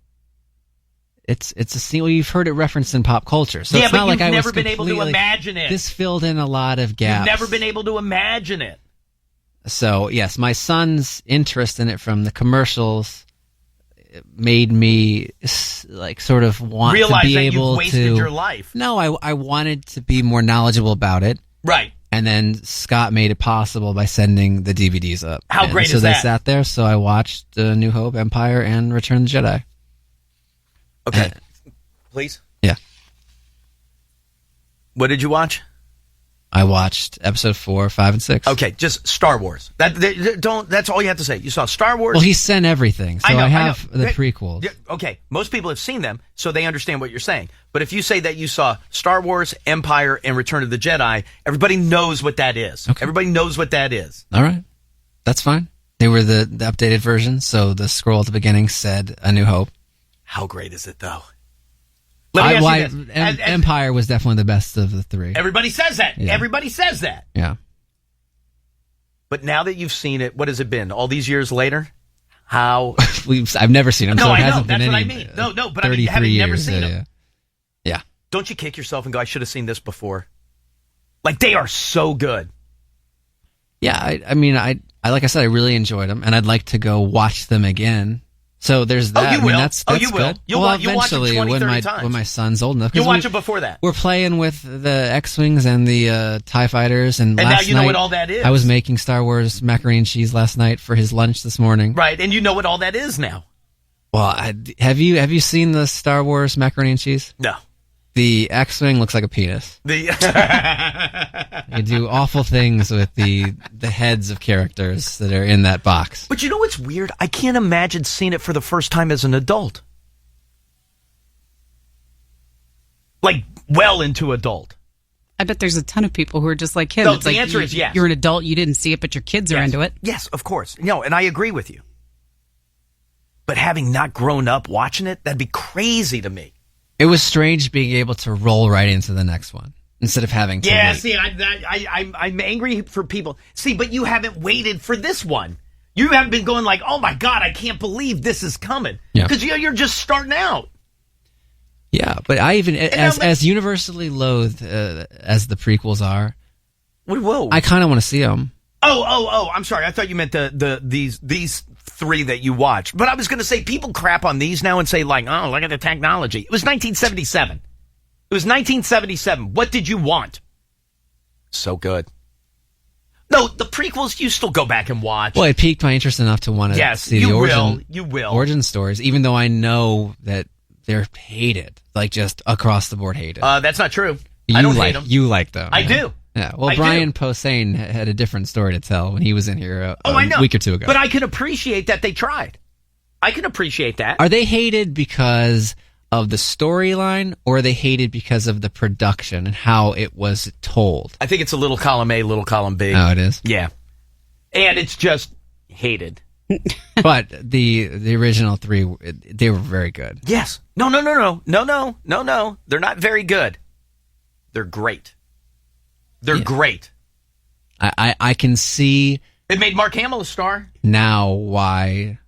It's a scene. Well, you've heard it referenced in pop culture, so yeah, it's but not you've like I never was been able to imagine it. This filled in a lot of gaps. You've never been able to imagine it. So yes, my son's interest in it from the commercials made me sort of want realize to be that able you've wasted to. your life. No, I wanted to be more knowledgeable about it. Right. And then Scott made it possible by sending the DVDs up. How great is that? So they sat there, so I watched New Hope, Empire, and Return of the Jedi. Okay. Please? Yeah. What did you watch? I watched episode 4, 5, and 6. Okay, just Star Wars. That's all you have to say. You saw Star Wars. Well, he sent everything, so I have the prequels. Okay, most people have seen them, so they understand what you're saying. But if you say that you saw Star Wars, Empire, and Return of the Jedi, everybody knows what that is. Okay. Everybody knows what that is. All right. That's fine. They were the updated version, so the scroll at the beginning said A New Hope. How great is it, though? Let me ask you this. Empire was definitely the best of the three. Everybody says that. Yeah. Everybody says that. Yeah. But now that you've seen it, what has it been? All these years later? How? I've never seen them. No, so it I know. hasn't That's been what any, I mean. No, but I mean, having never seen them. Yeah. Don't you kick yourself and go, I should have seen this before? Like, they are so good. Yeah, I mean, like I said, I really enjoyed them, and I'd like to go watch them again. So there's that. Oh, you will. That's you will. good. You'll watch them 20, 30 times. When my son's old enough. You'll watch it before that. We're playing with the X-Wings and the TIE Fighters. And last now you know night, what all that is. I was making Star Wars macaroni and cheese last night for his lunch this morning. Right, and you know what all that is now. Well, have you seen the Star Wars macaroni and cheese? No. The X-Wing looks like a penis. You do awful things with the heads of characters that are in that box. But you know what's weird? I can't imagine seeing it for the first time as an adult. Like, well into adult. I bet there's a ton of people who are just like him. No, it's the like answer is yes. You're an adult, you didn't see it, but your kids are into it. Yes, of course. No, and I agree with you. But having not grown up watching it, that'd be crazy to me. It was strange being able to roll right into the next one instead of having to wait. See, I'm angry for people. See, but you haven't waited for this one. You haven't been going like, oh my God, I can't believe this is coming. Because you're just starting out. Yeah, but I even, as universally loathed as the prequels are, whoa. I kind of want to see them. Oh, I'm sorry. I thought you meant these three that you watched. But I was going to say, people crap on these now and say, like, oh, look at the technology. It was 1977. It was 1977. What did you want? So good. No, the prequels, you still go back and watch. Well, it piqued my interest enough to want to see the origin stories, even though I know that they're hated, like just across the board hated. That's not true. I don't hate them. You like them. I do. Yeah, well, Brian Posehn had a different story to tell when he was in here I know. a week or two ago. But I can appreciate that they tried. I can appreciate that. Are they hated because of the storyline, or are they hated because of the production and how it was told? I think it's a little column A, little column B. Oh, it is? Yeah. And it's just hated. But the original three, they were very good. Yes. No. They're not very good. They're great. They're great. I can see... It made Mark Hamill a star. Now why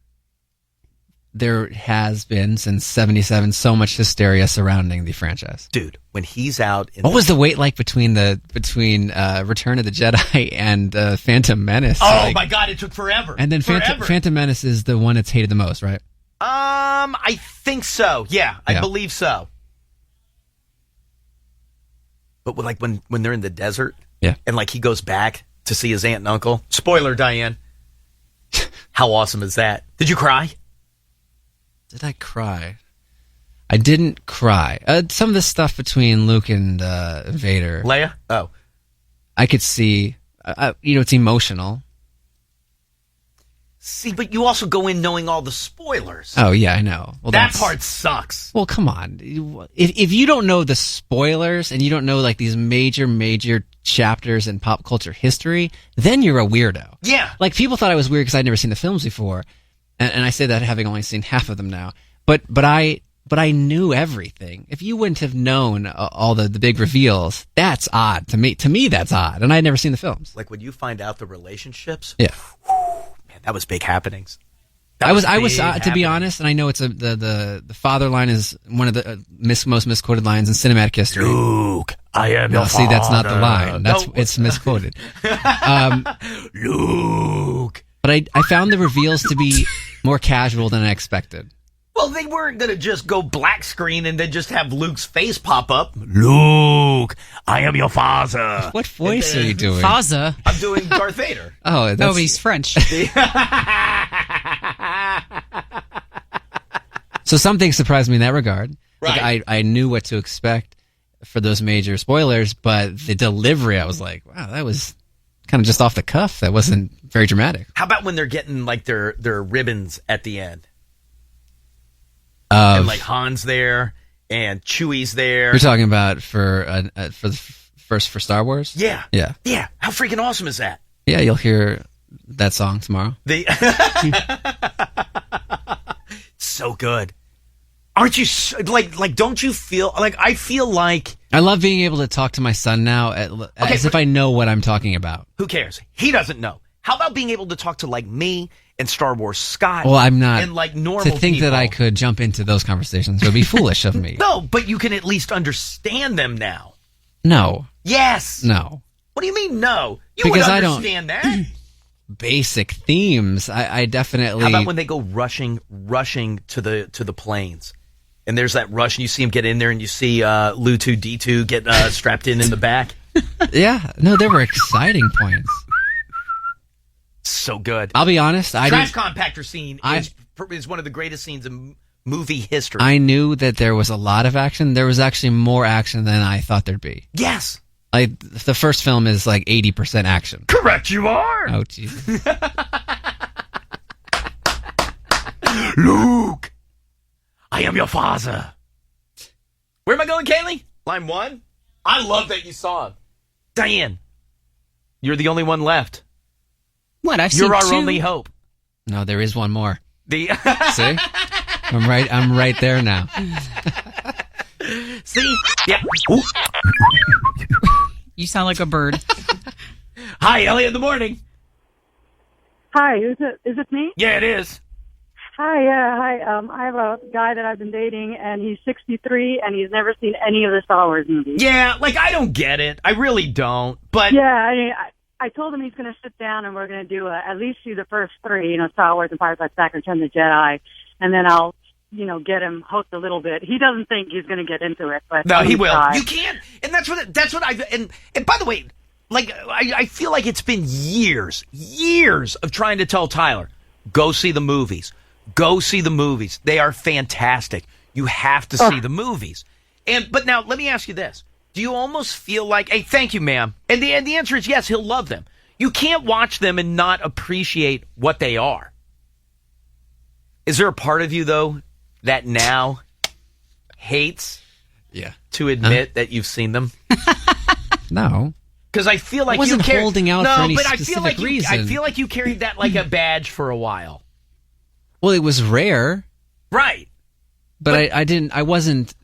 there has been since '77 so much hysteria surrounding the franchise. Dude, when he's out, what was the wait like between Return of the Jedi and Phantom Menace? Oh my God, it took forever. And then Phantom Menace is the one that's hated the most, right? I think so. Yeah, I believe so. But like when they're in the desert, and like he goes back to see his aunt and uncle. Spoiler, Diane. How awesome is that? Did you cry? Did I cry? I didn't cry. Some of the stuff between Luke and Vader, Leia. Oh, I could see. It's emotional. See, but you also go in knowing all the spoilers. Oh, yeah, I know. Well, that part sucks. Well, come on. If you don't know the spoilers and you don't know like these major chapters in pop culture history, then you're a weirdo. Yeah. Like, people thought I was weird because I'd never seen the films before. And I say that having only seen half of them now. But I knew everything. If you wouldn't have known all the big reveals, that's odd. To me, that's odd. And I'd never seen the films. Like when you find out the relationships. Yeah. That was big happenings. I was to be honest, and I know it's the father line is one of the most misquoted lines in cinematic history. Luke, I am your father. See, that's not the line. It's misquoted. Luke. But I found the reveals to be more casual than I expected. Well, they weren't going to just go black screen and then just have Luke's face pop up. Luke, I am your father. What voice are you doing? Father. I'm doing Darth Vader. Oh, he's French. So something surprised me in that regard. Right. Like I knew what to expect for those major spoilers, but the delivery, I was like, wow, that was kind of just off the cuff. That wasn't very dramatic. How about when they're getting like their ribbons at the end? And like Han's there and Chewie's there. You're talking about for Star Wars? Yeah. Yeah. Yeah. How freaking awesome is that? Yeah, you'll hear that song tomorrow. So good. Aren't you like? Don't you feel like I feel like I love being able to talk to my son now as if I know what I'm talking about. Who cares? He doesn't know. How about being able to talk to like me and Star Wars Scott? Well, I'm not. And like normal to think people. that I could jump into those conversations would be foolish of me. No, but you can at least understand them now. No. Yes. No. What do you mean no? You Because would I don't understand that. Basic themes. I definitely. How about when they go rushing to the planes? And there's that rush, and you see him get in there, and you see Lu-2-D2 get strapped in the back. Yeah. No, there were exciting points. So good. I'll be honest. Trash compactor scene is one of the greatest scenes in movie history. I knew that there was a lot of action. There was actually more action than I thought there'd be. Yes. Like, the first film is like 80% action. Correct, you are. Oh, Jesus. Luke, I am your father. Where am I going, Kaylee? Line 1? I love that you saw him. Diane, you're the only one left. What? You're our only hope. No, there is one more. See? I'm right there now. See? Yeah. You sound like a bird. Hi, Elliot in the morning. Hi, is it me? Yeah, it is. Hi, yeah, hi. I have a guy that I've been dating, and he's 63, and he's never seen any of the Star Wars movies. Yeah, like, I don't get it. I really don't, but... Yeah, I mean, I told him he's going to sit down, and we're going to do at least do the first 3, Star Wars, Empire Strikes Back, Return of the Jedi, and then I'll, get him hooked a little bit. He doesn't think he's going to get into it, but... No, he will. You can't, and that's what I've... And by the way, like, I feel like it's been years of trying to tell Tyler, go see the movies. Go see the movies. They are fantastic. You have to see the movies. But now, let me ask you this. Do you almost feel like, hey, thank you, ma'am. And the answer is yes, he'll love them. You can't watch them and not appreciate what they are. Is there a part of you, though, that now hates to admit that you've seen them? No. Because I feel like I wasn't holding out for any specific reason. I feel like you carried that like a badge for a while. Well, it was rare. Right. But I wasn't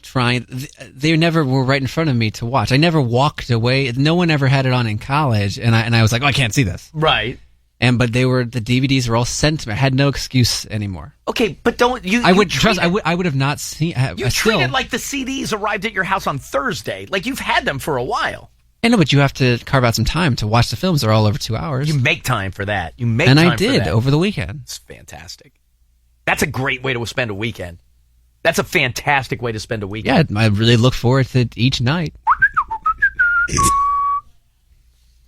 trying. They never were right in front of me to watch. I never walked away. No one ever had it on in college, and I was like, oh, I can't see this. Right. But the DVDs were all sent to me. I had no excuse anymore. Okay, but don't you? I would have not seen. You treat it like the CDs arrived at your house on Thursday. Like you've had them for a while. I know, but you have to carve out some time to watch the films. They're all over 2 hours. You make time for that. And I did over the weekend. It's fantastic. That's a great way to spend a weekend. That's a fantastic way to spend a weekend. Yeah, I really look forward to each night.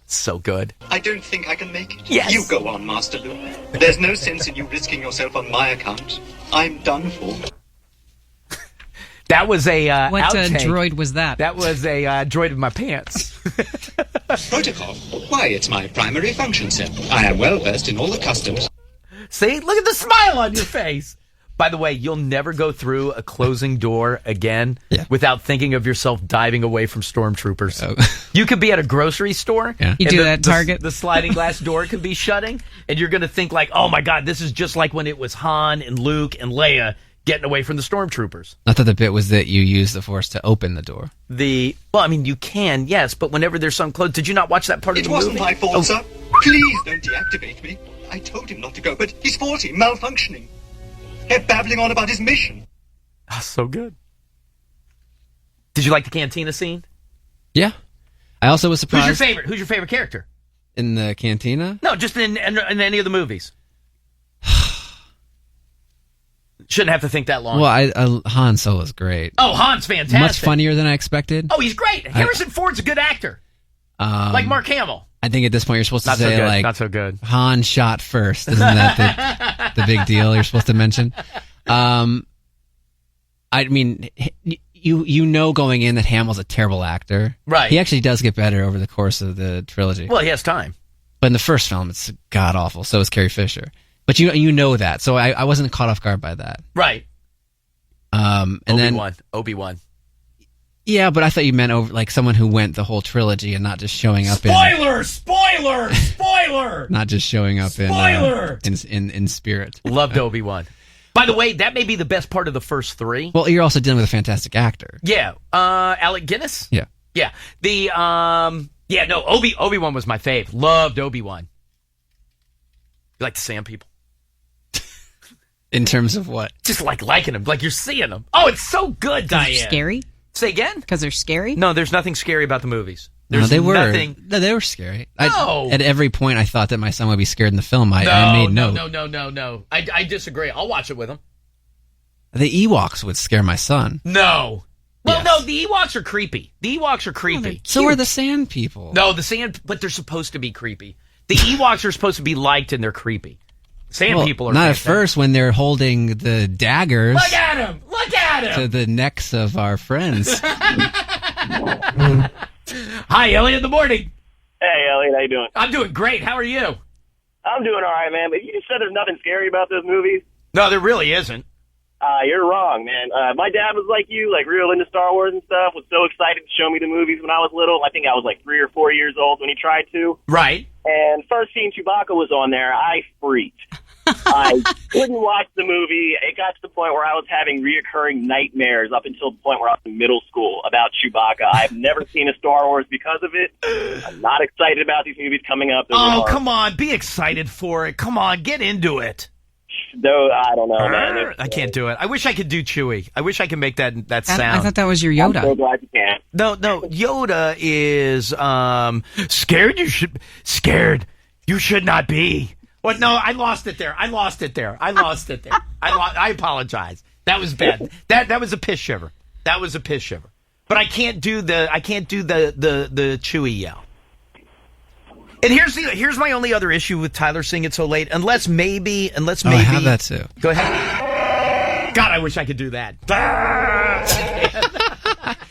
So good. I don't think I can make it. Yes. You go on, Master Luke. There's no sense in you risking yourself on my account. I'm done for. That was a What outtake. droid was that? That was a droid in my pants. Protocol? Why, it's my primary function, sir. I am well versed in all the customs. See? Look at the smile on your face. By the way, you'll never go through a closing door again without thinking of yourself diving away from stormtroopers. Oh. You could be at a grocery store. Yeah. You and do that at Target. The sliding glass door could be shutting, and you're going to think like, oh my God, this is just like when it was Han and Luke and Leia getting away from the stormtroopers. I thought the bit was that you use the Force to open the door. Well, I mean, you can, yes, but whenever there's some closed, did you not watch that part of the movie? It wasn't my fault, sir. Please don't deactivate me. I told him not to go, but he's faulty, malfunctioning. Kept babbling on about his mission. Oh, so good. Did you like the cantina scene? Yeah. I also was surprised. Who's your favorite character? In the cantina? No, just in any of the movies. Shouldn't have to think that long. Well, Han Solo's great. Oh, Han's fantastic. Much funnier than I expected. Oh, the great. Harrison Ford's a good actor. Like Mark Hamill. I think at this point you're supposed to Not so say good, not so good. Han shot first. Isn't that the big deal you're supposed to mention? I mean, you know going in that Hamill's a terrible actor. Right. He actually does get better over the course of the trilogy. Well, he has time. But in the first film, it's god awful. So is Carrie Fisher. But you know that, so I wasn't caught off guard by that. Right. And Obi-Wan. Yeah, but I thought you meant over like someone who went the whole trilogy and not just showing up Spoiler! not just showing up in spirit. Loved Obi-Wan. By the way, that may be the best part of the first three. Well, you're also dealing with a fantastic actor. Yeah. Alec Guinness? Yeah. Yeah. Obi-Wan was my fave. Loved Obi-Wan. You like the Sand People? In terms of what? Just liking them, like you're seeing them. Oh, it's so good, Diane. Scary? Say again? Because they're scary? No, there's nothing scary about the movies. No, they were. Nothing... No, they were scary. No. At every point, I thought that my son would be scared in the film. I made note. No. I disagree. I'll watch it with him. The Ewoks would scare my son. No. Well, Yes. no, the Ewoks are creepy. So are the Sand People. No, but they're supposed to be creepy. The Ewoks are supposed to be liked, and they're creepy. Sand People are not fantastic. at first when they're holding the daggers. Look at him! To the necks of our friends. Hi, Elliot in the morning. Hey, Elliot, how you doing? I'm doing great. How are you? I'm doing all right, man. But you just said there's nothing scary about those movies. No, there really isn't. You're wrong, man. My dad was like you, like real into Star Wars and stuff, was so excited to show me the movies when I was little. I think I was like 3 or 4 years old when he tried to. Right. And first scene Chewbacca was on there, I freaked. I couldn't watch the movie. It got to the point where I was having reoccurring nightmares up until the point where I was in middle school about Chewbacca. I've never seen a Star Wars because of it. I'm not excited about these movies coming up. Oh, come on. Be excited for it. Come on. Get into it. No, I don't know, man. I can't do it. I wish I could do Chewie. I wish I could make that sound. I thought that was your Yoda. I'm so glad you can. No. Yoda is scared. Scared. You should not be. What? No, I lost it there. I apologize. That was bad. That was a piss shiver. But I can't do the Chewie yell. And here's my only other issue with Tyler Sing It So Late. Unless maybe. I have that too. Go ahead. God, I wish I could do that.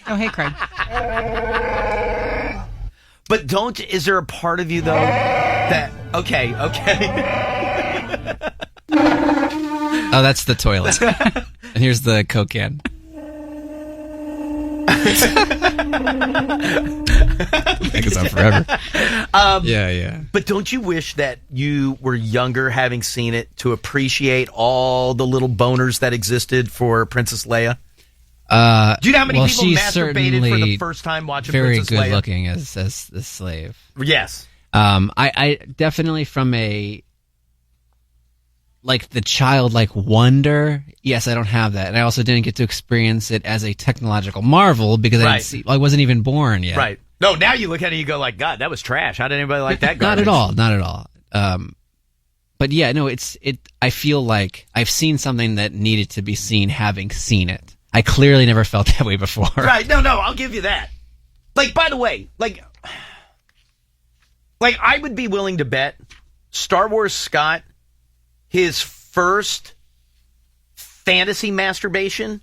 Oh, hey, Craig. But is there a part of you though that okay. Oh, that's the toilet. And here's the Coke can. That goes on forever. Yeah. But don't you wish that you were younger, having seen it, to appreciate all the little boners that existed for Princess Leia? Do you know how many people masturbated for the first time watching Princess Leia? Very good looking as the slave. Yes. I definitely from a the childlike wonder. Yes, I don't have that, and I also didn't get to experience it as a technological marvel because I wasn't even born yet. Right. No, now you look at it and you go like, God, that was trash. How did anybody like that garbage? Not at all. But yeah, no, I feel like I've seen something that needed to be seen having seen it. I clearly never felt that way before. Right. No, I'll give you that. By the way, I would be willing to bet Star Wars Scott, his first fantasy masturbation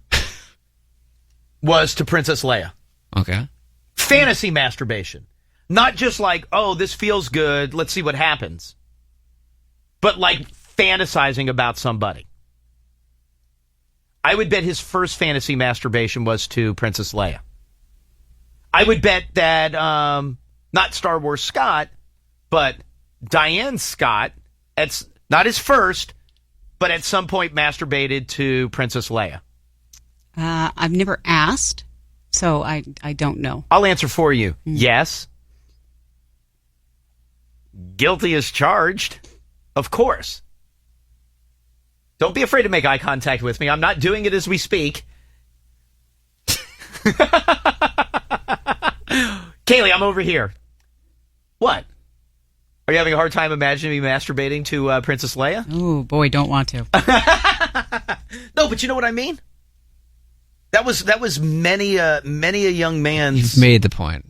was to Princess Leia. Okay. Fantasy masturbation. Not just oh, this feels good, let's see what happens. But fantasizing about somebody. I would bet his first fantasy masturbation was to Princess Leia. I would bet that, not Star Wars Scott, but Diane Scott, not his first, but at some point masturbated to Princess Leia. I've never asked, so I don't know. I'll answer for you. Yes. Guilty as charged. Of course. Don't be afraid to make eye contact with me. I'm not doing it as we speak. Kaylee, I'm over here. What? Are you having a hard time imagining me masturbating to Princess Leia? Oh, boy, don't want to. No, but you know what I mean? That was many a young man's... You've made the point.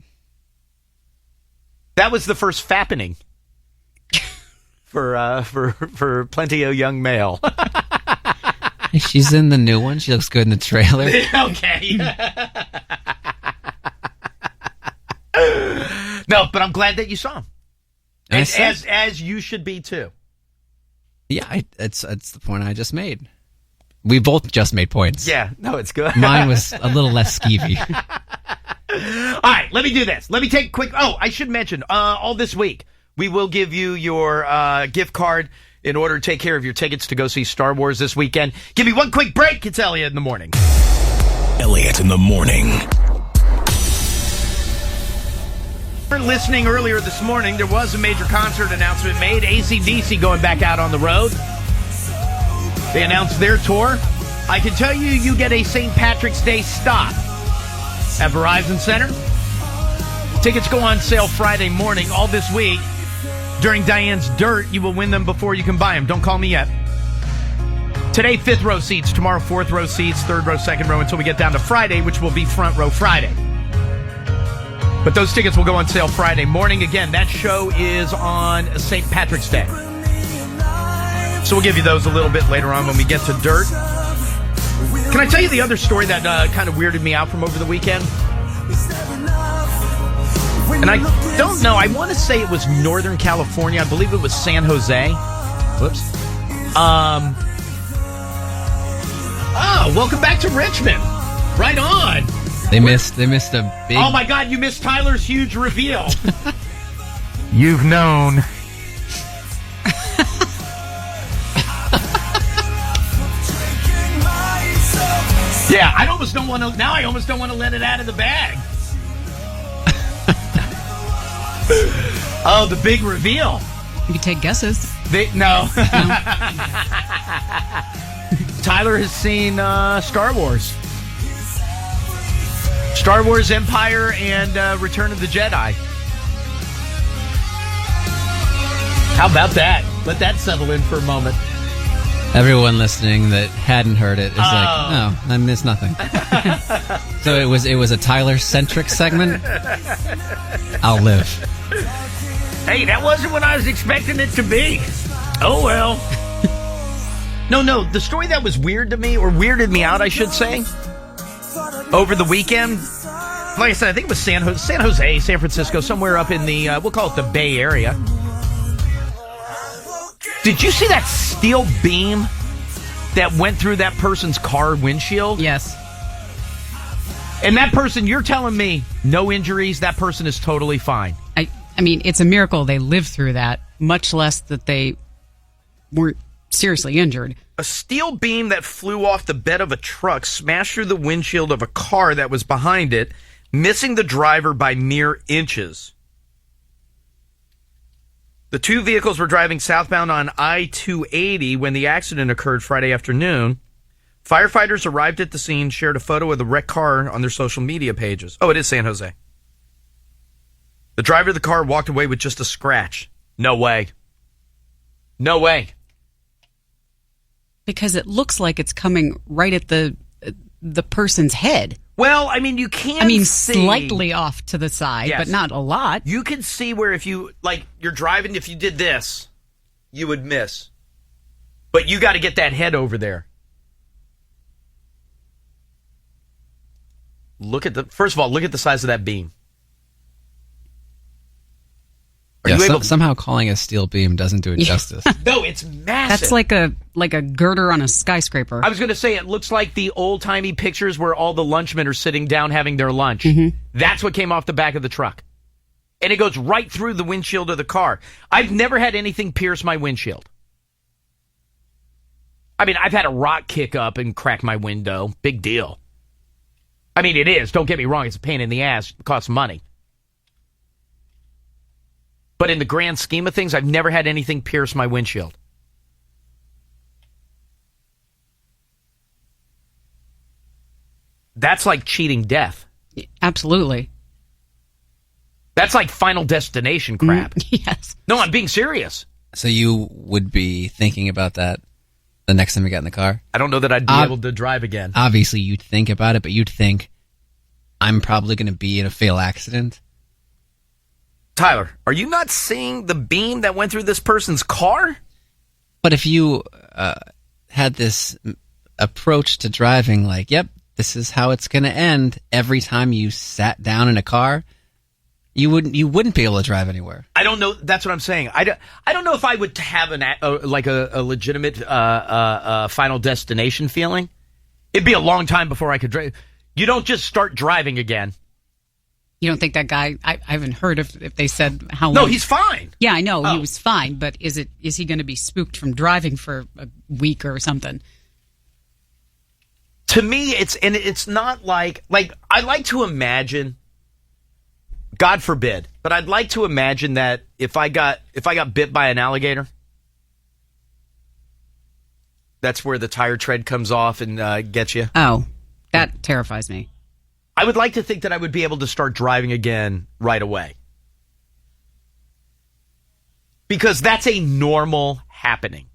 That was the first fappening for plenty of young male. She's in the new one. She looks good in the trailer. Okay. No, but I'm glad that you saw him. As you should be too. Yeah, it's the point I just made. We both just made points. Yeah, no, it's good. Mine was a little less skeevy. All right, let me do this. Let me take a quick... Oh, I should mention, all this week, we will give you your gift card in order to take care of your tickets to go see Star Wars this weekend. Give me one quick break. It's Elliot in the morning. Elliot in the morning. For listening earlier this morning, there was a major concert announcement made. AC/DC going back out on the road. They announced their tour. I can tell you, you get a St. Patrick's Day stop at Verizon Center. Tickets go on sale Friday morning, all this week. During Diane's Dirt, you will win them before you can buy them. Don't call me yet. Today, 5th row seats. Tomorrow, 4th row seats. 3rd row, 2nd row, until we get down to Friday, which will be front row Friday. But those tickets will go on sale Friday morning. Again, that show is on St. Patrick's Day. So we'll give you those a little bit later on when we get to Dirt. Can I tell you the other story that kind of weirded me out from over the weekend? And I don't know. I want to say it was Northern California. I believe it was San Jose. Whoops. Welcome back to Richmond. Right on. They missed a big... Oh, my God, you missed Tyler's huge reveal. You've known. Yeah, I almost don't want to let it out of the bag. Oh, the big reveal. You can take guesses. No. Tyler has seen Star Wars. Star Wars Empire and Return of the Jedi. How about that? Let that settle in for a moment. Everyone listening that hadn't heard it is I missed nothing. So it was a Tyler-centric segment. I'll live. Hey, that wasn't what I was expecting it to be. Oh, well. No, the story that was weird to me, or weirded me out, I should say, over the weekend, like I said, I think it was San Jose, San Francisco, somewhere up in the, we'll call it the Bay Area. Did you see that steel beam that went through that person's car windshield? Yes. And that person, you're telling me, no injuries, that person is totally fine. I mean, it's a miracle they lived through that, much less that they weren't seriously injured. A steel beam that flew off the bed of a truck smashed through the windshield of a car that was behind it, missing the driver by mere inches. The two vehicles were driving southbound on I-280 when the accident occurred Friday afternoon. Firefighters arrived at the scene, shared a photo of the wrecked car on their social media pages. Oh, it is San Jose. The driver of the car walked away with just a scratch. No way. No way. Because it looks like it's coming right at the person's head. Well, I mean, you can see. Slightly off to the side, Yes. but not a lot. You can see where if you, you're driving, if you did this, you would miss. But you got to get that head over there. First of all, look at the size of that beam. Somehow calling a steel beam doesn't do it justice. No, it's massive. That's like a girder on a skyscraper. I was going to say, it looks like the old-timey pictures where all the lunchmen are sitting down having their lunch. That's what came off the back of the truck. And it goes right through the windshield of the car. I've never had anything pierce my windshield. I mean, I've had a rock kick up and crack my window. Big deal. I mean, it is. Don't get me wrong. It's a pain in the ass. It costs money. But in the grand scheme of things, I've never had anything pierce my windshield. That's like cheating death. Absolutely. That's like Final Destination crap. Yes. No, I'm being serious. So you would be thinking about that the next time you got in the car? I don't know that I'd be able to drive again. Obviously, you'd think about it, but you'd think, I'm probably going to be in a fatal accident. Tyler, are you not seeing the beam that went through this person's car? But if you had this approach to driving, like, yep, this is how it's going to end every time you sat down in a car, you wouldn't be able to drive anywhere. I don't know. That's what I'm saying. I don't know if I would have a legitimate Final Destination feeling. It'd be a long time before I could drive. You don't just start driving again. You don't think that guy? I haven't heard if they said how long. No, he's fine. Yeah, I know he was fine, but is he going to be spooked from driving for a week or something? To me, it's not like I like to imagine. God forbid, but I'd like to imagine that if I got bit by an alligator, that's where the tire tread comes off and gets you. Oh, that terrifies me. I would like to think that I would be able to start driving again right away. Because that's a normal happening.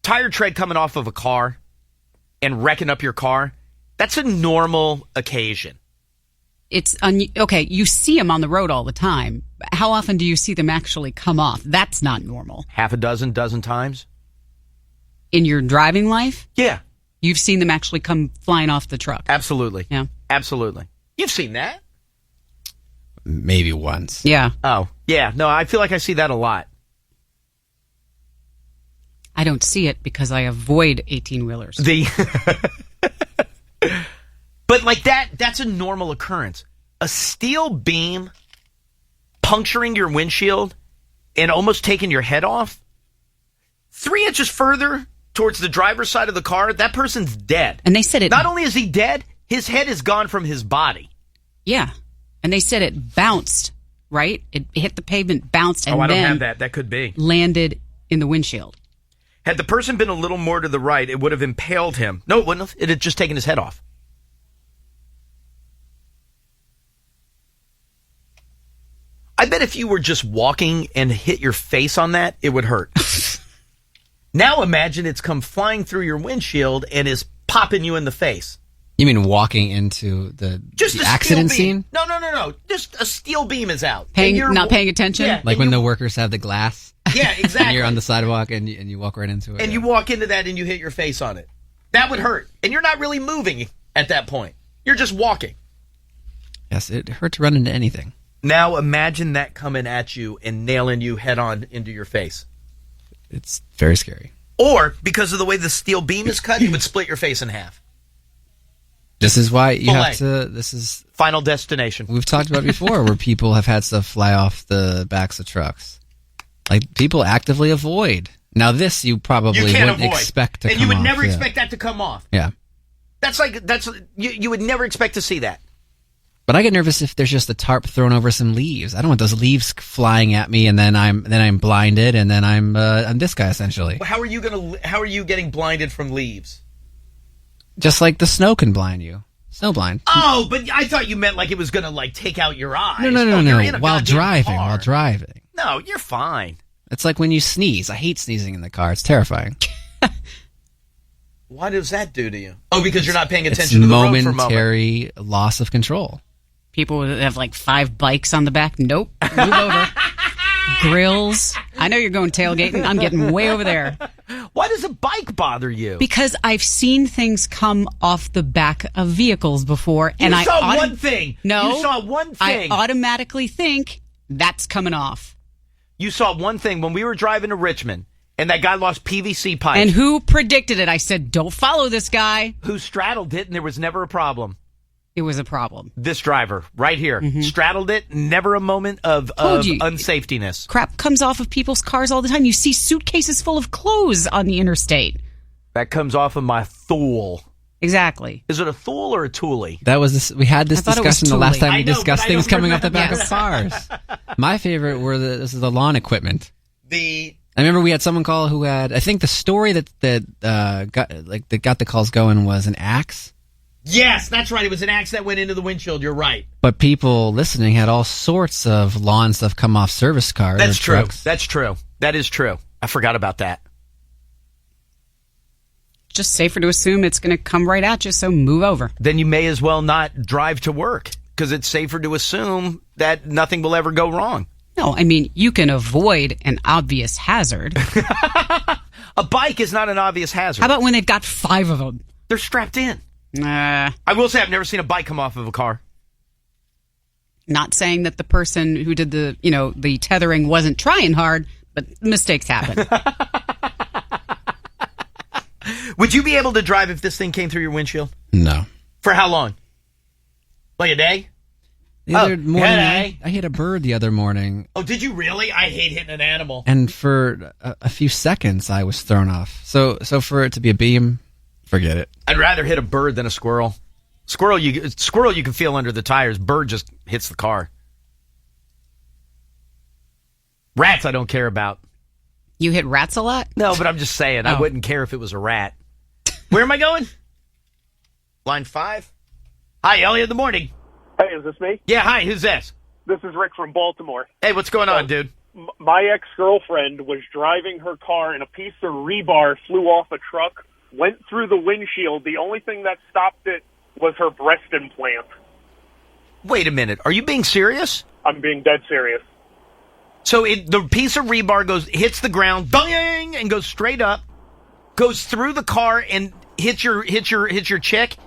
Tire tread coming off of a car and wrecking up your car, that's a normal occasion. It's okay, you see them on the road all the time. How often do you see them actually come off? That's not normal. Half a dozen times? In your driving life? Yeah. You've seen them actually come flying off the truck? Absolutely. Yeah. Absolutely. You've seen that? Maybe once. Yeah. Oh, yeah. No, I feel like I see that a lot. I don't see it because I avoid 18-wheelers. But like that's a normal occurrence. A steel beam puncturing your windshield and almost taking your head off. 3 inches further towards the driver's side of the car, that person's dead. And they said it. Not only is he dead, his head is gone from his body. Yeah. And they said it bounced, right? It hit the pavement, bounced, and I don't then have that. That could be. Landed in the windshield. Had the person been a little more to the right, it would have impaled him. No, it wouldn't have. It had just taken his head off. I bet if you were just walking and hit your face on that, it would hurt. Now imagine it's come flying through your windshield and is popping you in the face. You mean walking into the accident scene? No. Just a steel beam is out. Not paying attention? Yeah, like when the workers have the glass? Yeah, exactly. And you're on the sidewalk and you walk right into it. And you walk into that and you hit your face on it. That would hurt. And you're not really moving at that point. You're just walking. Yes, it hurt to run into anything. Now imagine that coming at you and nailing you head on into your face. It's very scary. Or, because of the way the steel beam is cut, it would split your face in half. This is why you have to... This is Final Destination. We've talked about before where people have had stuff fly off the backs of trucks. Like, people actively avoid. Now, this you probably wouldn't expect to come off. And you would never expect that to come off. Yeah. You would never expect to see that. But I get nervous if there's just a tarp thrown over some leaves. I don't want those leaves flying at me, and then I'm blinded, and then I'm this guy essentially. How are you getting blinded from leaves? Just like the snow can blind you. Snow blind. Oh, but I thought you meant like it was going to take out your eyes. No. You're in a While goddamn driving. car. No, you're fine. It's like when you sneeze. I hate sneezing in the car. It's terrifying. What does that do to you? Oh, because you're not paying attention It's to the road for a moment. momentary loss of control. People that have like 5 bikes on the back. Nope. Move over. Grills. I know you're going tailgating. I'm getting way over there. Why does a bike bother you? Because I've seen things come off the back of vehicles before. You and saw one thing. No. You saw one thing. I automatically think that's coming off. You saw one thing when we were driving to Richmond, and that guy lost PVC pipe. And who predicted it? I said, don't follow this guy. Who straddled it, and there was never a problem. It was a problem. This driver, right here, straddled it, never a moment of unsafetiness. Crap comes off of people's cars all the time. You see suitcases full of clothes on the interstate. That comes off of my Thule. Exactly. Is it a Thule or a Thule? We had this discussion the last time we discussed things coming off the back Yes. of cars. My favorite were the lawn equipment. I remember we had someone call who had, I think the story that got the calls going was an axe. Yes, that's right. It was an axe that went into the windshield. You're right. But people listening had all sorts of lawn stuff come off service cars. That's true. Trucks. That's true. That is true. I forgot about that. Just safer to assume it's going to come right at you, so move over. Then you may as well not drive to work because it's safer to assume that nothing will ever go wrong. No, I mean, you can avoid an obvious hazard. A bike is not an obvious hazard. How about when they've got 5 of them? They're strapped in. Nah. I will say I've never seen a bike come off of a car. Not saying that the person who did the tethering wasn't trying hard, but mistakes happen. Would you be able to drive if this thing came through your windshield? No. For how long? Like a day? The other morning, hey. I hit a bird the other morning. Oh, did you really? I hate hitting an animal. And for a few seconds, I was thrown off. So for it to be a beam, forget it. I'd rather hit a bird than a squirrel. Squirrel you can feel under the tires. Bird just hits the car. Rats I don't care about. You hit rats a lot? No, but I'm just saying. I wouldn't care if it was a rat. Where am I going? Line 5. Hi, Elliot in the morning. Hey, is this me? Yeah, hi, who's this? This is Rick from Baltimore. Hey, what's going on, dude? My ex-girlfriend was driving her car and a piece of rebar flew off a truck, went through the windshield. The only thing that stopped it was her breast implant. Wait a minute. Are you being serious? I'm being dead serious. So the piece of rebar hits the ground, bang, and goes straight up, goes through the car and hits your chick.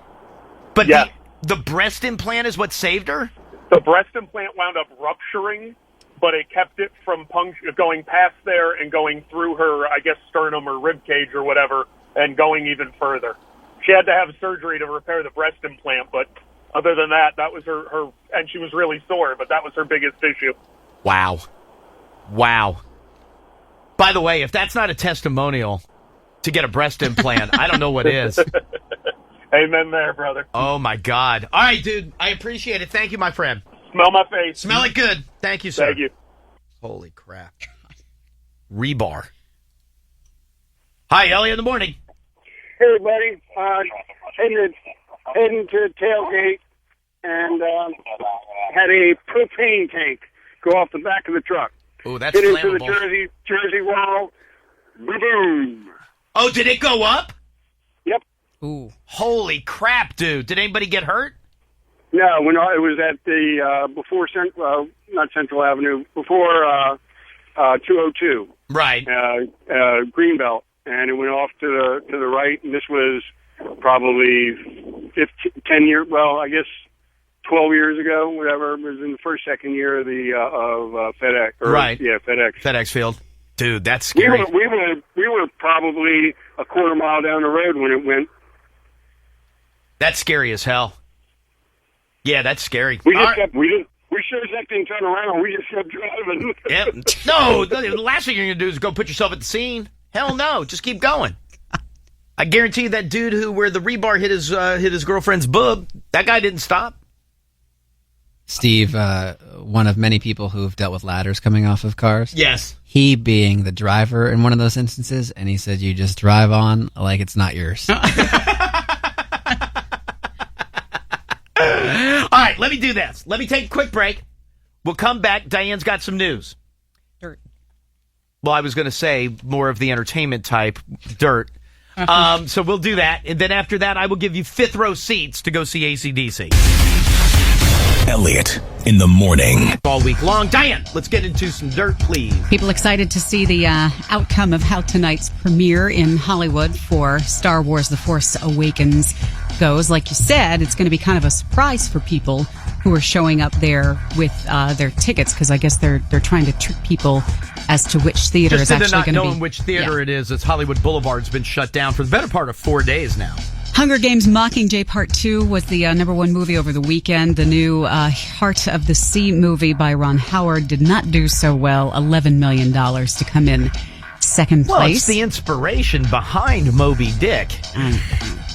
But yes. The breast implant is what saved her? The breast implant wound up rupturing, but it kept it from going past there and going through her, I guess, sternum or rib cage or whatever, and going even further. She had to have surgery to repair the breast implant, but other than that was her, and she was really sore, but that was her biggest issue. Wow. By the way, if that's not a testimonial to get a breast implant, I don't know what is. Amen there, brother. Oh, my God. All right, dude. I appreciate it. Thank you, my friend. Smell my face. Smell it good. Thank you, sir. Thank you. Holy crap. Rebar. Hi, Elliot in the morning. Hey, buddy. Heading to the tailgate and had a propane tank go off the back of the truck. Oh, that's hit flammable. into the Jersey wall. Boom. Oh, did it go up? Yep. Ooh. Holy crap, dude. Did anybody get hurt? No, when it was at the before not Central Avenue, before 202. Right. Greenbelt, and it went off to the right, and this was probably 10 years. Well, I guess 12 years ago, whatever. It was in the second year of the FedEx. Right. Yeah, FedEx. FedEx Field. Dude, that's scary. We were probably a quarter mile down the road when it went. That's scary as hell. Yeah, that's scary. We sure as heck didn't turn around. We just kept driving. Yep. No, the last thing you're going to do is go put yourself at the scene. Hell no, just keep going. I guarantee you that dude where the rebar hit his girlfriend's boob, that guy didn't stop. Steve, one of many people who've dealt with ladders coming off of cars. Yes. He being the driver in one of those instances, and he said you just drive on like it's not yours. All right, let me do this. Let me take a quick break. We'll come back. Diane's got some news. Dirt. Well, I was going to say more of the entertainment type, dirt. So we'll do that. And then after that, I will give you fifth row seats to go see AC/DC. Elliot in the morning. All week long. Diane, let's get into some dirt, please. People excited to see the outcome of how tonight's premiere in Hollywood for Star Wars The Force Awakens goes. Like you said, it's going to be kind of a surprise for people who are showing up there with their tickets, because I guess they're trying to trick people as to which theater Just is actually going to be. not knowing which theater it is, as Hollywood Boulevard's been shut down for the better part of 4 days now. Hunger Games Mockingjay Part 2 was the number one movie over the weekend. The new Heart of the Sea movie by Ron Howard did not do so well. $11 million to come in second place. Well, it's the inspiration behind Moby Dick.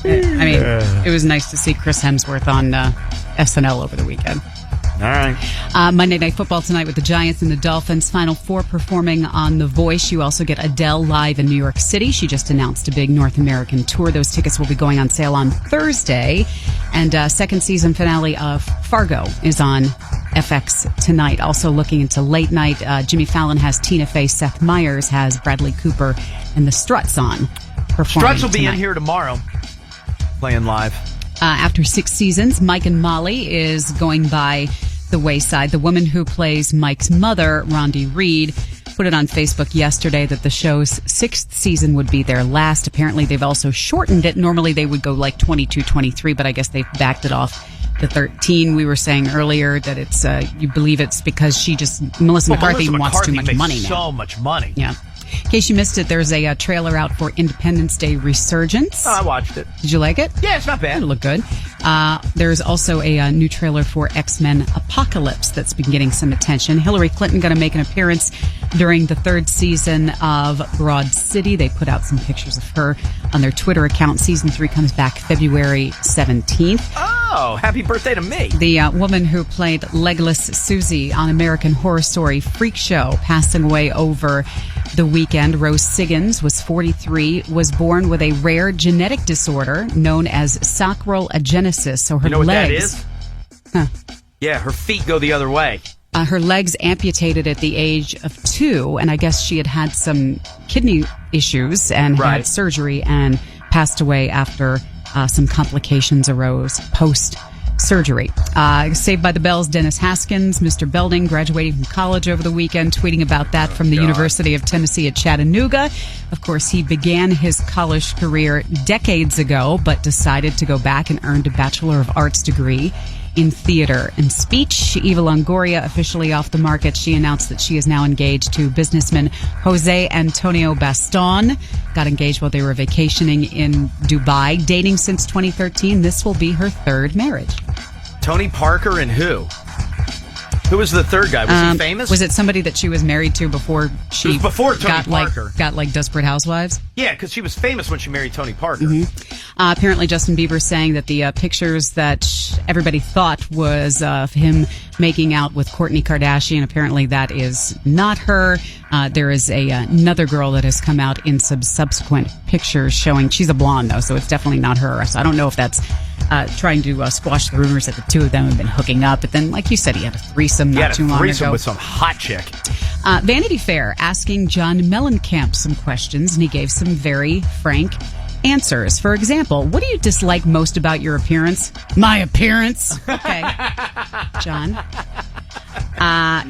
It was nice to see Chris Hemsworth on SNL over the weekend. All right. Monday Night Football tonight with the Giants and the Dolphins. Final four performing on The Voice. You also get Adele live in New York City. She just announced a big North American tour. Those tickets will be going on sale on Thursday. And second season finale of Fargo is on FX tonight. Also looking into late night, Jimmy Fallon has Tina Fey. Seth Meyers has Bradley Cooper and the Struts on performing Struts will be tonight. in here tomorrow, playing live. After 6 seasons, Mike and Molly is going by the wayside. The woman who plays Mike's mother, Rondi Reed, put it on Facebook yesterday that the show's 6th season would be their last. Apparently, they've also shortened it. Normally, they would go like 22, 23, but I guess they've backed it off to 13. We were saying earlier that it's, you believe it's because Melissa McCarthy wants too much makes money now. so much money. Yeah. In case you missed it, there's a trailer out for Independence Day Resurgence. Oh, I watched it. Did you like it? Yeah, it's not bad. It looked good. There's also a new trailer for X-Men Apocalypse that's been getting some attention. Hillary Clinton going to make an appearance during the 3rd season of Broad City. They put out some pictures of her on their Twitter account. Season 3 comes back February 17th. Oh, happy birthday to me. The woman who played Legless Susie on American Horror Story Freak Show passing away over the weekend. Rose Siggins was 43, was born with a rare genetic disorder known as sacral agenesis. So her You know what legs, that is? Yeah, her feet go the other way. Her legs amputated at the age of 2, and I guess she had some kidney issues and had surgery and passed away after some complications arose post-surgery. Saved by the Bell's Dennis Haskins, Mr. Belding, graduating from college over the weekend, tweeting about that from the University of Tennessee at Chattanooga. Of course, he began his college career decades ago, but decided to go back and earned a Bachelor of Arts degree in theater and speech. Eva Longoria officially off the market. She announced that she is now engaged to businessman Jose Antonio Baston. Got engaged while they were vacationing in Dubai. Dating since 2013. This will be her 3rd marriage. Tony Parker and who? Who was the third guy? Was he famous? Was it somebody that she was married to before she It was before Tony got Parker. got like Desperate Housewives? Yeah, because she was famous when she married Tony Parker. Apparently, Justin Bieber saying that the pictures that everybody thought was of him making out with Kourtney Kardashian, apparently that is not her. There is another girl that has come out in some subsequent pictures showing she's a blonde, though, so it's definitely not her. So I don't know if that's trying to squash the rumors that the two of them have been hooking up. But then, like you said, he had a threesome not too long ago. He had a threesome with some hot chick. Vanity Fair asking John Mellencamp some questions, and he gave some very frank answers. For example, what do you dislike most about your appearance? My appearance. Okay, John.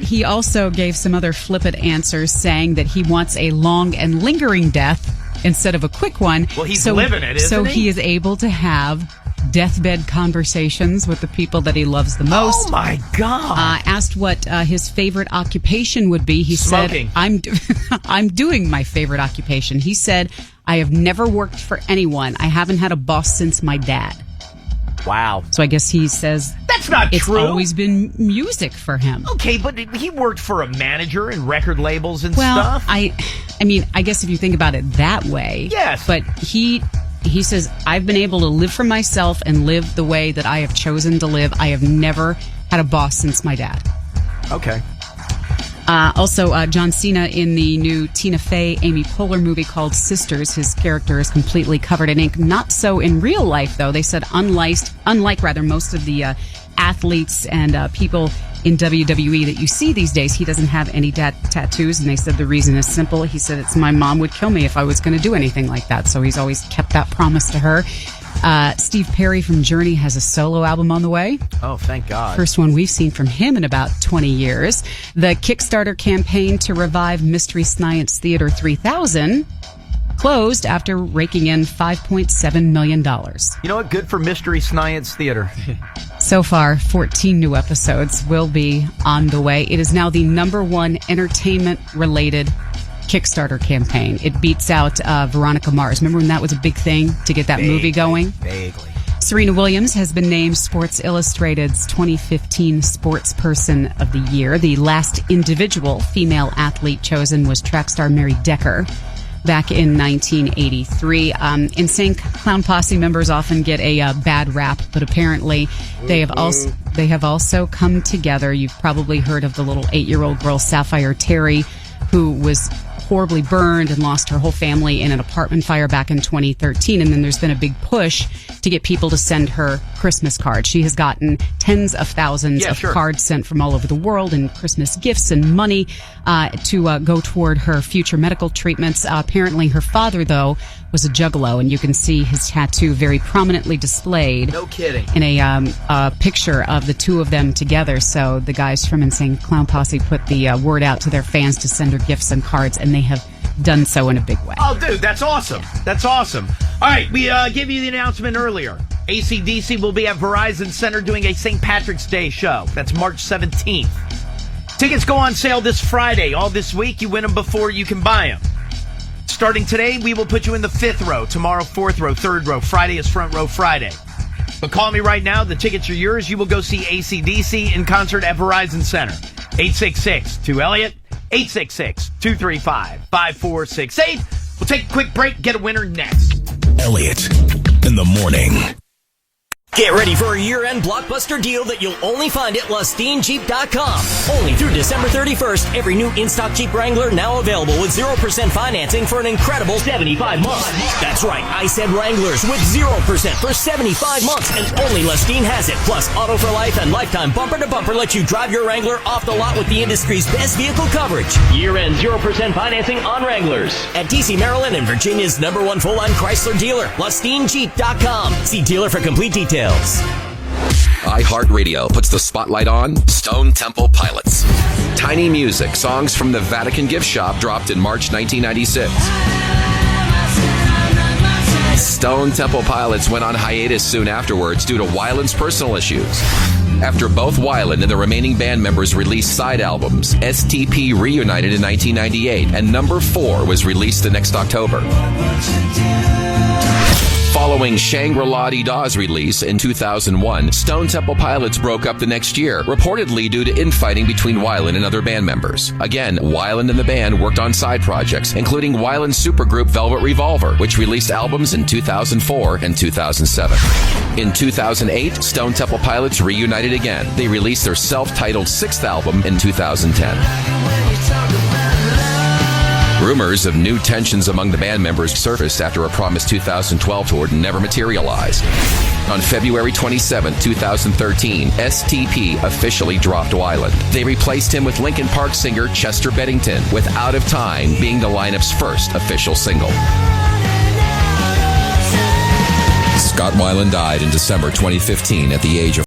He also gave some other flippant answers, saying that he wants a long and lingering death instead of a quick one. Well, he's living it, isn't so he? he is able to have deathbed conversations with the people that he loves the most. Oh, my God. Asked what his favorite occupation would be. He Smoking. said, I'm doing my favorite occupation. He said, I have never worked for anyone. I haven't had a boss since my dad. Wow. So I guess he says that's not it's true. It's always been music for him. Okay, but he worked for a manager and record labels and stuff. I mean, I guess if you think about it that way. Yes. But he says, I've been able to live for myself and live the way that I have chosen to live. I have never had a boss since my dad. Okay. Also, John Cena in the new Tina Fey, Amy Poehler movie called Sisters. His character is completely covered in ink. Not so in real life, though. They said unlike most of the athletes and people in WWE that you see these days, he doesn't have any tattoos. And they said the reason is simple. He said, it's my mom would kill me if I was going to do anything like that. So he's always kept that promise to her. Steve Perry from Journey has a solo album on the way. Oh, thank God. First one we've seen from him in about 20 years. The Kickstarter campaign to revive Mystery Science Theater 3000 closed after raking in $5.7 million. You know what? Good for Mystery Science Theater. So far, 14 new episodes will be on the way. It is now the #1 entertainment-related Kickstarter campaign. It beats out Veronica Mars. Remember when that was a big thing to get that movie going? Vaguely. Serena Williams has been named Sports Illustrated's 2015 Sportsperson of the Year. The last individual female athlete chosen was track star Mary Decker back in 1983. Insane Clown Posse members often get a bad rap, but apparently they have also come together. You've probably heard of the little 8-year-old girl Sapphire Terry, who was horribly burned and lost her whole family in an apartment fire back in 2013. And then there's been a big push to get people to send her Christmas cards. She has gotten tens of thousands of cards sent from all over the world and Christmas gifts and money to go toward her future medical treatments. Apparently her father, though, was a juggalo, and you can see his tattoo very prominently displayed. No kidding. In a picture of the two of them together. So the guys from Insane Clown Posse put the word out to their fans to send her gifts and cards, and they have done so in a big way. Oh, dude, that's awesome. That's awesome. All right, we gave you the announcement earlier. AC/DC will be at Verizon Center doing a St. Patrick's Day show. That's March 17th. Tickets go on sale this Friday. All this week, you win them before you can buy them. Starting today, we will put you in the 5th row. Tomorrow, 4th row, 3rd row. Friday is front row Friday. But call me right now. The tickets are yours. You will go see AC/DC in concert at Verizon Center. 866-2-ELLIOT. 866-235-5468. We'll take a quick break. Get a winner next. Elliot in the morning. Get ready for a year-end blockbuster deal that you'll only find at LustineJeep.com. Only through December 31st, every new in-stock Jeep Wrangler now available with 0% financing for an incredible 75 months. That's right, I said Wranglers with 0% for 75 months, and only Lustine has it. Plus, Auto for Life and Lifetime Bumper to Bumper let you drive your Wrangler off the lot with the industry's best vehicle coverage. Year-end 0% financing on Wranglers. At DC, Maryland, and Virginia's #1 full-line Chrysler dealer, LustineJeep.com. See dealer for complete details. iHeartRadio puts the spotlight on Stone Temple Pilots. Tiny Music, songs from the Vatican gift shop, dropped in March 1996. Stone Temple Pilots went on hiatus soon afterwards due to Weiland's personal issues. After both Weiland and the remaining band members released side albums, STP reunited in 1998, and number 4 was released the next October. Following Shangri-La-Dee-Dah's release in 2001, Stone Temple Pilots broke up the next year, reportedly due to infighting between Weiland and other band members. Again, Weiland and the band worked on side projects, including Weiland's supergroup Velvet Revolver, which released albums in 2004 and 2007. In 2008, Stone Temple Pilots reunited again. They released their self-titled 6th album in 2010. Rumors of new tensions among the band members surfaced after a promised 2012 tour never materialized. On February 27, 2013, STP officially dropped Weiland. They replaced him with Linkin Park singer Chester Bennington, with Out of Time being the lineup's first official single. Scott Weiland died in December 2015 at the age of